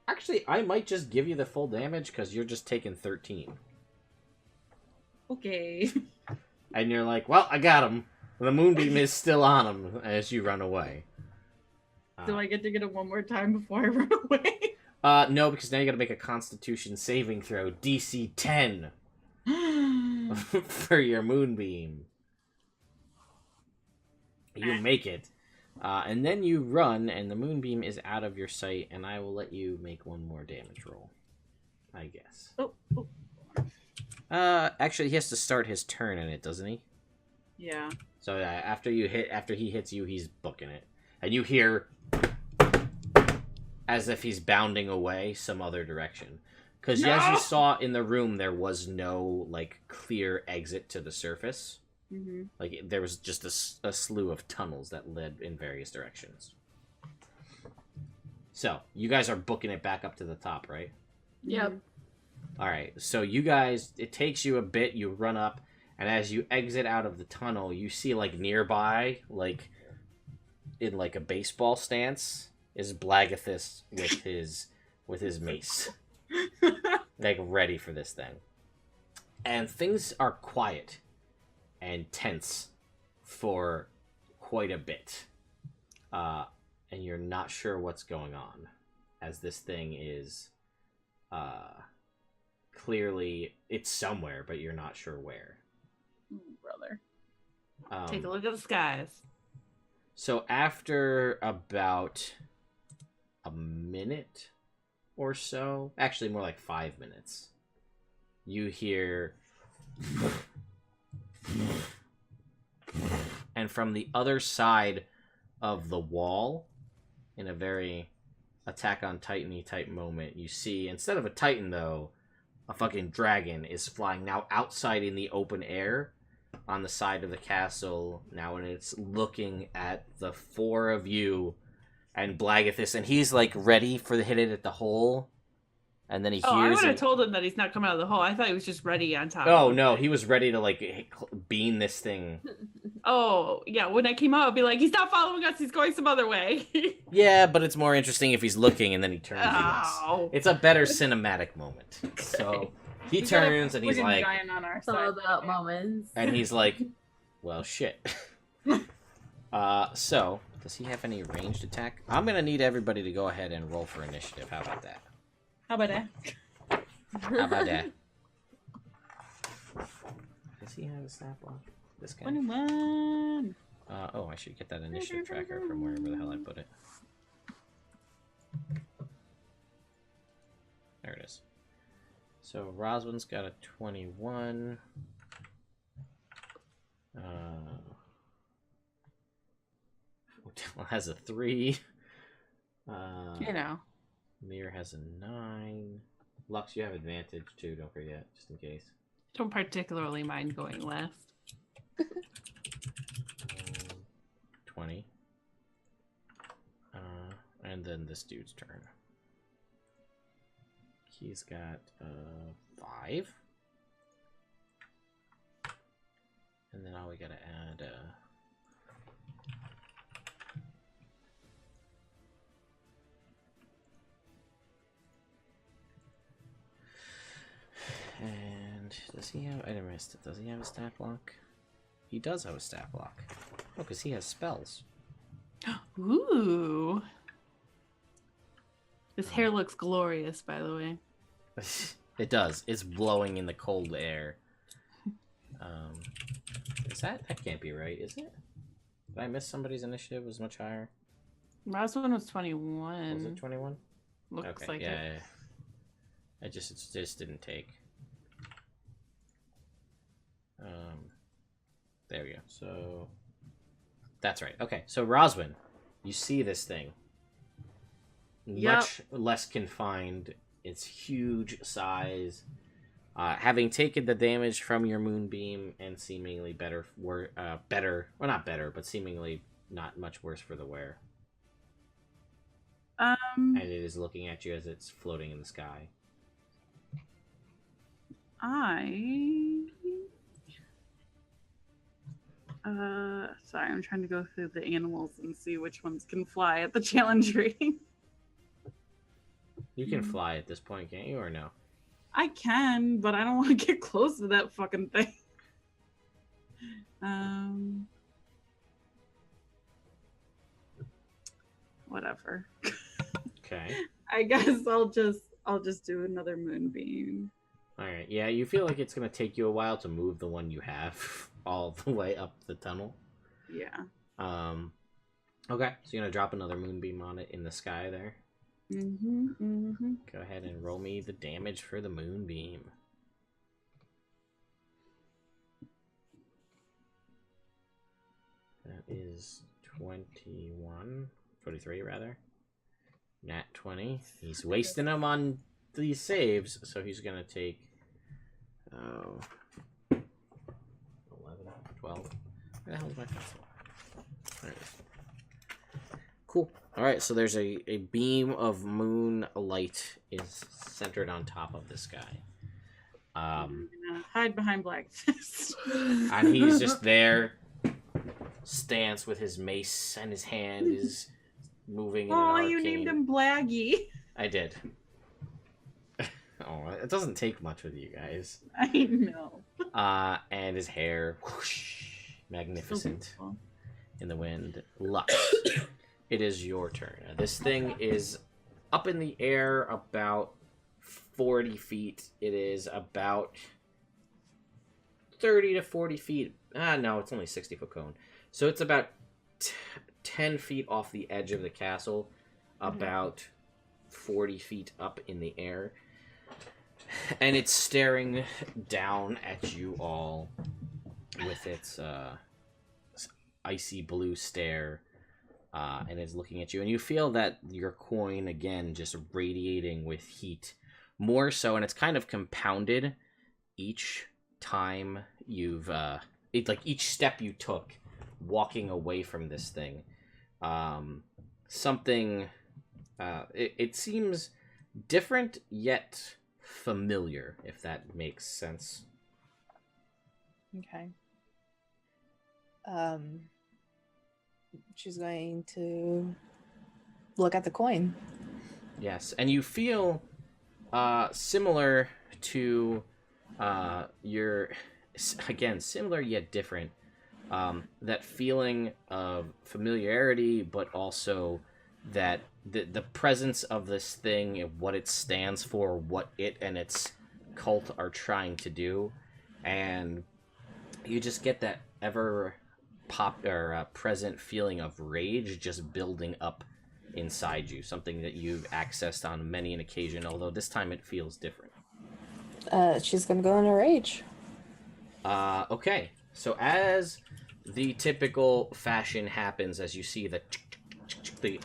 actually, I might just give you the full damage because you're just taking 13. Okay. And you're like, well, I got him. The moonbeam is still on him as you run away. Do I get to get it one more time before I run away? No, because now you gotta make a Constitution saving throw, DC 10, for your moonbeam. You make it. And then you run, and the moonbeam is out of your sight, and I will let you make one more damage roll. I guess. Oh. Actually, he has to start his turn in it, doesn't he? Yeah. So after he hits you, he's booking it. And you hear, as if he's bounding away some other direction. Because as you saw in the room, there was no, like, clear exit to the surface. Mm-hmm. Like, there was just a slew of tunnels that led in various directions. So, you guys are booking it back up to the top, right? Yep. Alright, so you guys, it takes you a bit, you run up, and as you exit out of the tunnel, you see, like, nearby, like, in, like, a baseball stance, is Blagathis with his mace. Like, ready for this thing. And things are quiet and tense for quite a bit. And you're not sure what's going on, as this thing is clearly, it's somewhere, but you're not sure where. Brother. Take a look at the skies. So after about a minute or so, actually more like 5 minutes, you hear, and from the other side of the wall, in a very Attack on Titan-y type moment, you see, instead of a Titan though, a fucking dragon is flying now outside in the open air on the side of the castle now, and it's looking at the four of you and Blagathis, and he's like ready for the hit it at the hole, and then he hears. I would have told him that he's not coming out of the hole. I thought he was just ready on top. Oh no, he was ready to like beam this thing. Oh yeah, when I came out, I'd be like, he's not following us. He's going some other way. Yeah, but it's more interesting if he's looking and then he turns to us. Oh. It's a better cinematic moment. So he turns and he's like, giant on our It's all side. about moments. and he's like, well, shit. So does he have any ranged attack? I'm gonna need everybody to go ahead and roll for initiative. How about that? How about that? How about that? Does he have a stat block? This guy. 21. Oh, I should get that initiative tracker from wherever the hell I put it. There it is. So Roswin's got a 21. Hotel has a 3. You know. Mir has a 9. Lux, you have advantage too, don't forget, just in case. Don't particularly mind going last. 20. And then this dude's turn. He's got 5. And then all we gotta add and does he have, I missed it, does he have a stat block? He does have a stat block. Oh, because he has spells. Ooh. His hair looks glorious, by the way. It does. It's blowing in the cold air. Is that can't be right, is it? Did I miss somebody's initiative was much higher? Roswin was 21. Was it 21? Looks Okay, like yeah, it. yeah. It just didn't take. There we go. So that's right. Okay, so Roswin, you see this thing. Yep. Much less confined its huge size. Having taken the damage from your moonbeam and seemingly not better, but seemingly not much worse for the wear. And it is looking at you as it's floating in the sky. Sorry, I'm trying to go through the animals and see which ones can fly at the challenge rating. You can fly at this point, can't you, or no? I can, but I don't want to get close to that fucking thing. Whatever. Okay. I guess I'll just do another moonbeam. Alright, yeah, you feel like it's going to take you a while to move the one you have all the way up the tunnel. Yeah. Okay, so you're going to drop another moonbeam on it in the sky there. Go ahead and roll me the damage for the moonbeam. That is 23 rather. Nat 20. He's wasting them on these saves, so he's gonna take 11, 12. Where the hell is my pencil? There it is. Cool. Alright, so there's a beam of moonlight is centered on top of this guy. I'm gonna hide behind Blackfist. And he's just there, stance with his mace, and his hand is moving in an arcane. You named him Blaggy. I did. Oh, it doesn't take much with you guys. I know. And his hair, whoosh, magnificent So in the wind. Lux, it is your turn. This thing is up in the air about 40 feet. It is about 30 to 40 feet. No, it's only 60-foot cone. So it's about 10 feet off the edge of the castle, about 40 feet up in the air. And it's staring down at you all with its icy blue stare, and it's looking at you. And you feel that your coin, again, just radiating with heat. More so, and it's kind of compounded each time you've... each step you took walking away from this thing. It seems different, yet familiar, if that makes sense. Okay. She's going to look at the coin. Yes, and you feel similar to similar yet different. That feeling of familiarity, but also that the presence of this thing, what it stands for, what it and its cult are trying to do, and you just get that ever present feeling of rage just building up inside you, something that you've accessed on many an occasion, although this time it feels different. She's gonna go in a rage. Okay, so as the typical fashion happens, as you see the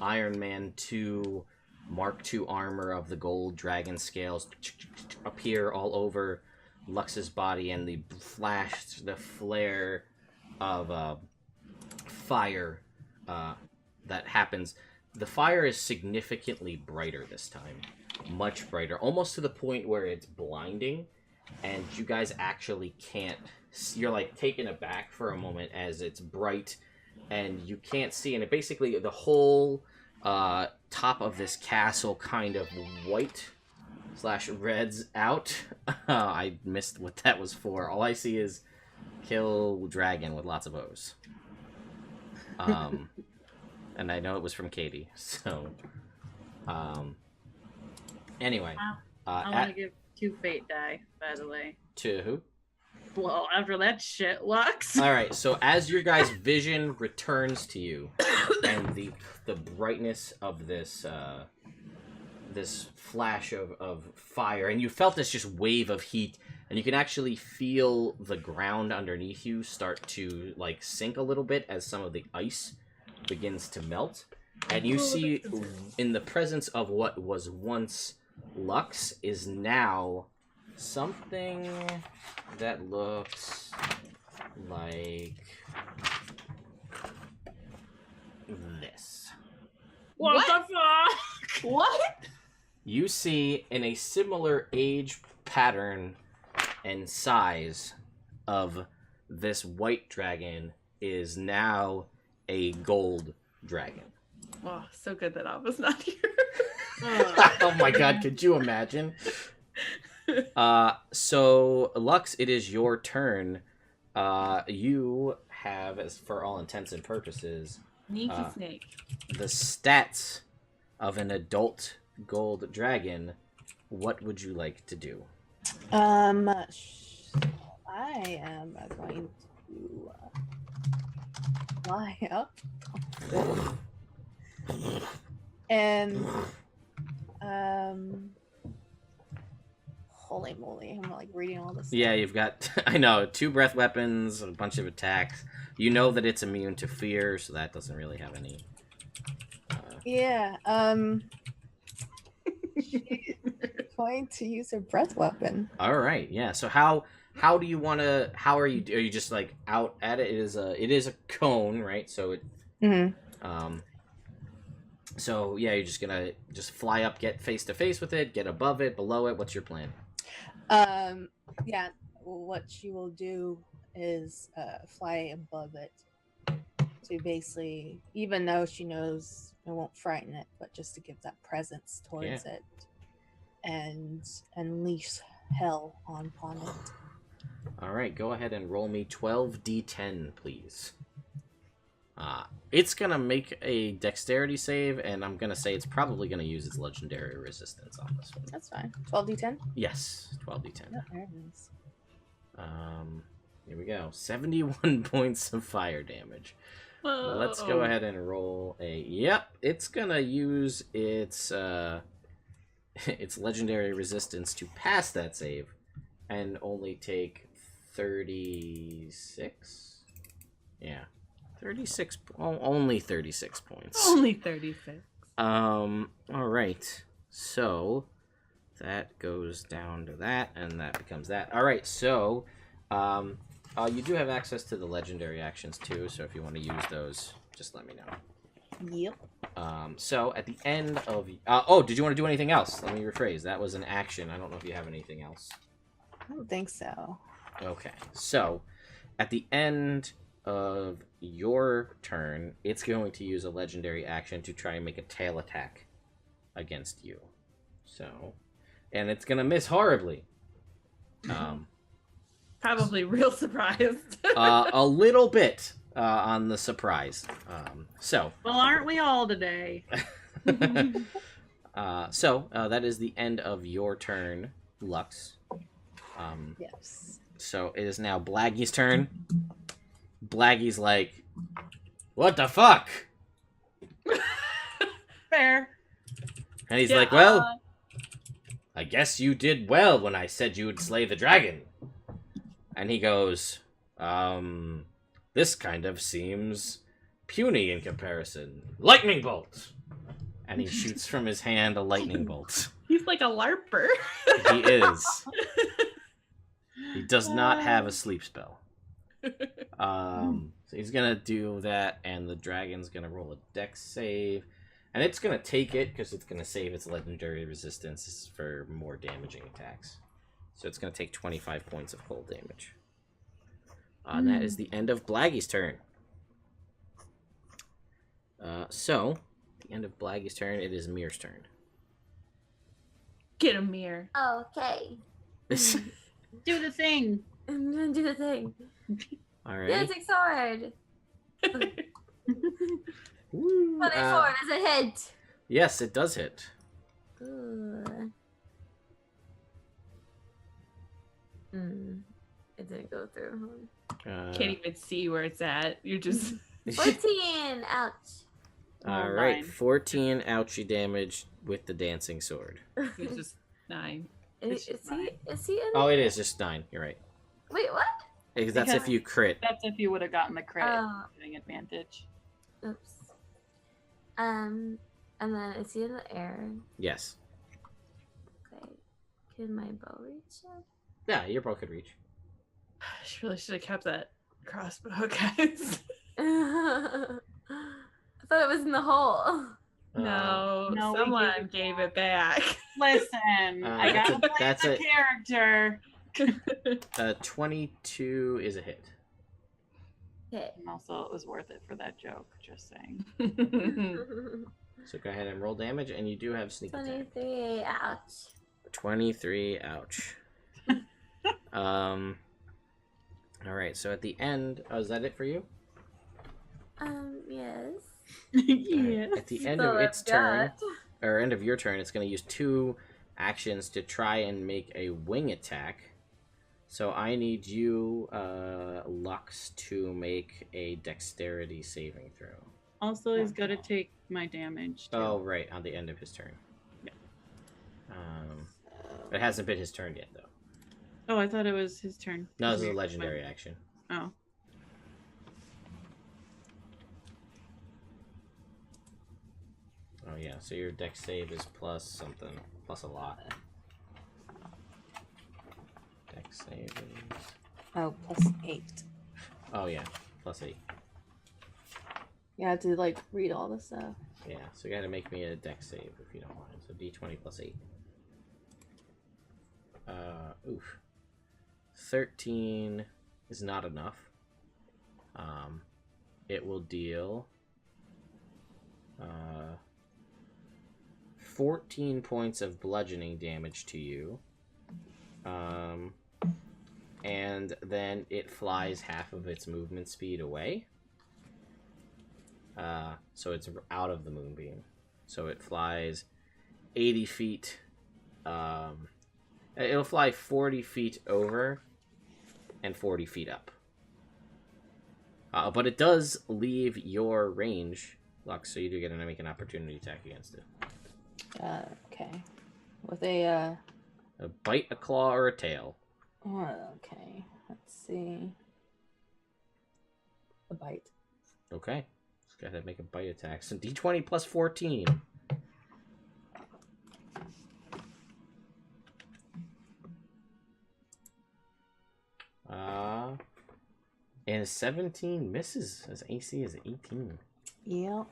Iron Man 2 Mark II armor of the gold dragon scales appear all over Lux's body, and the flare of fire that happens. The fire is significantly brighter this time. Much brighter. Almost to the point where it's blinding, and you guys actually can't... You're, like, taken aback for a moment as it's bright, and you can't see. And it basically, the whole top of this castle kind of white/reds out. I missed what that was for. All I see is kill dragon with lots of O's. And I know it was from Katie, so... Anyway. I want to give 2 fate die, by the way. To who? Well, after that shit, Lux. Alright, so as your guys' vision returns to you, and the brightness of this this flash of fire, and you felt this just wave of heat, and you can actually feel the ground underneath you start to, like, sink a little bit as some of the ice begins to melt. And you see, in the presence of what was once Lux is now something that looks like this. What the fuck? What? You see in a similar age pattern and size of this white dragon is now a gold dragon. Oh, so good that I was not here. Oh my god, could you imagine? So Lux, it is your turn. You have, as for all intents and purposes, Sneaky snake. the stats of an adult gold dragon. What would you like to do? I am going to fly up and holy moly, I'm like reading all this. Yeah, you've got, I know, 2 breath weapons, a bunch of attacks. You know that it's immune to fear, so that doesn't really have any. Yeah, she's going to use her breath weapon. All right, yeah. So how do you want to? How are you just like out at it? It is a cone, right? So it. Mm-hmm. So yeah, you're just gonna fly up, get face to face with it, get above it, below it. What's your plan? Yeah, what she will do is fly above it to basically, even though she knows it won't frighten it, but just to give that presence towards it and unleash hell upon it. All right, go ahead and roll me 12d10, please. It's gonna make a dexterity save, and I'm gonna say it's probably gonna use its legendary resistance on this one. That's fine. 12d10? Yes, 12d10. Oh, there it is. Here we go. 71 points of fire damage. Whoa. Let's go ahead and roll a... Yep, it's gonna use its its legendary resistance to pass that save, and only take 36? Yeah. 36... only 36 points. Only 36. Alright. So, that goes down to that, and that becomes that. Alright, so... you do have access to the legendary actions too, so if you want to use those, just let me know. Yep. So at the end of... oh, did you want to do anything else? Let me rephrase. That was an action. I don't know if you have anything else. I don't think so. Okay, so at the end of your turn, it's going to use a legendary action to try and make a tail attack against you. So, and it's going to miss horribly. Probably real surprised. A little bit on the surprise. So. Well, aren't we all today? So that is the end of your turn, Lux. Yes. So it is now Blaggy's turn. Blaggy's like, what the fuck? Fair. And he's like, well, I guess you did well when I said you would slay the dragon. And he goes, this kind of seems puny in comparison. Lightning bolt! And he shoots from his hand a lightning bolt. He's like a LARPer. He is. He does not have a sleep spell. So he's gonna do that, and the dragon's gonna roll a dex save. And it's gonna take it, because it's gonna save its legendary resistance for more damaging attacks. So it's gonna take 25 points of cold damage. And that is the end of Blaggy's turn. So, the end of Blaggy's turn, it is Mir's turn. Get him, Mir. Okay. Do the thing. I'm gonna do the thing. Alright. Dancing sword. Woo. 24 is a hit. Yes, it does hit. Ooh. It didn't go through. Can't even see where it's at. You're just 14. Ouch. Alright, 14 ouchie damage with the dancing sword. it's just 9. Is he in? Oh, it is just 9. You're right. Wait, what? That's if you crit. That's if you would have gotten the crit. Oh. Getting advantage. Oops. And then is he in the air? Yes. Can my bow reach him? Yeah, your bow could reach. I really should have kept that crossbow, guys. I thought it was in the hole. No, No, we someone gave gave it back. Listen, I gotta play the character. 22 is a hit. Okay. And also, it was worth it for that joke. Just saying. So go ahead and roll damage, and you do have sneak attack. 23. Ouch. 23. Ouch. All right. So at the end, is that it for you? Yes. Yeah. Right. At the end of its turn, or end of your turn, it's going to use 2 actions to try and make a wing attack. So I need you, Lux, to make a dexterity saving throw. Also, he's got to take my damage. Too. Oh, right, on the end of his turn. Yeah. It hasn't been his turn yet, though. Oh, I thought it was his turn. No, this is a legendary action. Oh. Oh, yeah, so your dex save is plus something. Plus a lot. Dex save is... Oh, plus 8. Oh, yeah, plus 8. You have to like read all this stuff. Yeah, so you gotta make me a dex save if you don't mind. So d20 plus 8. Oof. 13 is not enough. It will deal 14 points of bludgeoning damage to you. And then it flies half of its movement speed away. So it's out of the moonbeam. So it flies 80 feet. It'll fly 40 feet over and 40 feet up. But it does leave your range, Lux, so you do get to make an opportunity attack against it. Okay. With a bite, a claw, or a tail. okay. Let's see. A bite. Okay. Let's go ahead and make a bite attack. So d20 plus 14. And 17 misses. His AC is 18. Yep.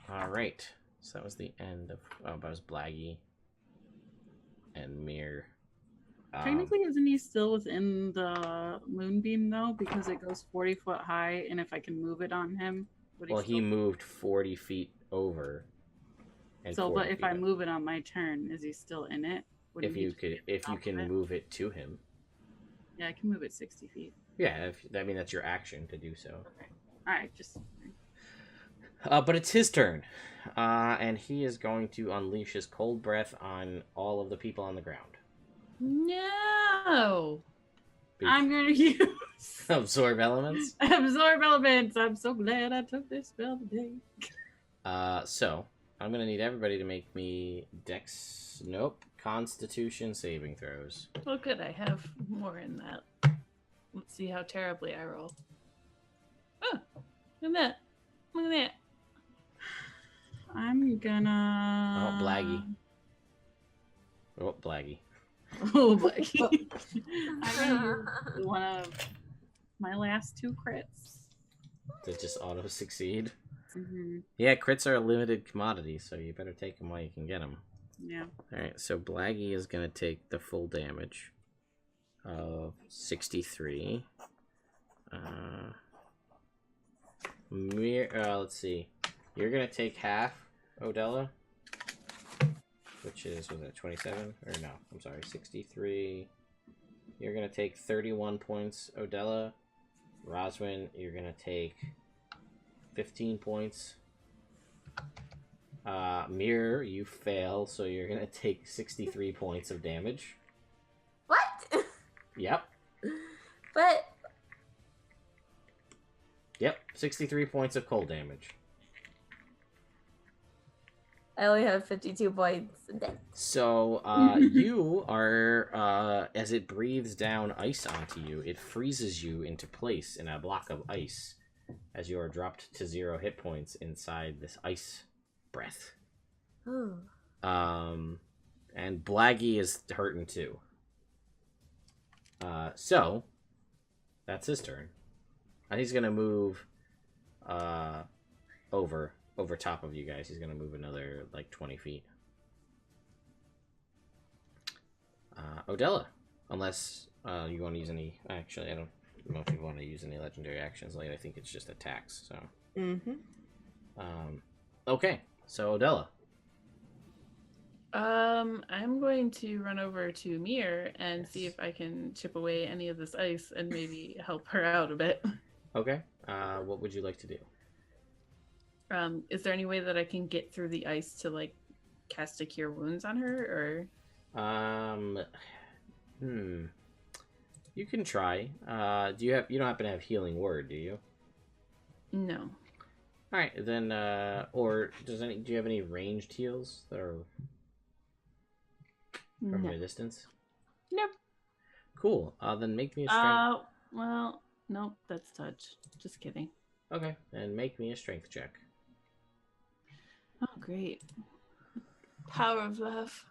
Alright. So that was the end of... Oh, that was Blaggy. And Mir. Technically, isn't he still within the moonbeam, though? Because it goes 40 foot high, and if I can move it on him... Well, he moved 40 feet over. And so, but if I up. move it on my turn, is he still in it? If you can move it to him. Yeah, I can move it 60 feet. Yeah, I mean, that's your action to do so. Okay. Alright, just... But it's his turn. And he is going to unleash his cold breath on all of the people on the ground. No! I'm gonna use... Absorb elements? Absorb elements! I'm so glad I took this spell today. So, I'm gonna need everybody to make me Constitution saving throws. Well, good. I have more in that. Let's see how terribly I roll. Oh, look at that. Look at that. I'm gonna... Oh, Blaggy. Oh, Blaggy. Oh, Blaggy. I'm gonna use one of my last 2 crits. To just auto-succeed? Mm-hmm. Yeah, crits are a limited commodity, so you better take them while you can get them. Yeah. Alright, so Blaggy is going to take the full damage of 63. Let's see. You're going to take half, Odella. Which is, was it 27? Or no, I'm sorry, 63. You're going to take 31 points, Odella. Roswin, you're going to take 15 points. Mirror, you fail, so you're gonna take 63 points of damage. What? Yep. But... Yep, 63 points of cold damage. I only have 52 points. So, you are, as it breathes down ice onto you, it freezes you into place in a block of ice as you are dropped to 0 hit points inside this ice breath. Ooh. And Blaggy is hurting too. So that's his turn. And he's gonna move over top of you guys. He's gonna move another like 20 feet. Odella, unless you want to use any. Actually, I don't know if you want to use any legendary actions. Like I think it's just attacks. So. Okay, so Odella. I'm going to run over to Mir and see if I can chip away any of this ice and maybe help her out a bit. Okay. What would you like to do? Is there any way that I can get through the ice to like cast a cure wounds on her, or? You can try. You don't happen to have healing word, do you? No. All right, then. Or do you have any ranged heals that are from your distance? Nope. Cool. Then make me a strength. Well, nope. That's touch. Just kidding. Okay, and make me a strength check. Oh, great. Power of love.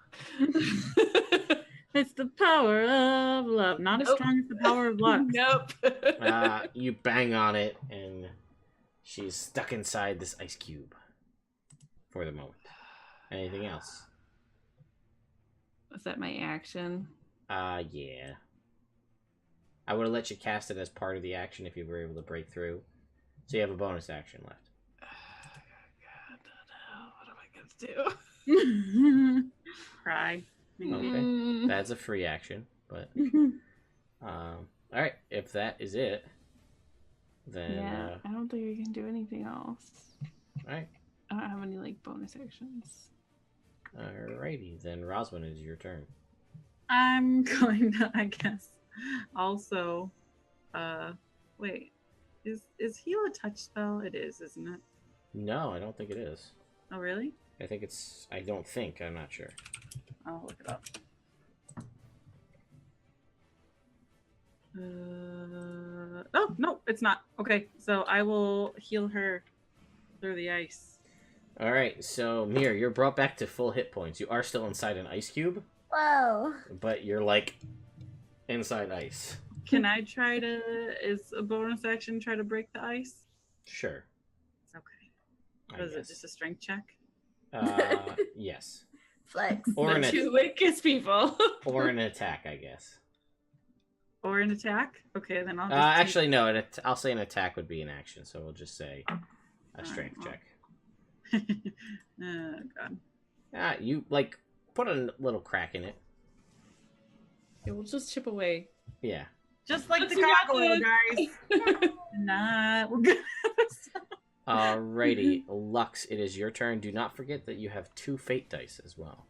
It's the power of love. Not as strong as the power of luck. Nope. You bang on it, and she's stuck inside this ice cube for the moment. Anything else? Was that my action? Yeah. I would have let you cast it as part of the action if you were able to break through. So you have a bonus action left. God, what am I gonna do? Cry. Okay. That's a free action, but alright, if that is it, then yeah, I don't think I can do anything else. Alright. I don't have any like bonus actions. Alrighty, then Roswin, is your turn. I'm going to, I guess, also wait. Is heal a touch spell? It is, isn't it? No, I don't think it is. Oh really? I think it's I'm not sure. I'll look it up. Oh, no, it's not. Okay, so I will heal her through the ice. Alright, so Mir, you're brought back to full hit points. You are still inside an ice cube. Whoa. But you're like inside ice. Can I try to, is a bonus action try to break the ice? Sure. Okay. Was it just a strength check? Yes. Flex. Or The two weakest people. or an attack, I guess. Or an attack? Okay, then I'll just actually, no. I'll say an attack would be an action, so we'll just say a strength check. Oh, God. You, like, put a little crack in it. It will just chip away. Yeah. Just like Let's the gargoyle, guys. Nah, we're good. Alrighty. Lux, it is your turn. Do not forget that you have 2 fate dice as well.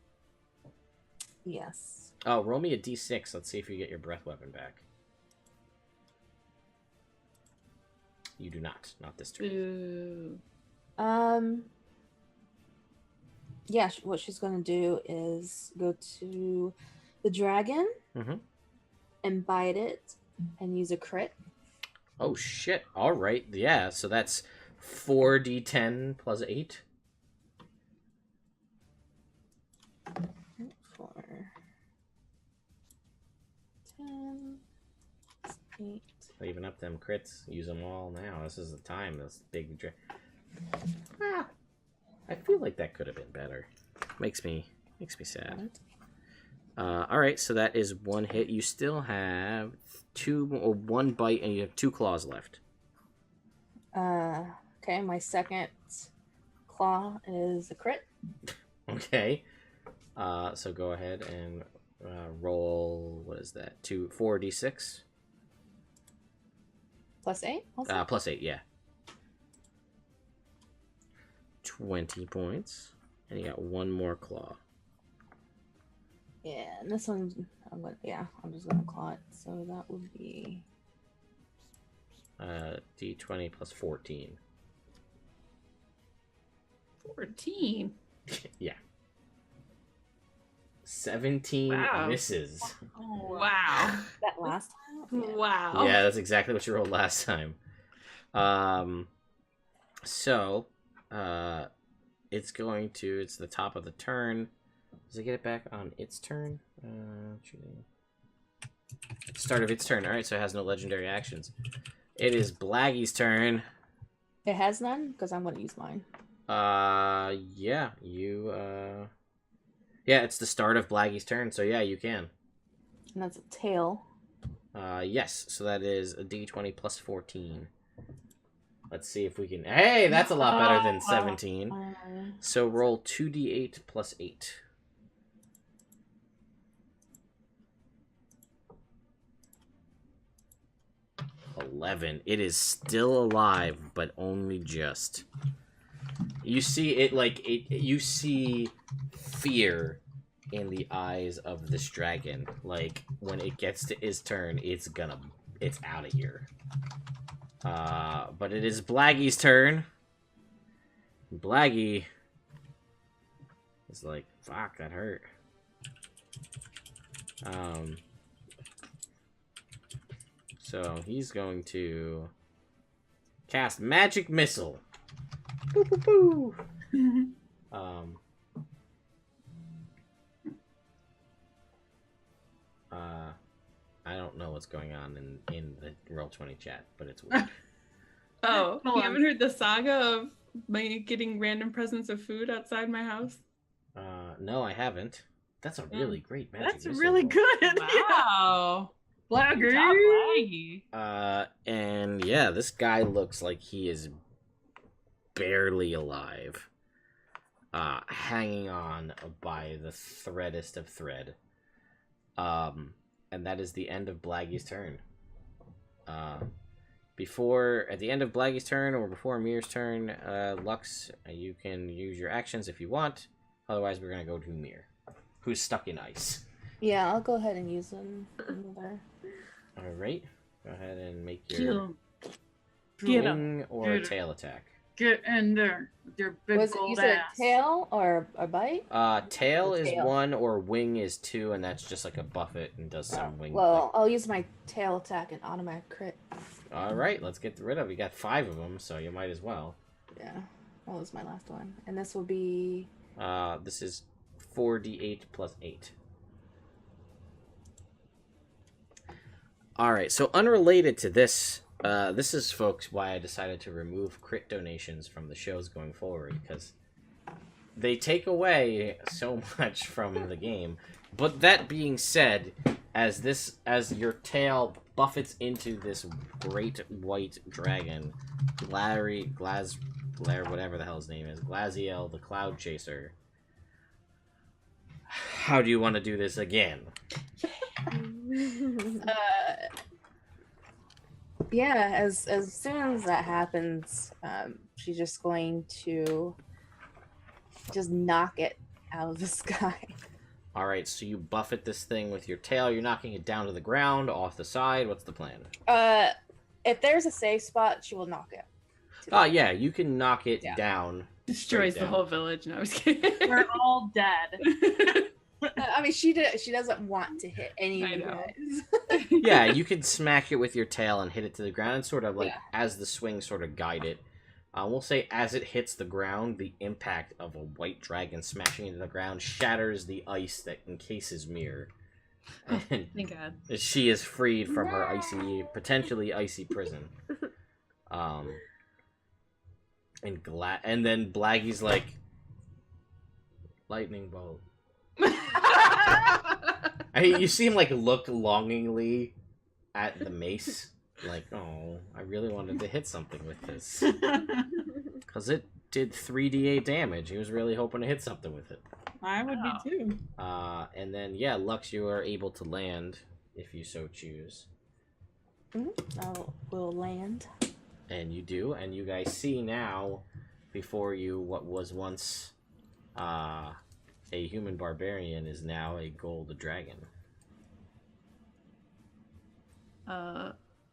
Yes. Oh, roll me a d6. Let's see if you get your breath weapon back. You do not. Not this turn. Ooh. Yeah, what she's going to do is go to the dragon and bite it and use a crit. Oh, shit. All right. Yeah, so that's 4d10 plus 8. 4, 10, 8. Even up them crits. Use them all now. This is the time. This big... I feel like that could have been better. Makes me sad. Alright, so that is 1 hit. You still have 1 bite, and you have 2 claws left. Okay, my second claw is a crit. Okay. So go ahead and roll, what is that? 4d6? Plus 8? Also? Plus 8, yeah. 20 points. And you got 1 more claw. Yeah, and this one, I'm just gonna claw it. So that would be d20 plus 14. 14. Yeah. 17 Wow. misses. Oh, wow. that last time. Yeah. Wow. Yeah, that's exactly what you rolled last time. So, it's the top of the turn. Does it get it back on its turn? Start of its turn. Alright, so it has no legendary actions. It is Blaggy's turn. It has none? Because I'm going to use mine. Yeah, yeah, it's the start of Blaggy's turn, so yeah, you can. And that's a tail. Yes, so that is a d20 plus 14. Let's see if we can... Hey, that's a lot better than 17. So roll 2d8 plus 8. It is still alive, but only just. You see it like you see fear in the eyes of this dragon. Like when it gets to its turn, it's out of here. But it is Blaggy's turn. Blaggy is like, fuck, that hurt. So he's going to cast Magic Missile. Boo, boo, boo. I don't know what's going on in the Roll20 chat, but it's weird. Oh, you haven't heard the saga of me getting random presents of food outside my house? No, I haven't. That's a really great Magic That's Missile really roll. good. Wow. Blaggy. And yeah, this guy looks like he is barely alive. Hanging on by the threadest of thread. And that is the end of Blaggy's turn. At the end of Blaggy's turn or before Mir's turn, Lux, you can use your actions if you want. Otherwise, we're gonna go to Mir, who's stuck in ice. Yeah, I'll go ahead and use them. All right, go ahead and make your Get wing or tail attack. Get in there with your big Was it, gold you said ass. tail or a bite? Tail is Tail. 1 or wing is 2, and that's just like a buffet and does some wing. Well, I'll use my tail attack and automatic crit. All right, let's get rid of it. You got 5 of them, so you might as well. Yeah, that was my last one. And this will be... This is 4d8 plus 8. All right, so unrelated to this, this is, folks, why I decided to remove crit donations from the shows going forward, because they take away so much from the game. But that being said, as your tail buffets into this great white dragon, Blair, whatever the hell his name is, Glaziel, the Cloud Chaser. How do you want to do this again? Yeah, as soon as that happens, she's just going to just knock it out of the sky. All right, so you buffet this thing with your tail. You're knocking it down to the ground, off the side. What's the plan? If there's a safe spot, she will knock it. Oh, yeah, you can knock it down. Destroys the whole village. No, I was kidding. We're all dead. I mean, she doesn't want to hit any of you guys. Yeah, you can smack it with your tail and hit it to the ground and sort of like, as the swing sort of guide it. We'll say as it hits the ground, the impact of a white dragon smashing into the ground shatters the ice that encases Mir. And Thank God. she is freed from her potentially icy prison. And then Blaggy's like, lightning bolt. You see him like look longingly at the mace, like, oh, I really wanted to hit something with this because it did 3d8 damage. He was really hoping to hit something with it. I would be too. And then Lux, you are able to land if you so choose. We'll land. And you do, and you guys see now before you what was once a human barbarian is now a gold dragon.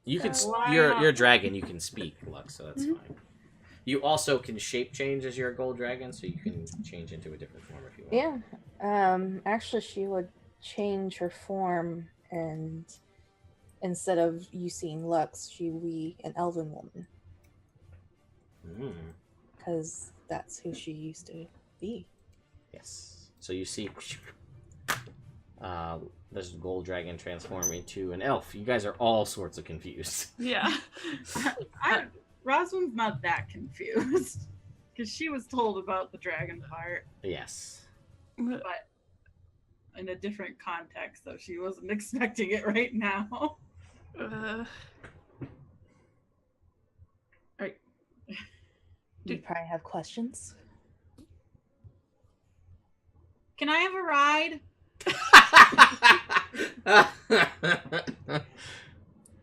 You can you're a dragon. You can speak, Lux, so that's fine. You also can shape change as you're a gold dragon, so you can change into a different form if you want. Yeah. Actually, she would change her form, and instead of you seeing Lux, she would be an elven woman. Because that's who she used to be. Yes. So you see this gold dragon transform into an elf. You guys are all sorts of confused. Yeah. Rosalind's not that confused because she was told about the dragon part, Yes. but in a different context, so she wasn't expecting it right now. Right. You probably have questions. Can I have a ride?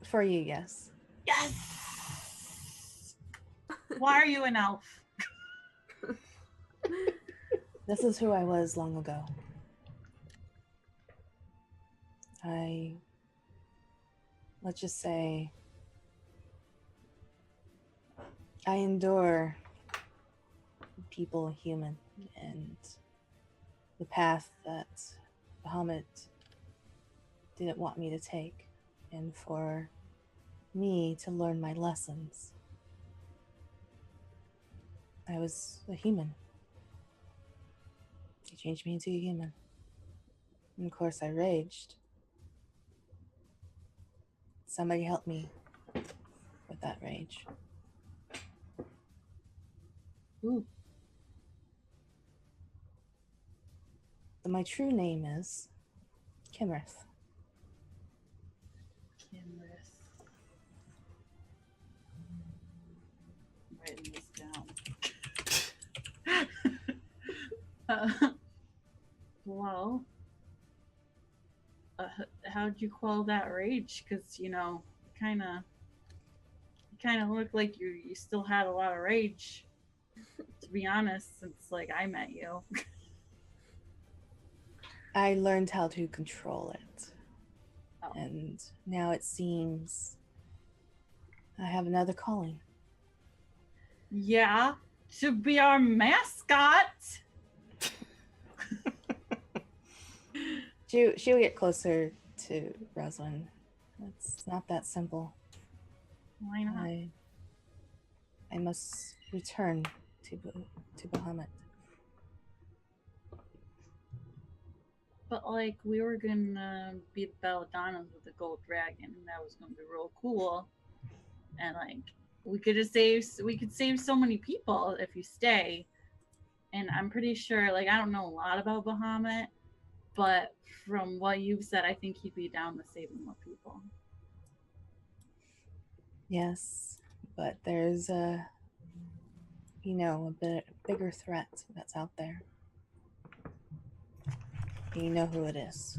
For you, yes. Yes! Why are you an elf? This is who I was long ago. Let's just say, I endure people human and the path that Bahamut didn't want me to take, and for me to learn my lessons. I was a human. He changed me into a human. And of course, I raged. Somebody help me with that rage. Ooh. But my true name is Kimrith. I'm writing this down. Well, how'd you quell that rage? Because kind of looked like you still had a lot of rage. To be honest, since I met you. I learned how to control it. Oh. And now it seems I have another calling. Yeah, to be our mascot. She'll get closer to Rosalind. It's not that simple. Why not? I must return to Bahamut. But we were gonna be the Belladonnas with the gold dragon, and that was gonna be real cool. And we could save so many people if you stay. And I'm pretty sure, I don't know a lot about Bahamut, but from what you've said, I think he'd be down with saving more people. Yes, but there's a bit bigger threat that's out there. You know who it is.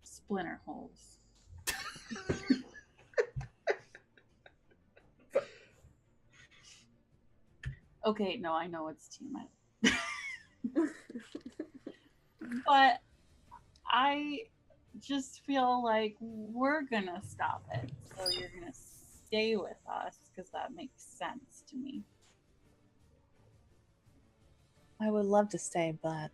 Splinter holes. Okay, no, I know it's Tiamat. But I just feel like we're gonna stop it. So you're gonna stay with us because that makes sense to me. I would love to stay, but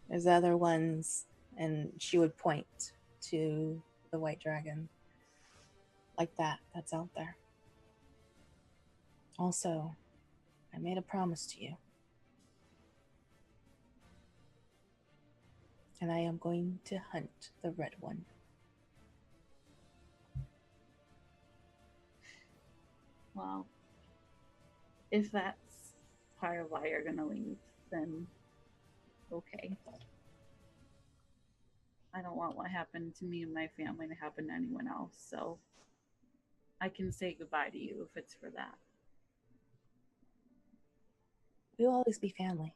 there's other ones, and she would point to the white dragon that's out there. Also, I made a promise to you. And I am going to hunt the red one. Well, if that's part of why you're gonna leave, then okay. I don't want what happened to me and my family to happen to anyone else, so I can say goodbye to you if it's for that. We'll always be family.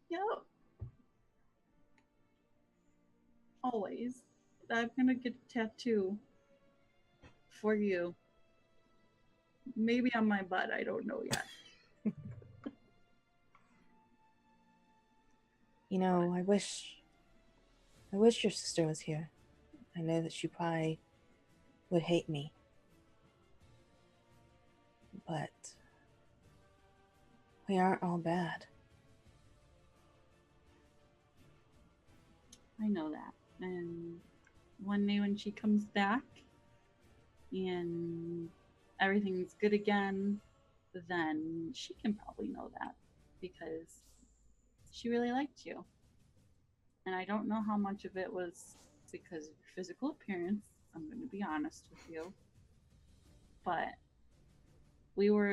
Yep. Always. I'm gonna get a tattoo for you. Maybe on my butt, I don't know yet. I wish your sister was here. I know that she probably would hate me. But we aren't all bad. I know that. And one day when she comes back, and everything's good again, then she can probably know that because she really liked you. And I don't know how much of it was because of your physical appearance. I'm going to be honest with you. But we were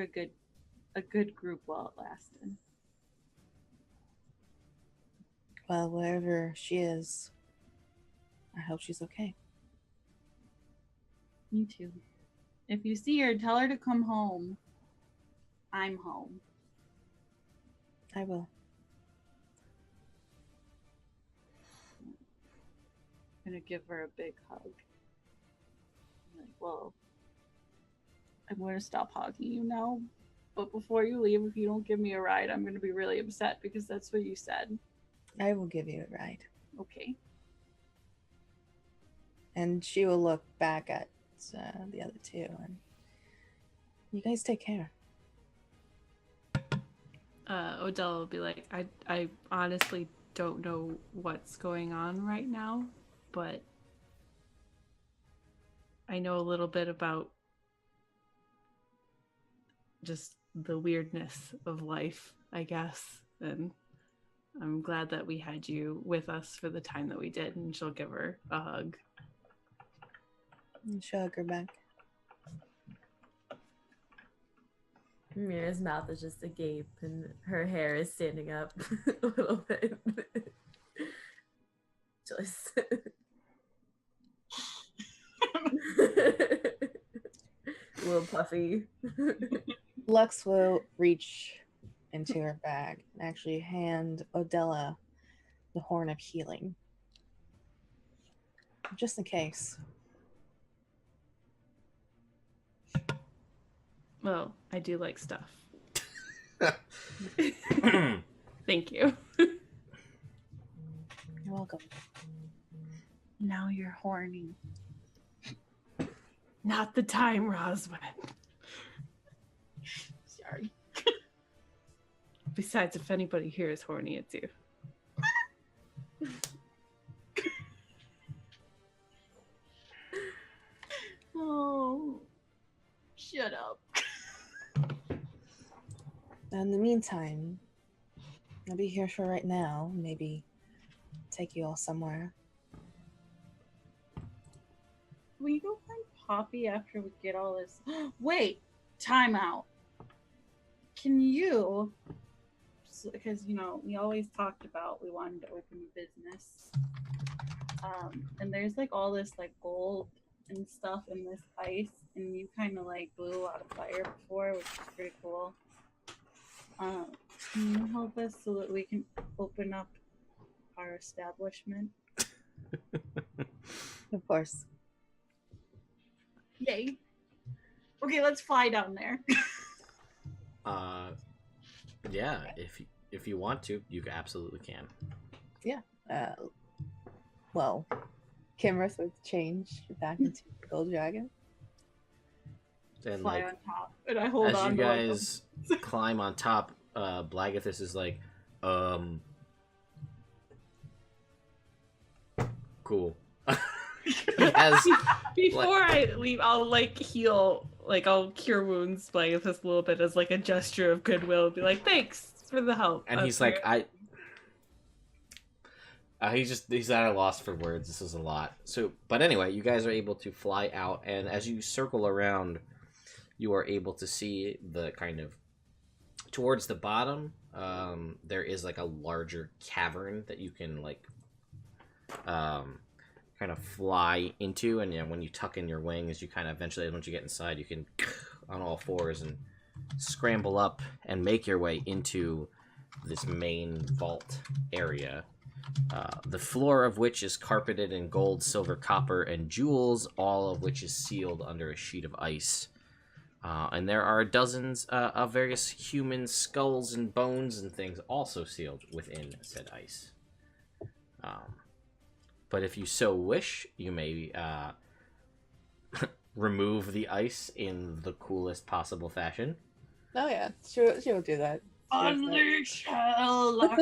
a good group while it lasted. Well, wherever she is, I hope she's okay. Me too. If you see her, tell her to come home. I'm home. I will. I'm gonna give her a big hug. I'm like, well, I'm gonna stop hugging you now. But before you leave, if you don't give me a ride, I'm gonna be really upset because that's what you said. I will give you a ride. Okay. And she will look back at the other two, and you guys take care. Odell will be like, I honestly don't know what's going on right now, but I know a little bit about just the weirdness of life, I guess. And I'm glad that we had you with us for the time that we did. And she'll give her a hug. And she'll hug her back. Mira's mouth is just agape and her hair is standing up a little bit. Just a little puffy. Lux will reach into her bag and actually hand Odella the horn of healing. Just in case. Well, I do like stuff. Thank you. You're welcome. Now you're horny. Not the time, Roswin. Sorry. Besides, if anybody here is horny, it's you. Oh, shut up. In the meantime, I'll be here for right now. Maybe take you all somewhere. Will you go find Poppy after we get all this? Wait, time out. Can you, because, you know, we always talked about we wanted to open a business. And there's like all this like gold and stuff in this ice, and you kind of like blew a lot of fire before, which is pretty cool. Can you help us so that we can open up our establishment? Of course. Yay. Okay, let's fly down there. Yeah, if you want to, you absolutely can. Yeah. Well, Kimrith would change back into the gold dragon. And Fly like, on top, and I hold as on you to guys climb on top, Blagathis is like, cool. Before I leave, I'll like heal, like I'll cure wounds like this a little bit as like a gesture of goodwill. Be like, thanks for the help. And he's like, he's at a loss for words. This is a lot. So, but anyway, you guys are able to fly out, and as you circle around, you are able to see the kind of towards the bottom. There is like a larger cavern that you can like kind of fly into, and when you tuck in your wings, you kind of eventually, once you get inside, you can on all fours and scramble up and make your way into this main vault area. The floor of which is carpeted in gold, silver, copper, and jewels, all of which is sealed under a sheet of ice. And there are dozens of various human skulls and bones and things also sealed within said ice. But if you so wish, you may remove the ice in the coolest possible fashion. Oh yeah, she'll do that. Unleash hell.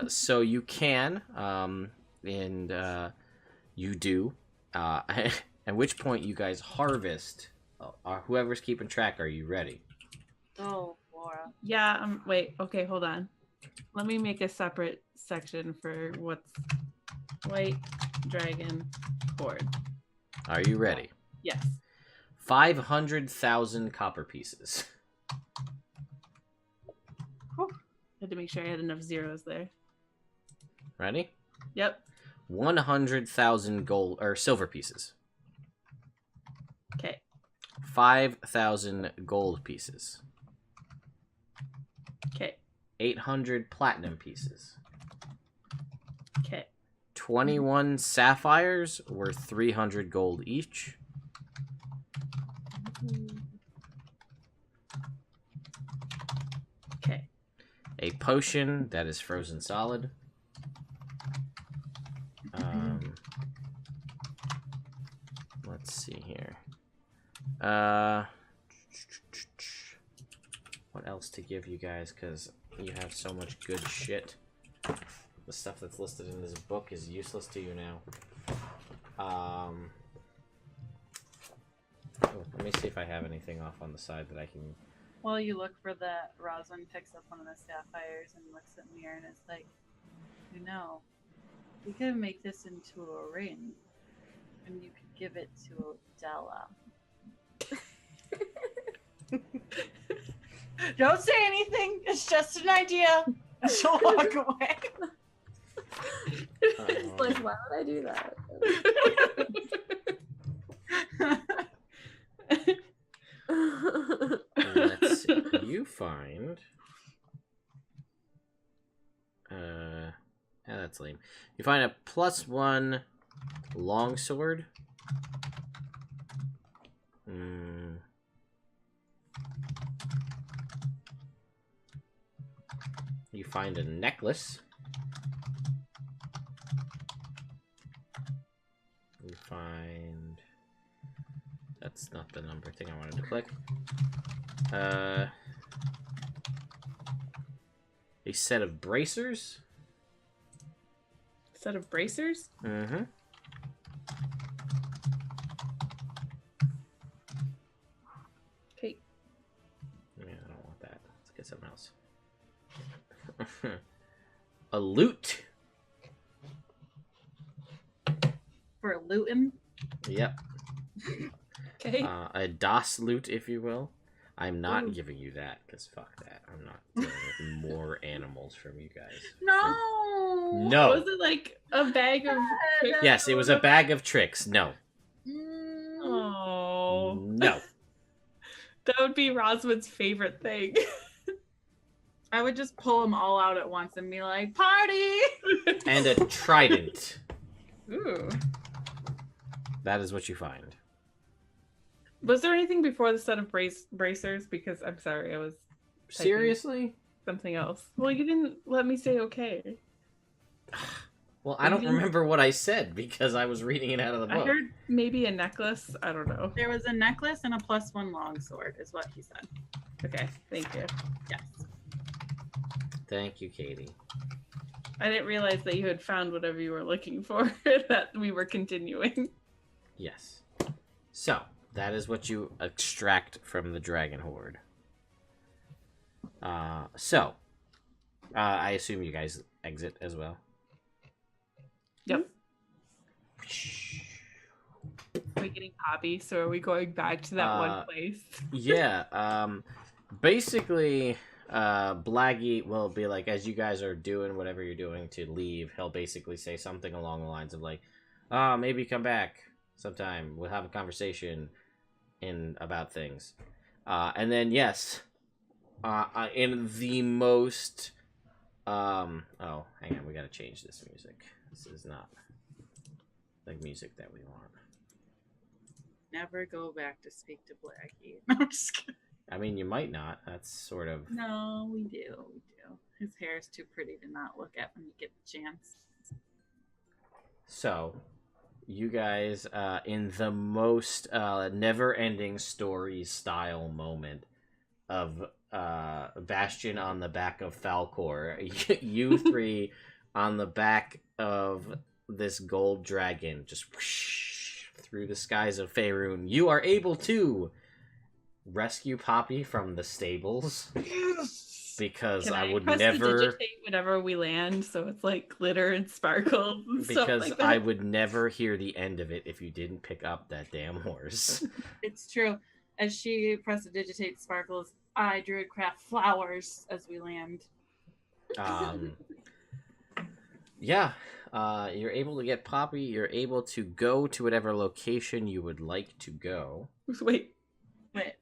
So you can, and you do. At which point you guys harvest. Whoever's keeping track, are you ready? Oh, Laura. Yeah, wait, okay, hold on. Let me make a separate section for what's White Dragon Hoard. Are you ready? Yes. 500,000 copper pieces. Had to make sure I had enough zeros there. Ready? Yep. 100,000 gold or silver pieces. Okay. 5,000 gold pieces. Okay. 800 platinum pieces. Okay. 21 sapphires worth 300 gold each. Okay. A potion that is frozen solid. Let's see here. What else to give you guys? Because you have so much good shit. The stuff that's listed in this book is useless to you now. Oh, let me see if I have anything off on the side that I can... While you look for that, Rosalind picks up one of the sapphires and looks at Mir and is like, you know, we could make this into a ring, and you could give it to Della. Don't say anything. It's just an idea. She'll walk away. Like, why would I do that? Let's see. You find... yeah, that's lame. You find a +1 longsword. You find a necklace. You find... That's not the number thing I wanted to click. A set of bracers. Set of bracers? Mm-hmm. Okay. Yeah, I don't want that. Let's get something else. A lute. For looting? Yep. Okay. A DOS lute, if you will. I'm not giving you that, because fuck that. I'm not dealing with more animals from you guys. No! No! Was it like a bag of tricks? Yes, it was a bag of tricks. No. Oh. No. That would be Roswit's favorite thing. I would just pull them all out at once and be like, party! And a trident. Ooh. That is what you find. Was there anything before the set of bracers? Because I'm sorry, I was typing Seriously? something else. Well, you didn't let me say okay. Well, I don't remember what I said because I was reading it out of the book. I heard maybe a necklace. I don't know. There was a necklace and a +1 longsword, is what he said. Okay, thank you. Yes. Thank you, Katie. I didn't realize that you had found whatever you were looking for, that we were continuing. Yes. So, that is what you extract from the Dragon Hoard. I assume you guys exit as well. Yep. Are we getting Poppy? So are we going back to that one place? Yeah. Basically, Blaggy will be like, as you guys are doing whatever you're doing to leave, he'll basically say something along the lines of like, maybe come back sometime. We'll have a conversation about things. And then, yes, in the most... oh, hang on. We gotta change this music. This is not the music that we want. Never go back to speak to Blackie. No, I'm just kidding. I mean, you might not. That's sort of... No, we do. We do. His hair is too pretty to not look at when you get the chance. So, you guys, in the most never-ending story style moment of Bastion on the back of Falcor, you three on the back of this gold dragon just whoosh through the skies of Faerun, you are able to rescue Poppy from the stables. Because Can I would press never digitate whenever we land, so it's like glitter and sparkles and stuff because like that. I would never hear the end of it if you didn't pick up that damn horse. It's true. As she prestidigitate sparkles, I druidcraft flowers as we land. Yeah, you're able to get Poppy. You're able to go to whatever location you would like to go. Wait,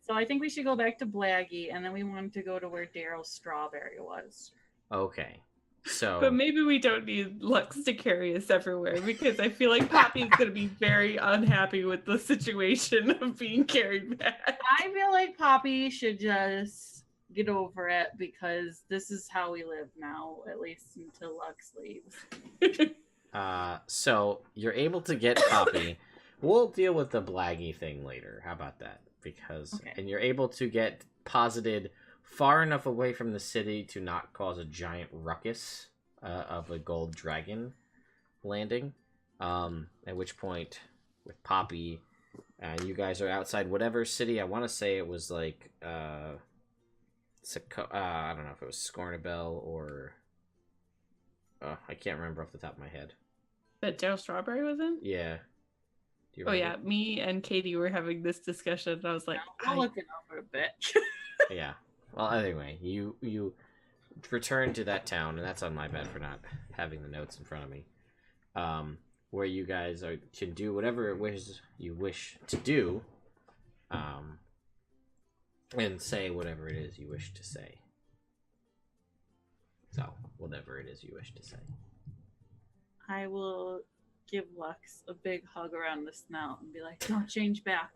So I think we should go back to Blaggy, and then we wanted to go to where Daryl's strawberry was. Okay, so but maybe we don't need Lux to carry us everywhere because I feel like Poppy's gonna be very unhappy with the situation of being carried back. I feel like Poppy should just get over it because this is how we live now, at least until Lux leaves. so you're able to get Poppy. We'll deal with the Blaggy thing later. How about that? Because and you're able to get posited far enough away from the city to not cause a giant ruckus of a gold dragon landing. At which point, with Poppy, you guys are outside whatever city. I want to say it was like I don't know if it was Scornabel or I can't remember off the top of my head. That Daryl Strawberry was in? Yeah. Oh yeah, me and Katie were having this discussion, and I was like, I'll look it up a bit. Yeah. Well, anyway, you return to that town, and that's on my bad for not having the notes in front of me. Where you guys can do whatever you wish to do, and say whatever it is you wish to say. So, whatever it is you wish to say. I will give Lux a big hug around the snout and be like, don't change back.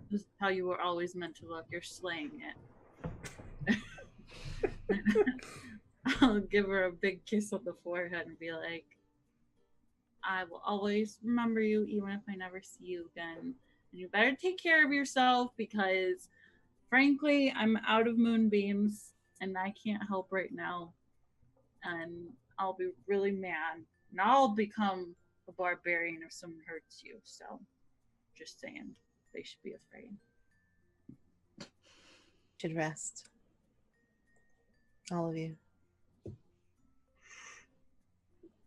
This is how you were always meant to look. You're slaying it. I'll give her a big kiss on the forehead and be like, I will always remember you even if I never see you again. And you better take care of yourself because, frankly, I'm out of moonbeams and I can't help right now. And I'll be really mad. And I'll become a barbarian if someone hurts you. So, just saying, they should be afraid. Should rest. All of you.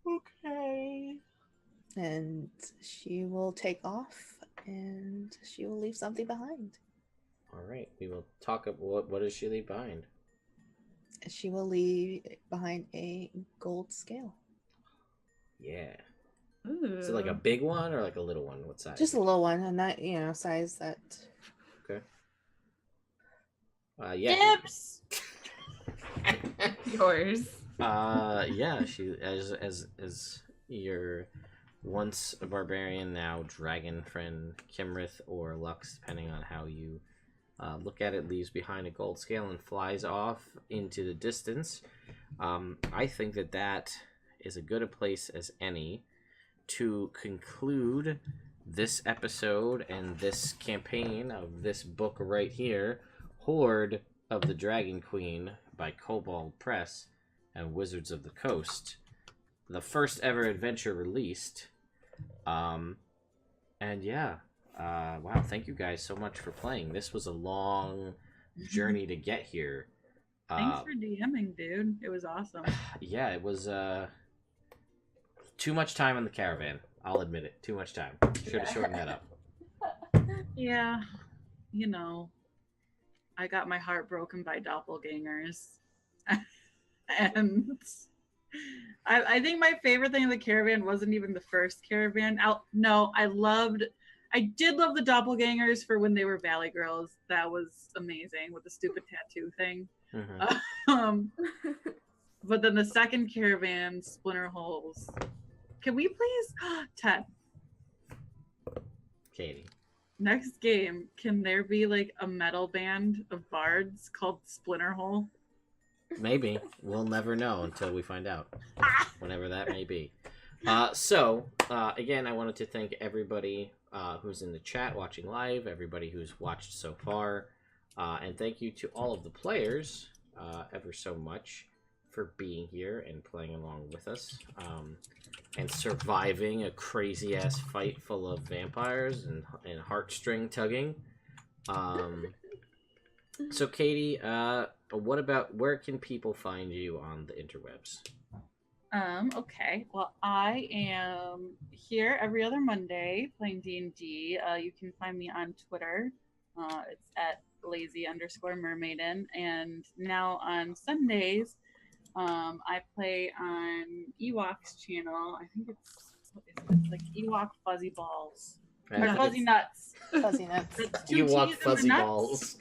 Okay. And she will take off and she will leave something behind. All right. We will talk about what does she leave behind? She will leave behind a gold scale. Yeah. ooh. Is it like a big one or like a little one? What size? Just a little one, and not size that. Okay. Yeah. Dips! Yours. Yeah. She as your once a barbarian, now dragon friend Kimrith or Lux, depending on how you look at it, leaves behind a gold scale and flies off into the distance. I think that is as good a place as any to conclude this episode and this campaign of this book right here, Hoard of the Dragon Queen by Kobold Press and Wizards of the Coast. The first ever adventure released. And yeah. Wow, thank you guys so much for playing. This was a long journey to get here. Thanks for DMing, dude. It was awesome. Yeah, it was too much time in the caravan. I'll admit it. Too much time. Should have shortened that up. Yeah, I got my heart broken by doppelgangers. And I think my favorite thing in the caravan wasn't even the first caravan. I did love the doppelgangers for when they were Valley Girls. That was amazing with the stupid tattoo thing. Mm-hmm. But then the second caravan, Splinter Holes. Can we please, Ted? Katie. Next game, can there be like a metal band of bards called Splinter Hole? Maybe. We'll never know until we find out. Whenever that may be. Again, I wanted to thank everybody who's in the chat watching live, everybody who's watched so far, and thank you to all of the players ever so much for being here and playing along with us, and surviving a crazy ass fight full of vampires and heartstring tugging. So Katie, what about where can people find you on the interwebs? Okay. Well, I am here every other Monday playing D&D. You can find me on Twitter. It's at lazy_mermaiden. And now on Sundays, I play on Ewok's channel. I think it's like Ewok Fuzzy Balls. Or Fuzzy Nuts. Fuzzy Nuts. Ewok Fuzzy Balls.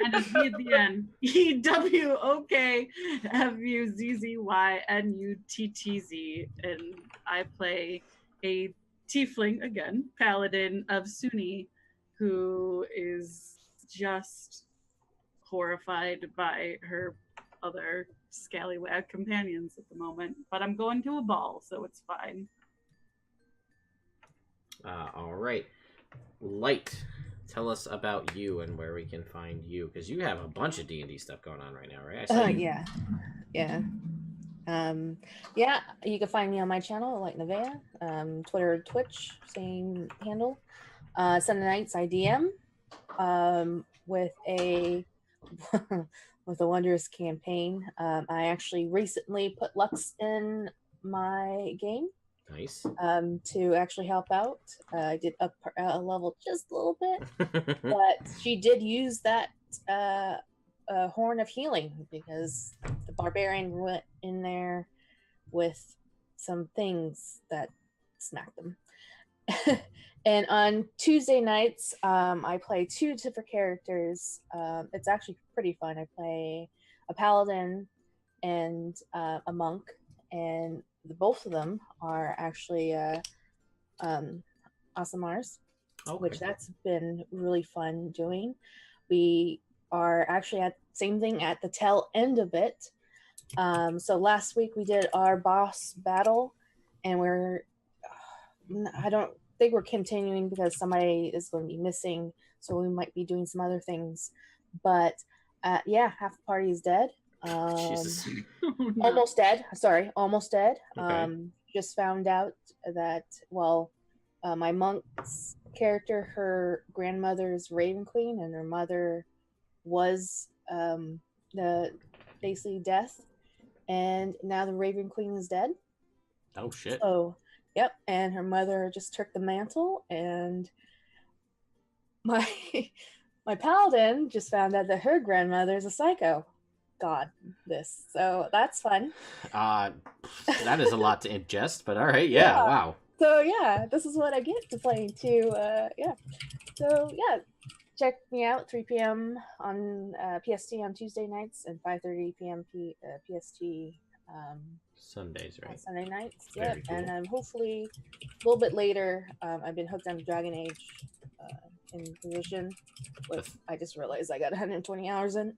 And it's me at the end. EWOKFUZZYNUTTZ. And I play a tiefling, again, paladin of Sunni, who is just horrified by her other scallywag companions at the moment. But I'm going to a ball, so it's fine. All right. Light, tell us about you and where we can find you, because you have a bunch of D&D stuff going on right now, right? Yeah. Yeah, you can find me on my channel, Light Nevaeh. Twitter, Twitch, same handle. Sunday nights I DM with a with a wondrous campaign. I actually recently put Lux in my game. Nice. To actually help out. I did up a level just a little bit, but she did use that horn of healing because the barbarian went in there with some things that smacked them. And on Tuesday nights, I play 2 different characters. It's actually pretty fun. I play a paladin and a monk, and both of them are actually Asamars, which that's been really fun doing. We are actually at same thing at the tail end of it. So last week we did our boss battle, and I don't think we're continuing because somebody is going to be missing, so we might be doing some other things. But yeah, half the party is dead. Jesus. Almost dead. Sorry, almost dead. Okay. Just found out that, well, my monk's character, her grandmother's Raven Queen, and her mother was the basically death, and now the Raven Queen is dead. Oh shit. So, yep, and her mother just took the mantle, and my paladin just found out that her grandmother is a psycho. God, this. So that's fun. That is a lot to ingest, but all right, yeah. Wow. So yeah, this is what I get to play too. Yeah. So yeah, check me out 3 p.m. on PST on Tuesday nights and 5:30 p.m. PST Sundays, right? Sunday nights. Very Yeah, cool. and hopefully a little bit later. I've been hooked on Dragon Age Inquisition, which I just realized I got 120 hours in.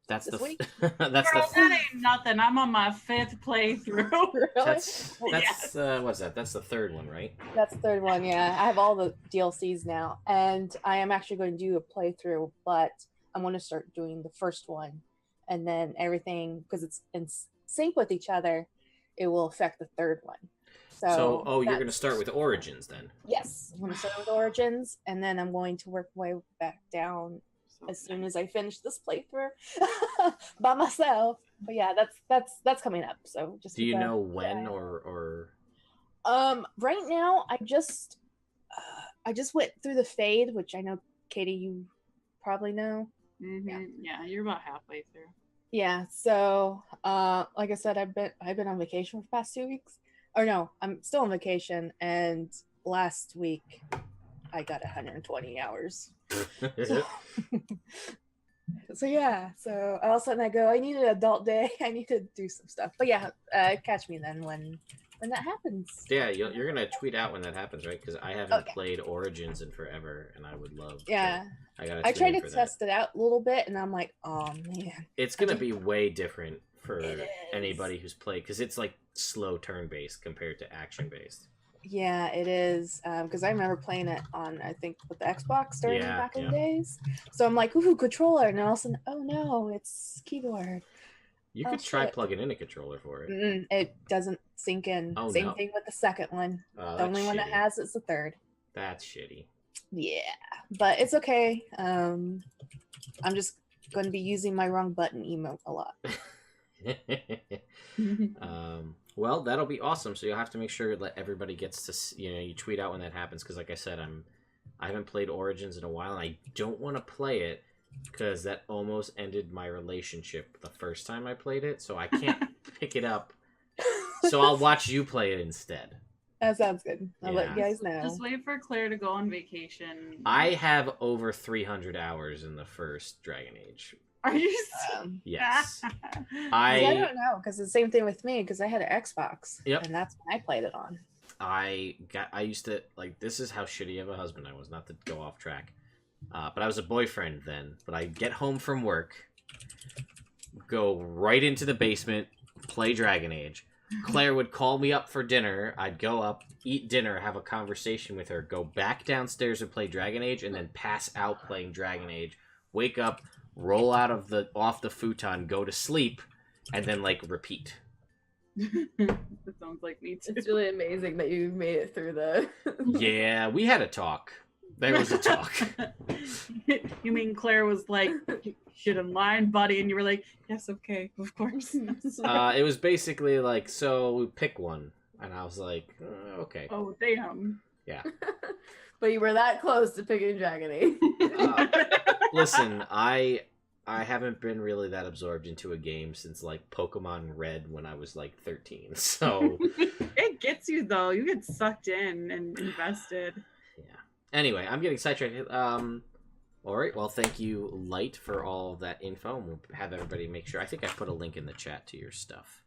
That's this week. That's Girl, the. that ain't nothing. I'm on my 5th playthrough. Really? That's Yes. What's that? That's the 3rd one, right? That's the 3rd one. Yeah, I have all the DLCs now, and I am actually going to do a playthrough, but I'm going to start doing the 1st one, and then everything, because it's in sync with each other, it will affect the 3rd one. So you're going to start with Origins then? Yes, I'm going to start with Origins, and then I'm going to work my way back down as soon as I finish this playthrough by myself. But yeah, that's coming up. So just do you know when or? Right now I just went through the Fade, which I know Katie, you probably know. Mm-hmm. Yeah, you're about halfway through. Yeah. So like I said, I've been on vacation for the past 2 weeks. Or no, I'm still on vacation, and last week I got 120 hours. So yeah, so all of a sudden I go, I need an adult day. I need to do some stuff. But yeah, catch me then when that happens. Yeah, you're gonna tweet out when that happens, right? Because I haven't played Origins in forever, and I would love. Yeah, I tried to test it out a little bit, and I'm like, oh man, it's gonna be way different for anybody who's played, because it's like slow turn based compared to action based. Yeah, it is, because I remember playing it on, I think, with the Xbox during back in the days. So I'm like, ooh, controller, and all of a sudden, oh no, it's keyboard. You could try plugging in a controller for it. It doesn't sync in. Oh, Same no. thing with the second one. The only one that has it's the third. That's shitty. Yeah, but it's okay. I'm just going to be using my wrong button emote a lot. Well, that'll be awesome. So you'll have to make sure that everybody gets to, you tweet out when that happens. Because like I said, I haven't played Origins in a while, and I don't want to play it because that almost ended my relationship the first time I played it. So I can't pick it up. So I'll watch you play it instead. That sounds good. I'll let you guys know. Just wait for Claire to go on vacation. I have over 300 hours in the first Dragon Age. Are you? Yes. I don't know, because it's the same thing with me, because I had an Xbox. Yep. And that's when I played it on. I used to, like, this is how shitty of a husband I was, not to go off track. But I was a boyfriend then. But I'd get home from work, go right into the basement, play Dragon Age. Claire would call me up for dinner. I'd go up, eat dinner, have a conversation with her, go back downstairs and play Dragon Age, and then pass out playing Dragon Age. Wake up, roll off the futon, go to sleep, and then like repeat. That sounds like me too. It's really amazing that you made it through the. Yeah, we had a talk. There was a talk. You mean Claire was like, "Shit in line, buddy," and you were like, "Yes, okay, of course." It was basically like, so we pick one, and I was like, okay. Oh damn. Yeah. But you were that close to picking Dragon Age. Listen, I haven't been really that absorbed into a game since like Pokemon Red when I was like 13. So It gets you though. You get sucked in and invested. yeah. Anyway, I'm getting sidetracked. All right. Well, thank you, Light, for all of that info. And we'll have everybody make sure. I think I put a link in the chat to your stuff.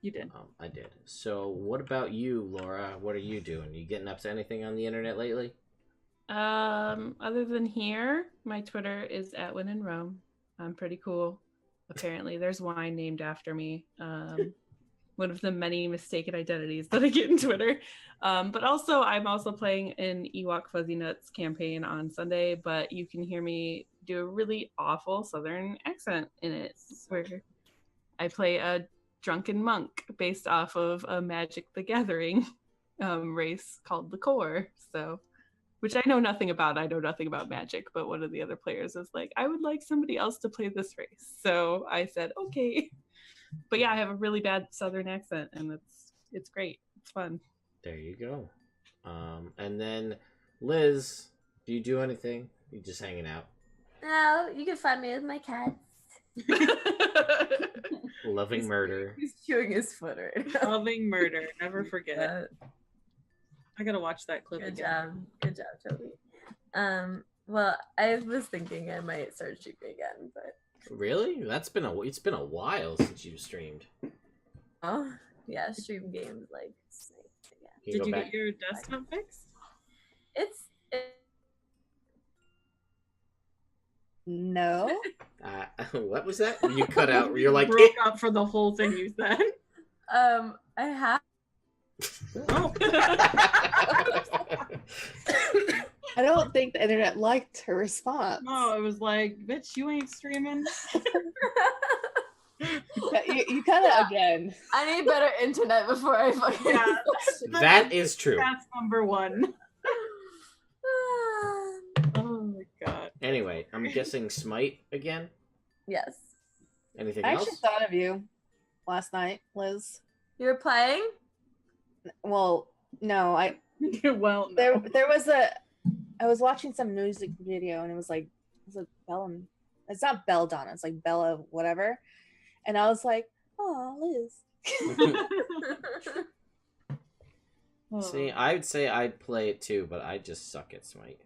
You did. I did. So, what about you, Laura? What are you doing? You getting up to anything on the internet lately? Other than here, my Twitter is at When in Rome. I'm pretty cool. Apparently, there's wine named after me. One of the many mistaken identities that I get in Twitter. But also, I'm also playing an Ewok Fuzzy Nuts campaign on Sunday, but you can hear me do a really awful Southern accent in it, where I play a drunken monk based off of a Magic the Gathering race called the Core. So, which I know nothing about. I know nothing about Magic, but one of the other players is like, I would like somebody else to play this race. So I said, okay. But yeah, I have a really bad Southern accent, and it's great. It's fun. There you go. And then, Liz, do you do anything? You just hanging out? No, you can find me with my cats. Loving murder. He's chewing his foot right now. Loving murder. Never forget it. I gotta watch that clip again. Good job, Toby. Well, I was thinking I might start streaming again, but Really? It's been a while since you streamed. oh yeah, stream games like yeah. Did you get your desktop fixed? No. What was that? You cut out. You're like, broke up for the whole thing you said. I have. Oh. I don't think the internet liked her response. No, it was like, bitch, you ain't streaming. You cut it again. I need better internet before I fucking. Yeah, that is true. That's number one. Oh my god. Anyway, I'm guessing Smite again. Yes. Anything I else? actually thought of you last night, Liz. You were playing? Well, no, Well, no. there was I was watching some music video and it was like Bella. It's not Belladonna, it's like Bella whatever. And I was like, oh, Liz. See, I would say I'd play it too, but I just suck at Smite.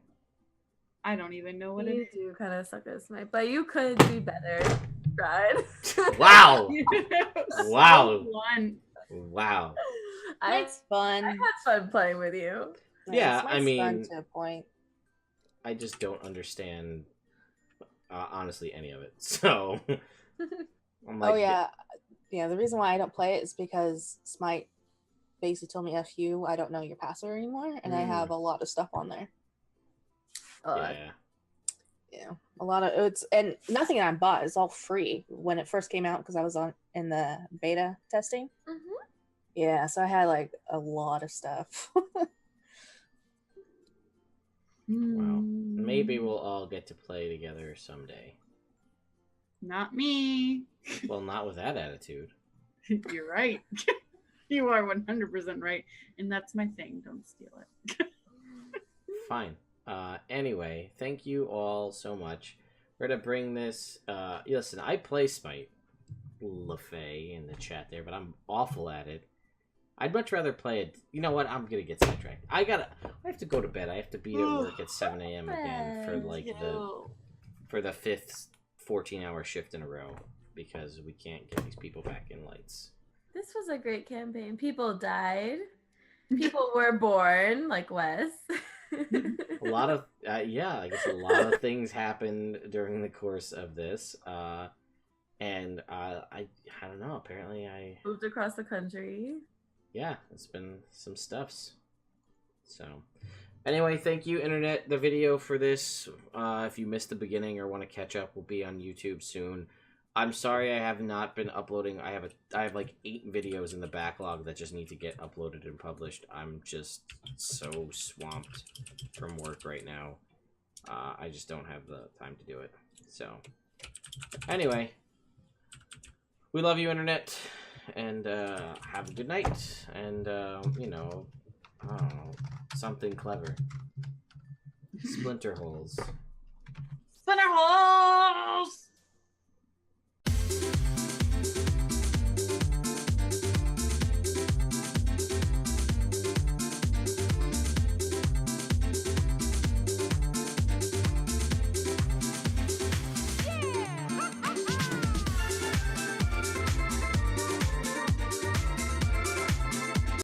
I don't even know what You it do kind of suck at Smite, but you could be better. Tried. Wow! is. Wow. One. Wow. It's fun. I had fun playing with you. Yeah, It's I mean, fun to a point. I just don't understand, honestly, any of it. So, I'm like, Oh yeah. The reason why I don't play it is because Smite basically told me F you, I don't know your password anymore, and I have a lot of stuff on there. Yeah. you know, a lot of it's, and nothing I bought is all free when it first came out because I was in the beta testing. Mm-hmm. Yeah, so I had like a lot of stuff. Well, maybe we'll all get to play together someday. Not me. Well, not with that attitude. You're right. You are 100% right. And that's my thing. Don't steal it. Fine. Anyway, thank you all so much. We're going to bring this... listen, I play Smite, LaFay in the chat there, but I'm awful at it. I'd much rather play it... You know what? I'm going to get sidetracked. I have to go to bed. I have to be at work at 7 a.m. again for like the fifth 14-hour shift in a row because we can't get these people back in lights. This was a great campaign. People died. People were born, like Wes. A lot of I guess a lot of things happened during the course of this, and I don't know. Apparently, I moved across the country. Yeah, it's been some stuffs. So, anyway, thank you, Internet. The video for this, if you missed the beginning or want to catch up, will be on YouTube soon. I'm sorry I have not been uploading. I have like 8 videos in the backlog that just need to get uploaded and published. I'm just so swamped from work right now. I just don't have the time to do it. So, anyway, we love you, Internet, and have a good night. And, you know, I don't know, something clever. Splinter holes. Splinter holes!